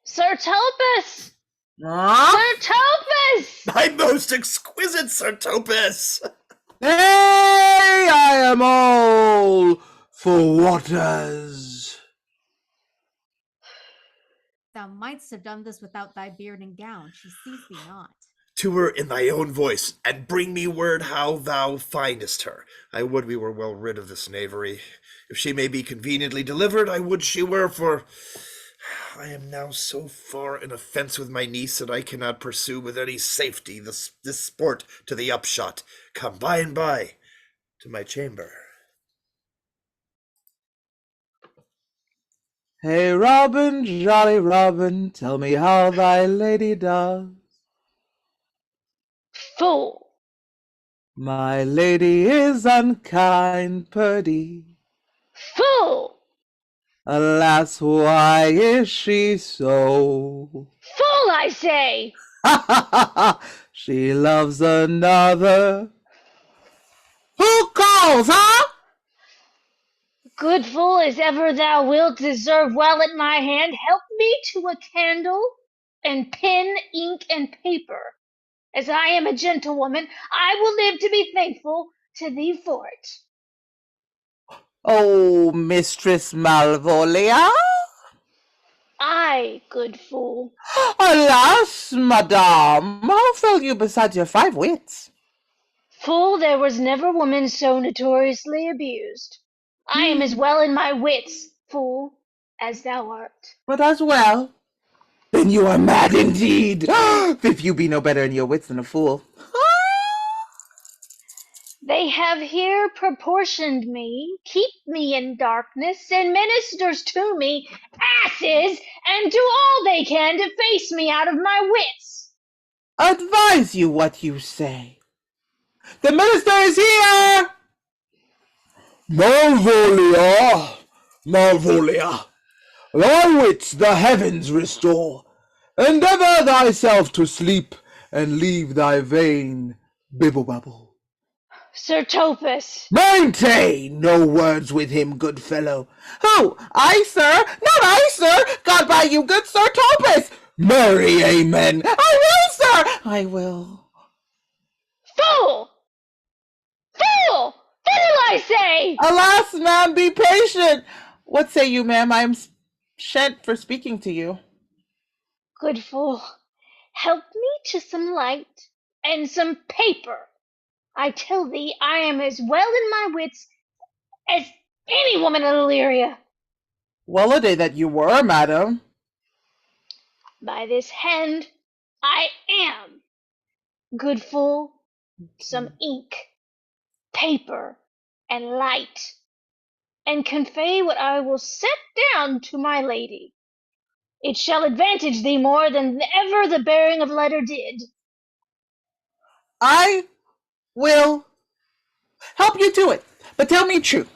Sir Topaz! Huh? Sir Topaz! My most exquisite Sir Topaz! Hey, I am all for waters. Thou mightst have done this without thy beard and gown. She sees thee not. To her in thy own voice, and bring me word how thou findest her. I would we were well rid of this knavery. If she may be conveniently delivered, I would she were, for I am now so far in offence with my niece that I cannot pursue with any safety this sport to the upshot. Come by and by to my chamber. Hey, Robin, jolly Robin, tell me how thy lady does. Fool! My lady is unkind, Purdy. Fool! Alas, why is she so? Fool, I say! She loves another. Who calls, huh? Good fool as ever thou wilt deserve well at my hand, help me to a candle, and pen, ink, and paper. As I am a gentlewoman, I will live to be thankful to thee for it. Oh, Mistress Malvolia? Aye, good fool. Alas, madame, how fell you beside your 5 wits? Fool, there was never woman so notoriously abused. I am as well in my wits, fool, as thou art. But as well. Then you are mad indeed, if you be no better in your wits than a fool. They have here proportioned me, keep me in darkness, and ministers to me, asses, and do all they can to face me out of my wits. Advise you what you say. The minister is here! Malvolia, Malvolia, thy wits the heavens restore. Endeavour thyself to sleep, and leave thy vain bibble-babble. Sir Topus. Maintain no words with him, good fellow. Who? I, sir? Not I, sir. God buy you, good Sir Topus. Marry, amen. I will, sir. I will. Fool! Fool! Fool, I say! Alas, ma'am, be patient. What say you, ma'am? I am sent for speaking to you. Good fool, help me to some light and some paper. I tell thee, I am as well in my wits as any woman in Illyria. Well a day that you were, madam. By this hand, I am. Good fool, some ink, paper, and light, and convey what I will set down to my lady. It shall advantage thee more than ever the bearing of letter did. I will help you to it, but tell me true.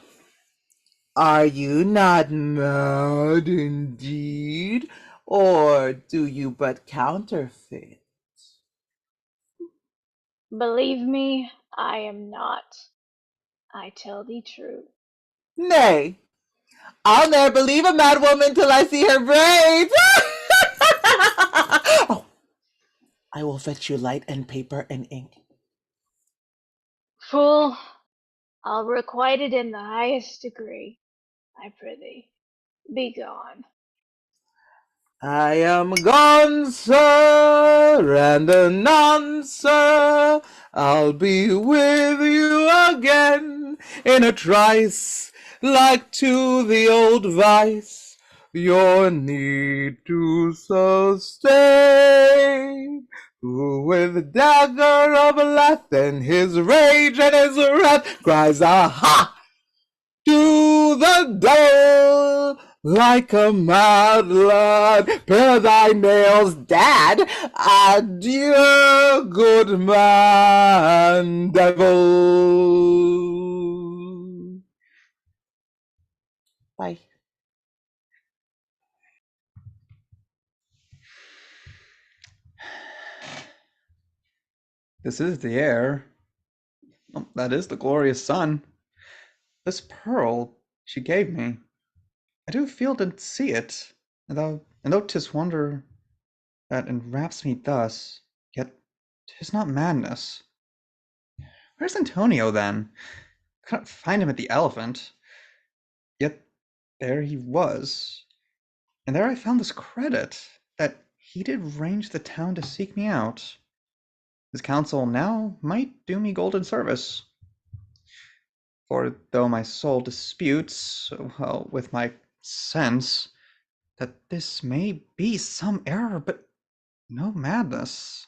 Are you not mad indeed, or do you but counterfeit? Believe me, I am not. I tell thee true. Nay, I'll ne'er believe a mad woman till I see her braids. Oh, I will fetch you light and paper and ink. Fool, I'll requite it in the highest degree. I prithee, be gone. I am gone, sir, and anon, sir, I'll be with you again in a trice, like to the old vice, your need to sustain. Who with dagger of lath and his rage and his wrath cries, aha! To the devil like a mad lad. Pare thy nails, dad. Adieu, good man, devil. Bye. This is the air. Oh, that is the glorious sun. This pearl she gave me, I do feel to see it, and though 'tis wonder that enwraps me thus, yet 'tis not madness. Where's Antonio then? I couldn't find him at the Elephant, yet there he was, and there I found this credit, that he did range the town to seek me out. His counsel now might do me golden service. For though my soul disputes, well, with my sense, that this may be some error, but no madness.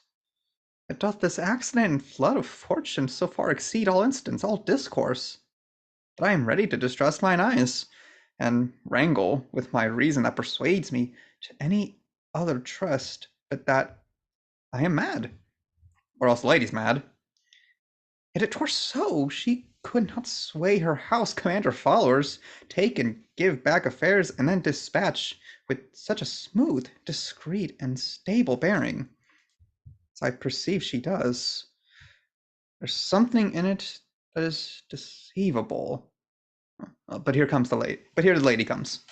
Yet doth this accident and flood of fortune so far exceed all instance, all discourse, that I am ready to distrust mine eyes, and wrangle with my reason that persuades me to any other trust but that I am mad, or else the lady's mad. Yet it were so, she could not sway her house, command her followers, take and give back affairs, and then dispatch with such a smooth, discreet, and stable bearing, as I perceive she does. There's something in it that is deceivable. But here comes the lady. But here the lady comes.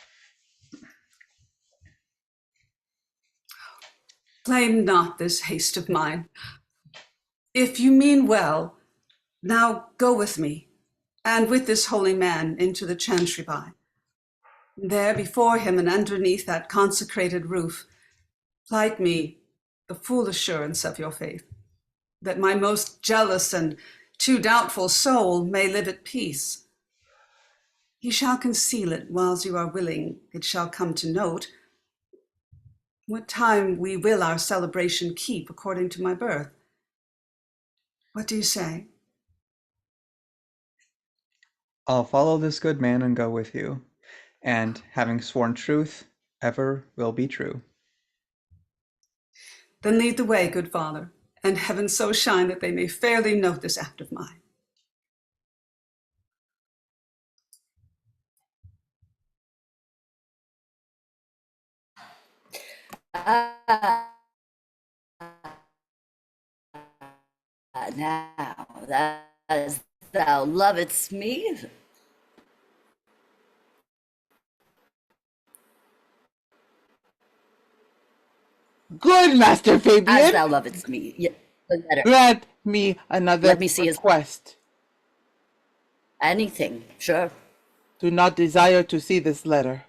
Blame not this haste of mine. If you mean well, now go with me, and with this holy man into the chantry by. There before him and underneath that consecrated roof, plight me the full assurance of your faith, that my most jealous and too doubtful soul may live at peace. He shall conceal it whiles you are willing it shall come to note what time we will our celebration keep according to my birth. What do you say? I'll follow this good man and go with you, and having sworn truth, ever will be true. Then lead the way, good father, and heaven so shine that they may fairly note this act of mine. Now, that as thou lovedst me, Good, Master Fabian. as thou lovedst me. The letter. Grant me another Let me see his request. Anything, sure. Do not desire to see this letter.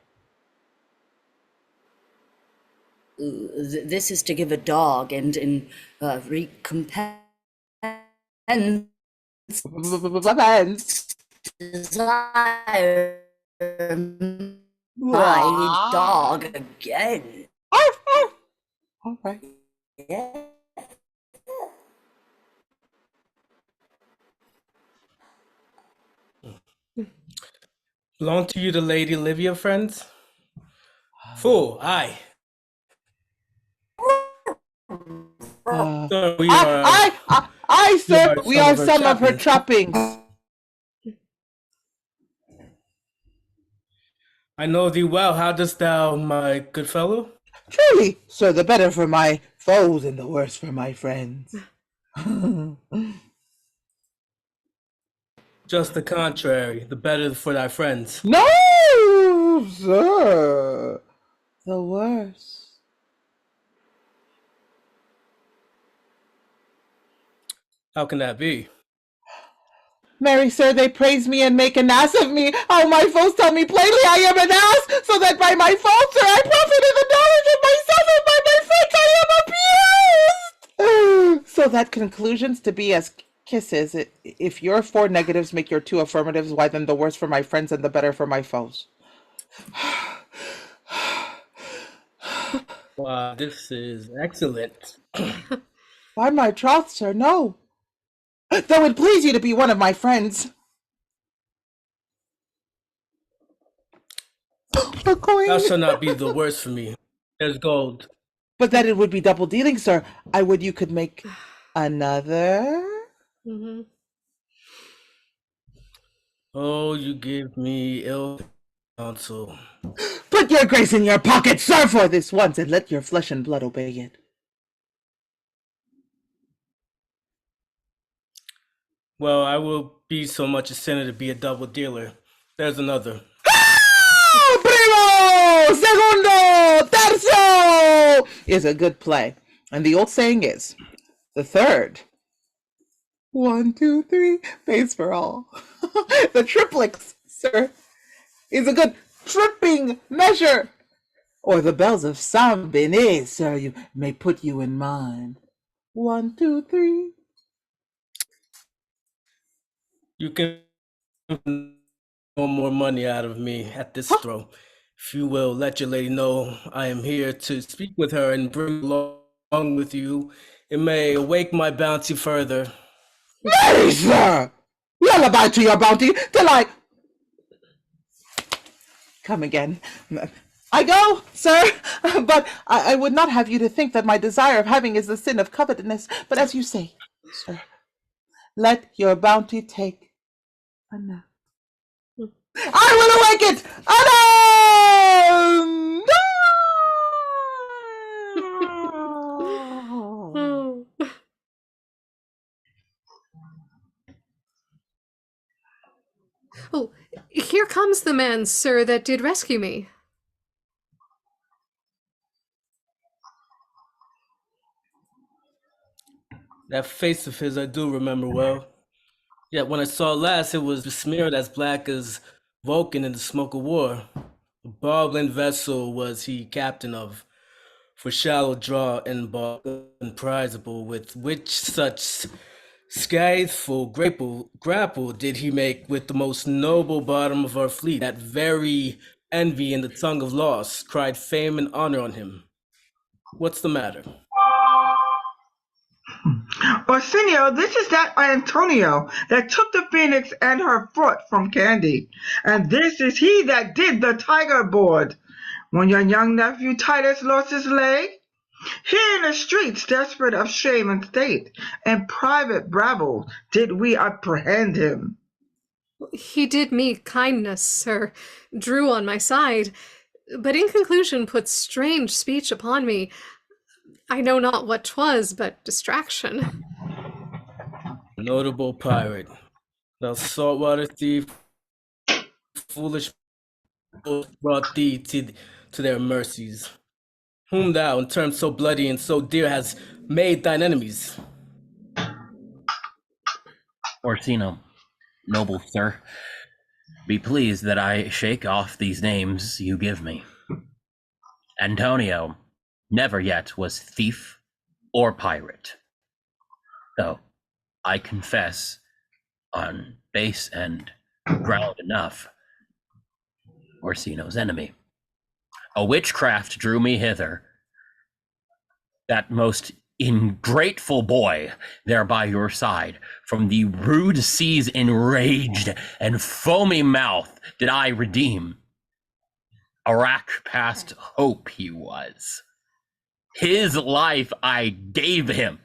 This is to give a dog and in recompense desire my dog again. All right. Yeah. Belong to you the Lady Olivia, friends? Fool, aye. Sir, Sir, we are some of her trappings. I know thee well. How dost thou, my good fellow? Truly, sir, the better for my foes and the worse for my friends. Just the contrary, the better for thy friends. No, sir, the worse. How can that be? Marry, sir, they praise me and make an ass of me. Oh, my foes tell me plainly I am an ass, so that by my fault, sir, I profit in the knowledge of myself, and by my friends I am abused. So that conclusions to be as kisses. If your 4 negatives make your 2 affirmatives, why then the worse for my friends and the better for my foes. Wow, this is excellent. By my troth, sir, no. Though it please you to be one of my friends. A coin. Thou shalt not be the worse for me. There's gold. But that it would be double dealing, sir. I would you could make another. Mm-hmm. Oh, you give me ill counsel. Put your grace in your pocket, sir, for this once, and let your flesh and blood obey it. Well, I will be so much a sinner to be a double dealer. There's another. Primo! Segundo! Tercio! Is a good play. And the old saying is, the third. 1, 2, 3, pays for all. The triplets, sir, is a good tripping measure. Or the bells of Saint Benet, sir, you may put you in mind. 1, 2, 3. You can no more money out of me at this throw. If you will let your lady know I am here to speak with her and bring along with you, it may awake my bounty further. Nay, sir! Lullaby to your bounty till I come again. I go, sir, but I would not have you to think that my desire of having is the sin of covetousness. But as you say, sir, let your bounty take a nap. I will awake it! Oh, here comes the man, sir, that did rescue me. That face of his I do remember well. Yet when I saw it last, it was besmeared as black as Vulcan in the smoke of war. A barbling vessel was he captain of, for shallow draw and unprizable, with which such scytheful grapple did he make with the most noble bottom of our fleet, that very envy in the tongue of loss cried fame and honor on him. What's the matter? Arsenio, this is that Antonio that took the phoenix and her foot from Candy. And this is he that did the tiger board when your young nephew Titus lost his leg. Here in the streets, desperate of shame and state, and private bravo, did we apprehend him. He did me kindness, sir, drew on my side, but in conclusion put strange speech upon me. I know not what 'twas, but distraction. Notable pirate, thou saltwater thief, foolish brought thee to their mercies, whom thou, in terms so bloody and so dear, hast made thine enemies. Orsino, noble sir, be pleased that I shake off these names you give me. Antonio never yet was thief or pirate, though I confess on base and ground enough, Orsino's enemy. A witchcraft drew me hither, that most ingrateful boy there by your side. From the rude sea's enraged and foamy mouth did I redeem. A rack past hope he was. His life I gave him,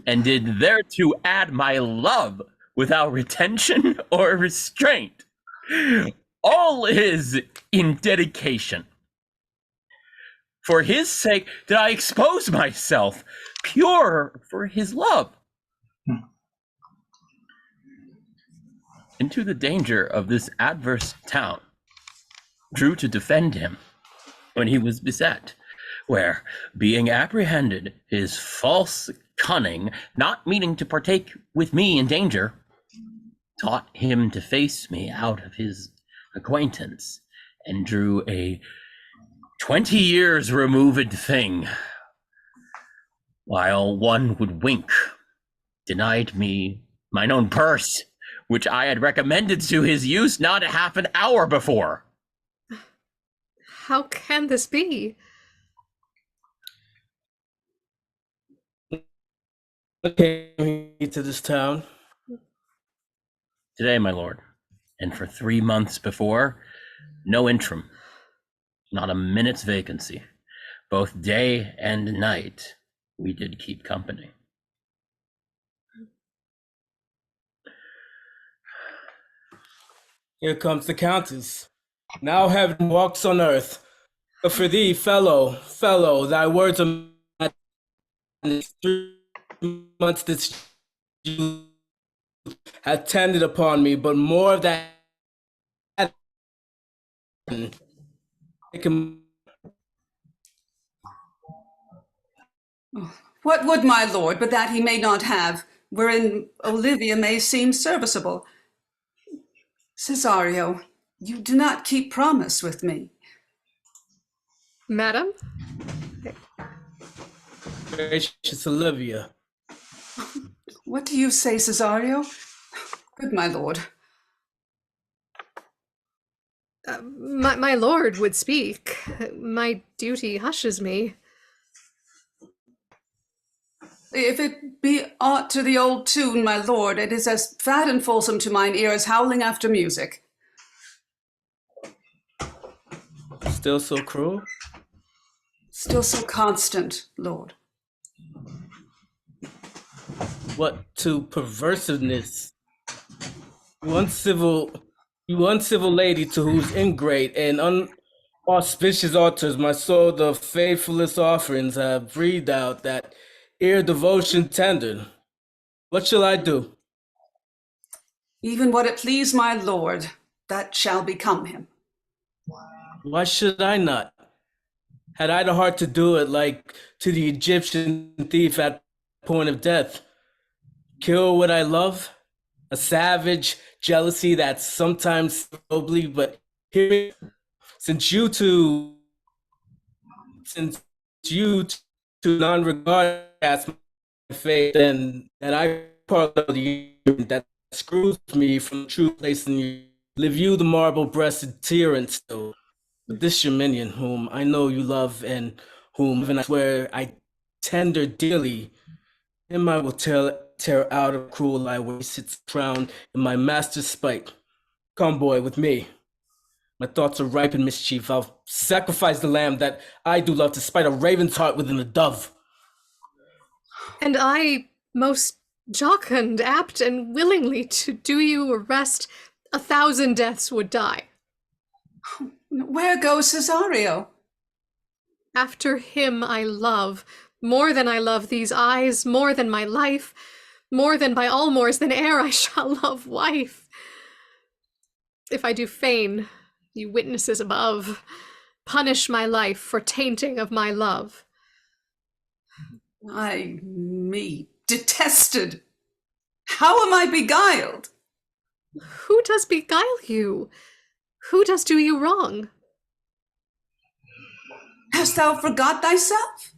and did thereto add my love without retention or restraint. All is in dedication. For his sake did I expose myself, pure for his love. Into the danger of this adverse town, drew to defend him when he was beset, where, being apprehended, his false cunning, not meaning to partake with me in danger, taught him to face me out of his acquaintance, and drew a 20 years removed thing, while one would wink, denied me mine own purse, which I had recommended to his use not half an hour before. How can this be? What came he to this town? Today, my lord, and for 3 months before, no interim, not a minute's vacancy. Both day and night we did keep company. Here comes the Countess. Now heaven walks on earth. But for thee, fellow, thy words are madness. 3 months this youth hath tended upon me, but more of that. What would my lord but that he may not have, wherein Olivia may seem serviceable? Cesario, you do not keep promise with me. Madam? Gracious Olivia. What do you say, Cesario? Good my lord. My lord would speak. My duty hushes me. If it be aught to the old tune, my lord, it is as fat and fulsome to mine ear as howling after music. Still so cruel? Still so constant, lord. What to perversiveness? You uncivil lady, to whose ingrate and unauspicious altars my soul the faithfulest offerings have breathed out, that ere devotion tendered. What shall I do? Even what it please my lord, that shall become him. Why should I not? Had I the heart to do it, like to the Egyptian thief at point of death, kill what I love? A savage jealousy that's sometimes nobly, but hear me, since you two non-regard as my faith, then that I part of the that screws me from the true place in you. Live you the marble-breasted tyrant still, but this your minion, whom I know you love and whom, even I swear I tender dearly, him I will tear out of cruel lie where he sits crowned in my master's spite. Come, boy, with me. My thoughts are ripe in mischief. I'll sacrifice the lamb that I do love to spite a raven's heart within a dove. And I, most jocund, apt, and willingly to do you arrest, 1,000 deaths would die. Where goes Cesario? After him I love, more than I love these eyes, more than my life, more than by all mores than e'er I shall love wife. If I do feign, you witnesses above, punish my life for tainting of my love. Me detested. How am I beguiled? Who does beguile you? Who does do you wrong? Hast thou forgot thyself?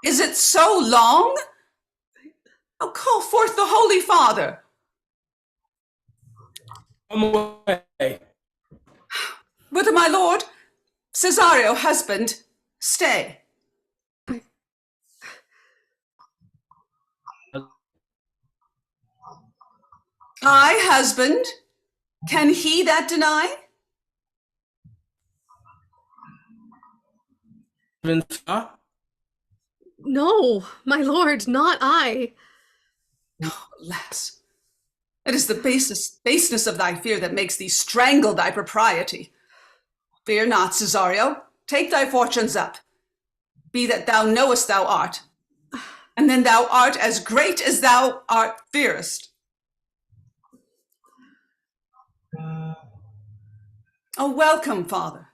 Is it so long? Oh, call forth the Holy Father. Come away. Whither, my lord? Cesario, husband, stay. I, husband, can he that deny? No, my lord, not I. Oh, alas, it is the baseness of thy fear that makes thee strangle thy propriety. Fear not, Cesario, take thy fortunes up. Be that thou knowest thou art, and then thou art as great as thou art fearest. Oh, welcome, Father.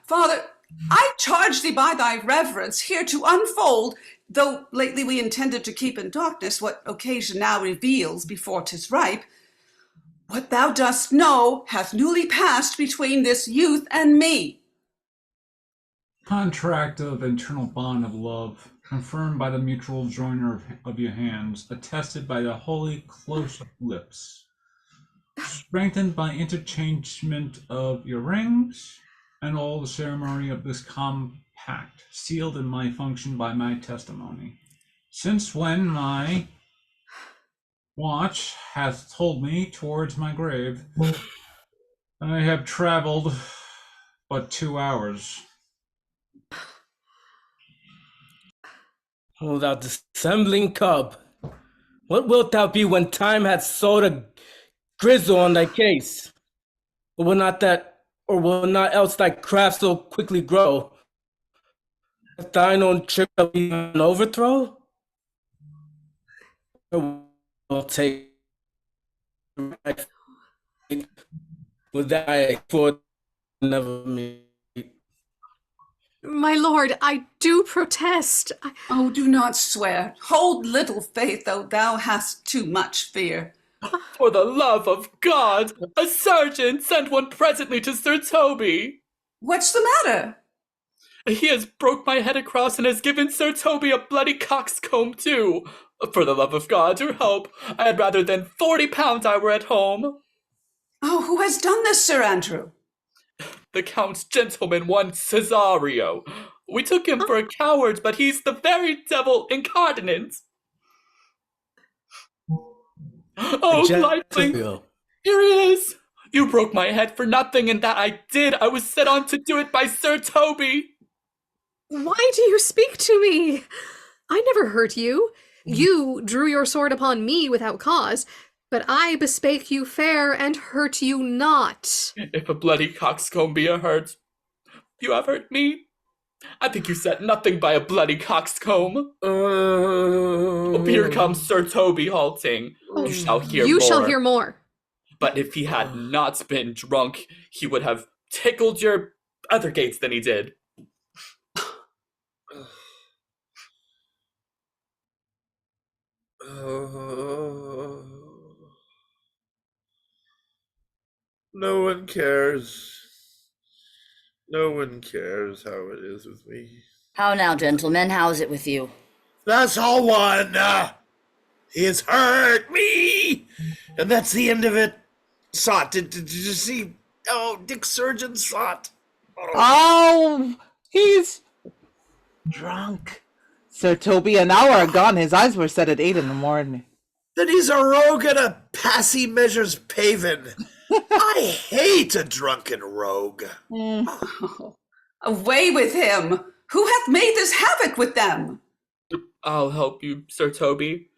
Father, I charge thee by thy reverence here to unfold, though lately we intended to keep in darkness what occasion now reveals before 'tis ripe. What thou dost know hath newly passed between this youth and me. Contract of internal bond of love, confirmed by the mutual joiner of your hands, attested by the holy close of lips, strengthened by interchangement of your rings, and all the ceremony of this compact, sealed in my function by my testimony. Since when my watch hath told me towards my grave, I have traveled but 2 hours. O thou dissembling cub, what wilt thou be when time hath sowed a grizzle on thy case? Or will not else thy craft so quickly grow? Hath thine own trick of an overthrow? Or will take with thy for never meet. My lord, I do protest. Oh, do not swear. Hold little faith, though thou hast too much fear. For the love of God, a sergeant send one presently to Sir Toby. What's the matter? He has broke my head across and has given Sir Toby a bloody coxcomb too. For the love of God, your help, I had rather than 40 pounds I were at home. Oh, who has done this, Sir Andrew? The Count's gentleman, one Cesario. We took him for a coward, but he's the very devil incarnate. Oh, Lightling, here he is. You broke my head for nothing, and that I did. I was set on to do it by Sir Toby. Why do you speak to me? I never hurt you. You drew your sword upon me without cause, but I bespake you fair and hurt you not. If a bloody coxcomb be a hurt, you have hurt me. I think you said nothing by a bloody coxcomb. Oh, here comes Sir Toby halting. You shall hear more. You shall hear more. But if he had not been drunk, he would have tickled your other gates than he did. No one cares. No one cares how it is with me. How now, gentlemen? How is it with you? That's all one. He has hurt me, and that's the end of it. Saw it. Did you see? Oh, Dick Surgeon saw it. Oh, he's drunk. Sir Toby, an hour gone, his eyes were set at 8 in the morning. Then he's a rogue and a passy measures paven. I hate a drunken rogue. Away with him! Who hath made this havoc with them? I'll help you, Sir Toby,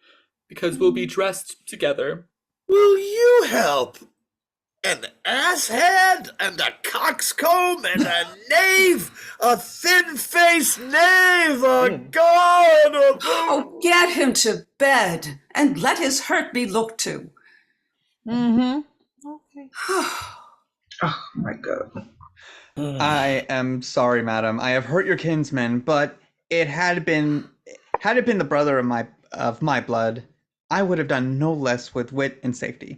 because we'll be dressed together. Will you help? An asshead and a coxcomb and a knave, a thin-faced knave, a god of... Oh, get him to bed, and let his hurt be looked to. Mm-hmm. Okay. Oh my god. I am sorry, madam. I have hurt your kinsman, but had it been the brother of my blood, I would have done no less with wit and safety.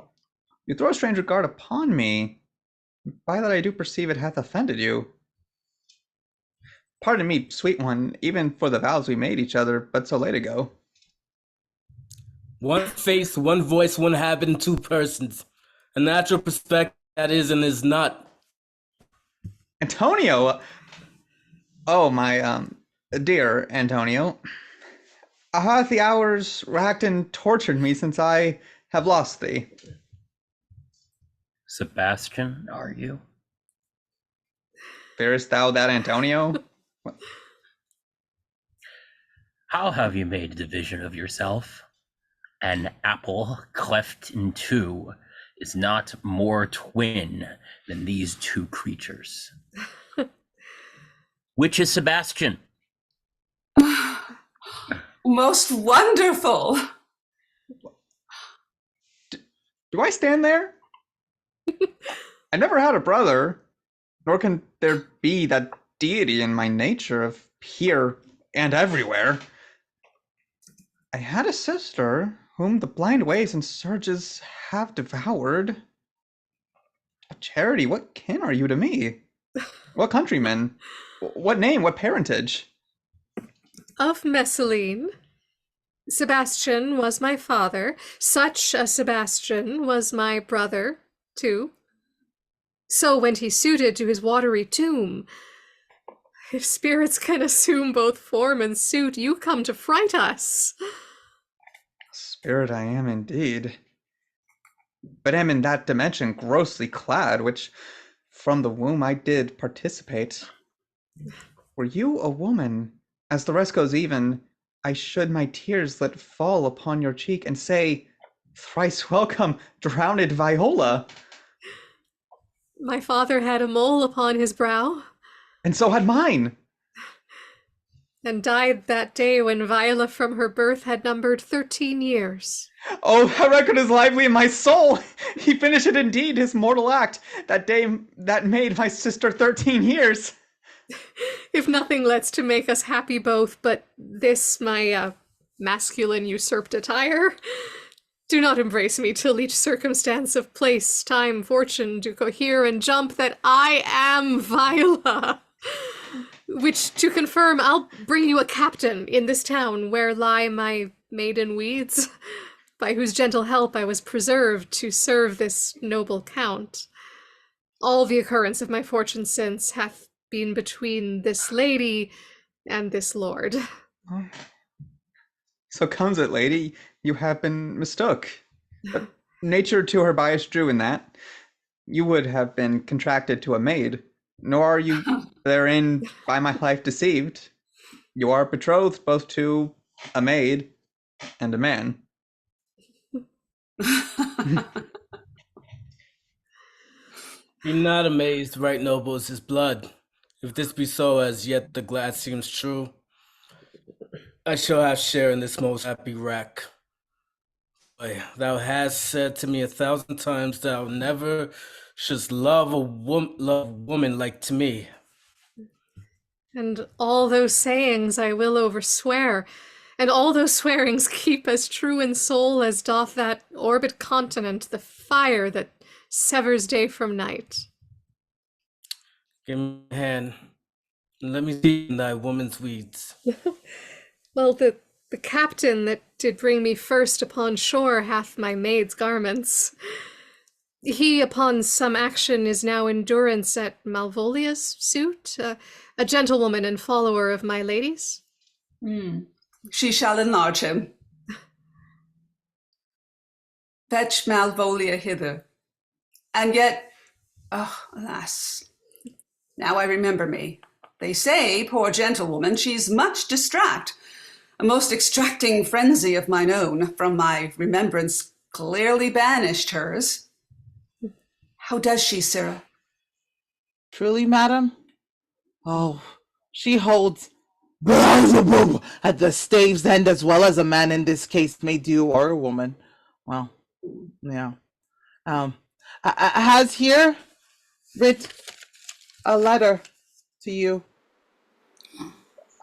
You throw a stranger guard upon me. By that I do perceive it hath offended you. Pardon me, sweet one, even for the vows we made each other but so late ago. One face, one voice, one habit, and two persons. A natural perspective that is and is not. Antonio! Oh, my, dear Antonio. How hath the hours racked and tortured me since I have lost thee? Sebastian, are you? Fearest thou that, Antonio? How have you made a division of yourself? An apple cleft in two is not more twin than these two creatures. Which is Sebastian? Most wonderful! Do I stand there? I never had a brother, nor can there be that deity in my nature of here and everywhere. I had a sister whom the blind ways and surges have devoured. Charity, what kin are you to me? What countryman? What name? What parentage? Of Messalene. Sebastian was my father. Such a Sebastian was my brother, too. So went he suited to his watery tomb. If spirits can assume both form and suit, you come to fright us. Spirit I am indeed, but am in that dimension grossly clad, which from the womb I did participate. Were you a woman, as the rest goes even, I should my tears let fall upon your cheek and say, thrice welcome, drowned Viola. My father had a mole upon his brow. And so had mine. And died that day when Viola from her birth had numbered 13 years. Oh, that record is lively in my soul! He finished it indeed, his mortal act, that day that made my sister 13 years. If nothing lets to make us happy both, but this my masculine usurped attire, do not embrace me till each circumstance of place, time, fortune do cohere and jump that I am Viola. Which, to confirm, I'll bring you a captain in this town where lie my maiden weeds, by whose gentle help I was preserved to serve this noble count. All the occurrence of my fortune since hath been between this lady and this lord. So comes it, lady, you have been mistook. But nature to her bias drew in that. You would have been contracted to a maid, nor are you therein by my life deceived. You are betrothed both to a maid and a man. Be not amazed, right noble is his blood. If this be so, as yet the glad seems true. I shall have share in this most happy wreck. Boy, thou hast said to me 1,000 times thou never shouldst love a woman like to me. And all those sayings I will overswear, and all those swearings keep as true in soul as doth that orbit continent the fire that severs day from night. Give me a hand, and let me see in thy woman's weeds. Well, the captain that did bring me first upon shore hath my maid's garments. He, upon some action, is now in durance at Malvolia's suit, a gentlewoman and follower of my lady's. She shall enlarge him. Fetch Malvolia hither. And yet, oh, alas, now I remember me. They say, poor gentlewoman, she's much distract. A most extracting frenzy of mine own, from my remembrance, clearly banished hers. How does she, sirrah? Truly, madam? Oh, she holds Beelzebub at the stave's end, as well as a man in this case may do, or a woman. Well, yeah. Has here writ a letter to you.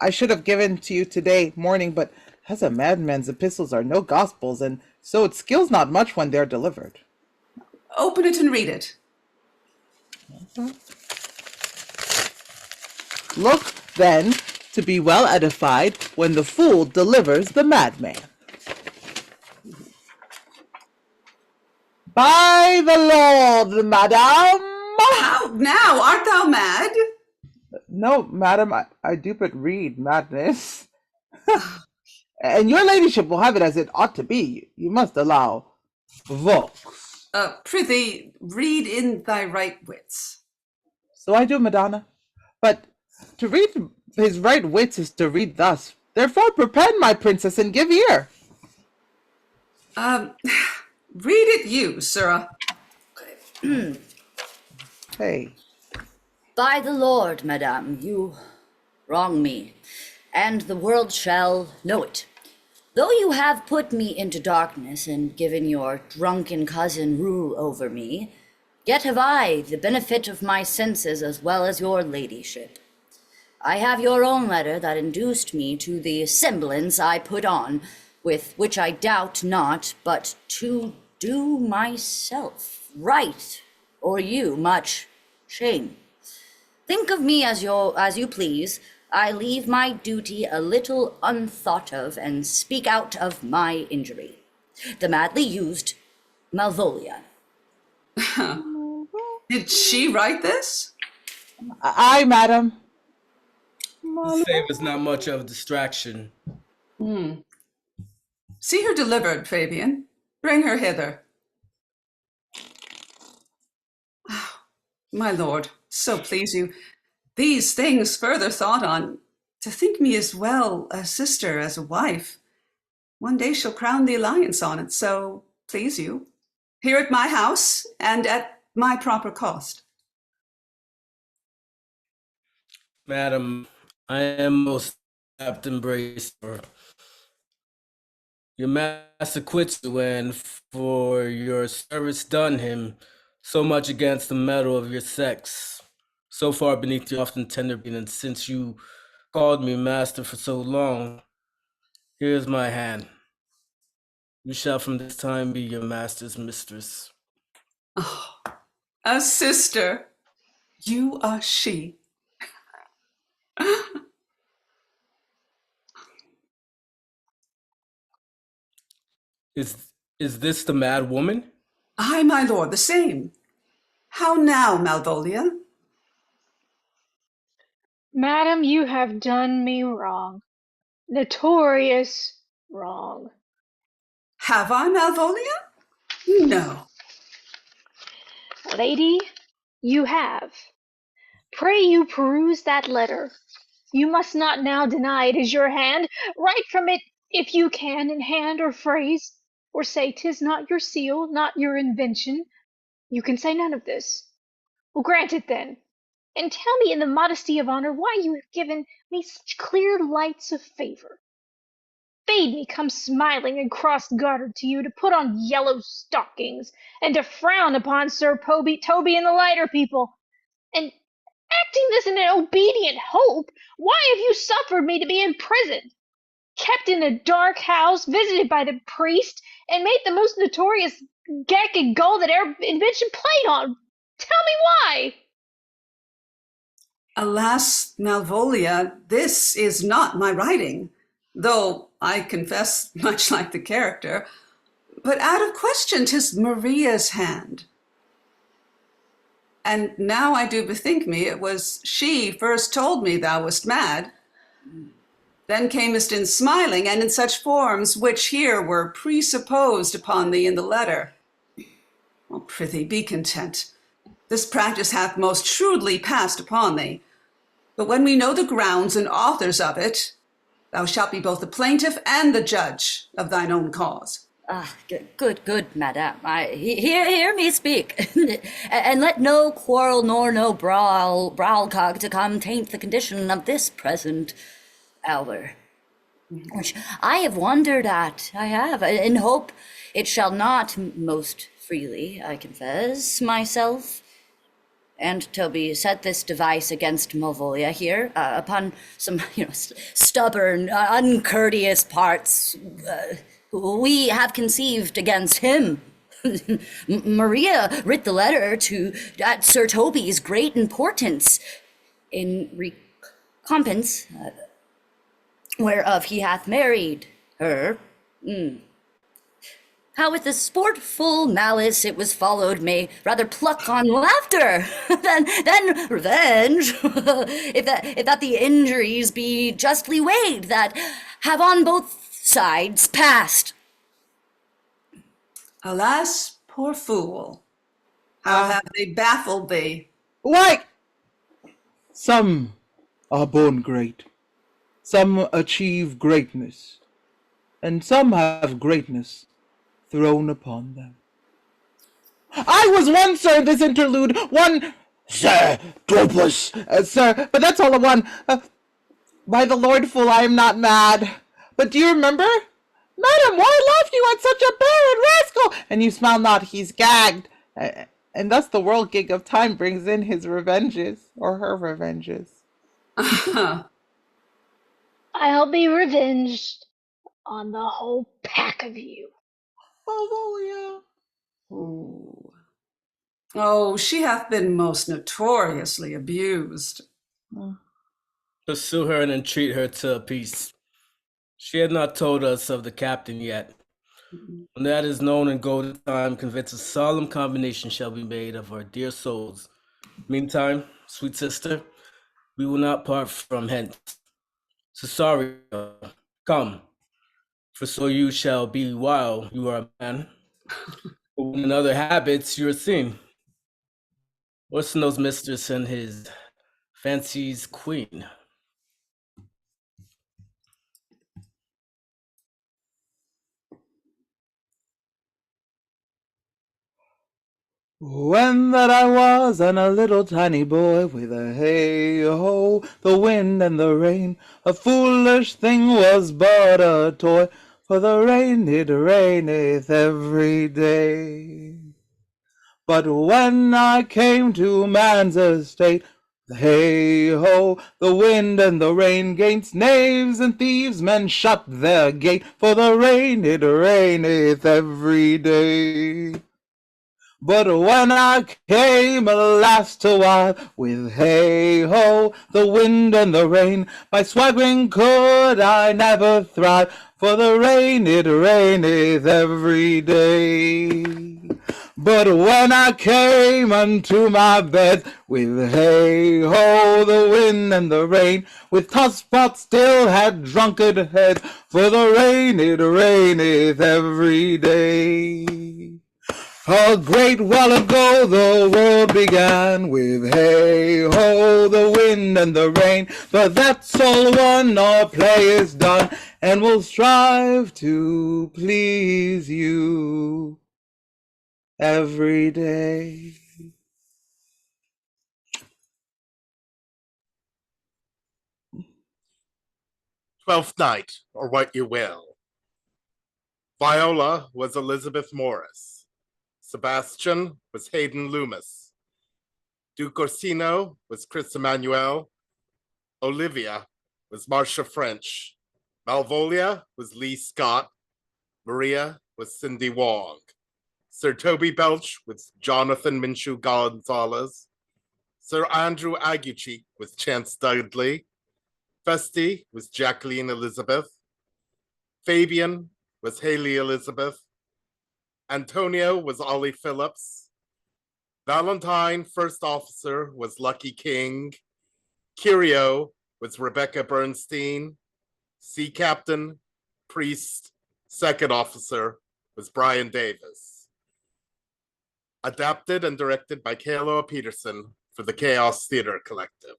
I should have given to you today morning, but as a madman's epistles are no gospels, and so it skills not much when they're delivered. Open it and read it. Look, then, to be well edified when the fool delivers the madman. By the Lord, madam! How now? Art thou mad? No, madam, I do but read madness. And your ladyship will have it as it ought to be. You must allow vox. Prithee, read in thy right wits. So I do, Madonna. But to read his right wits is to read thus. Therefore prepend, my princess, and give ear. Read it you, sirrah. Hey. By the Lord, madame, you wrong me, and the world shall know it. Though you have put me into darkness and given your drunken cousin rule over me, yet have I the benefit of my senses as well as your ladyship. I have your own letter that induced me to the semblance I put on, with which I doubt not, but to do myself right, or you much shame. Think of me as you please. I leave my duty a little unthought of, and speak out of my injury. The madly used Malvolia. Did she write this? Aye, madam. Save is not much of a distraction. See her delivered, Fabian. Bring her hither. My lord, so please you, these things further thought on, to think me as well a sister as a wife. One day shall crown the alliance on it, so please you, here at my house and at my proper cost. Madam, I am most apt to embrace her. Your master quits you, and for your service done him, so much against the metal of your sex, so far beneath your often tender being, and since you called me master for so long, here's my hand. You shall from this time be your master's mistress. Oh, a sister. You are she. Is this the mad woman? Aye, my lord, the same. How now, Malvolia? Madam, you have done me wrong. Notorious wrong. Have I, Malvolia? No. Lady, you have. Pray you peruse that letter. You must not now deny it is your hand. Write from it, if you can, in hand or phrase, or say 'tis not your seal, not your invention. You can say none of this. Well, grant it then, and tell me in the modesty of honor why you have given me such clear lights of favor. Bade me come smiling and cross-gartered to you to put on yellow stockings, and to frown upon Sir Toby and the lighter people. And acting this in an obedient hope, why have you suffered me to be imprisoned, kept in a dark house, visited by the priest, and made the most notorious geck and gull that e'er invention played on? Tell me why! Alas, Malvolia, this is not my writing, though I confess much like the character. But out of question, 'tis Maria's hand. And now I do bethink me, it was she first told me thou wast mad. Then camest in smiling, and in such forms which here were presupposed upon thee in the letter. Oh, prithee, be content. This practice hath most shrewdly passed upon thee. But when we know the grounds and authors of it, thou shalt be both the plaintiff and the judge of thine own cause. Good, madam. Hear me speak, and let no quarrel nor no brawl cog to come taint the condition of this present hour, which I have wondered at, I have, in hope it shall not most freely, I confess, myself and Toby set this device against Malvolia here, upon some, stubborn, uncourteous parts we have conceived against him. Maria writ the letter at Sir Toby's great importance in recompense, whereof he hath married her. How with the sportful malice it was followed may rather pluck on laughter than revenge, if that the injuries be justly weighed that have on both sides passed. Alas, poor fool, how have they baffled thee? Why, some are born great, some achieve greatness, and some have greatness thrown upon them. I was one, sir, this interlude, one, sir, Topus, sir, but that's all a one. By the Lord, fool, I am not mad. But do you remember? Madam, why laughed you at such a barren rascal? And you smile not, he's gagged. And thus the whirl gig of time brings in his revenges, or her revenges. I'll be revenged on the whole pack of you. Oh, Oh, she hath been most notoriously abused. Pursue her and entreat her to peace. She had not told us of the captain yet. When that is known in golden time, convince a solemn combination shall be made of our dear souls. Meantime, sweet sister, we will not part from hence. Cesario, come, for so you shall be while you are a man. But when in other habits you are seen. Orson knows mistress and his fancy's queen. When that I was and a little tiny boy with a hey-ho, the wind and the rain, a foolish thing was but a toy, for the rain it raineth every day. But when I came to man's estate, the hey-ho, the wind and the rain, gainst knaves and thieves men shut their gate, for the rain it raineth every day. But when I came at last to while, with hey-ho, the wind and the rain, by swaggering could I never thrive, for the rain it raineth every day. But when I came unto my bed, with hey-ho, the wind and the rain, with tosspot still had drunkard head, for the rain it raineth every day. A great while ago the world began, with hey-ho, the wind and the rain, but that's all one, our play is done, and we'll strive to please you every day. Twelfth Night, or What You Will. Viola was Elisabeth Morris. Sebastian was Hayden Lummus. Duke Orsino was Chris Emanuel. Olivia was Marcia French. Malvolia was Leigh Scott. Maria was Cindy Wong. Sir Toby Belch was Jonathan Minchew-Gonzalez. Sir Andrew Aguecheek was Chance Dudley. Festi was Jacqueline Elisabeth. Fabian was Hayley Elisabeth. Antonio was Ollie Phillips. Valentine, first officer, was Lucky King. Curio was Rebecca Bernstein. Sea Captain, Priest, second officer was Bryan Davis. Adapted and directed by Kealoha Petersen for the Chaos Theatre Collective.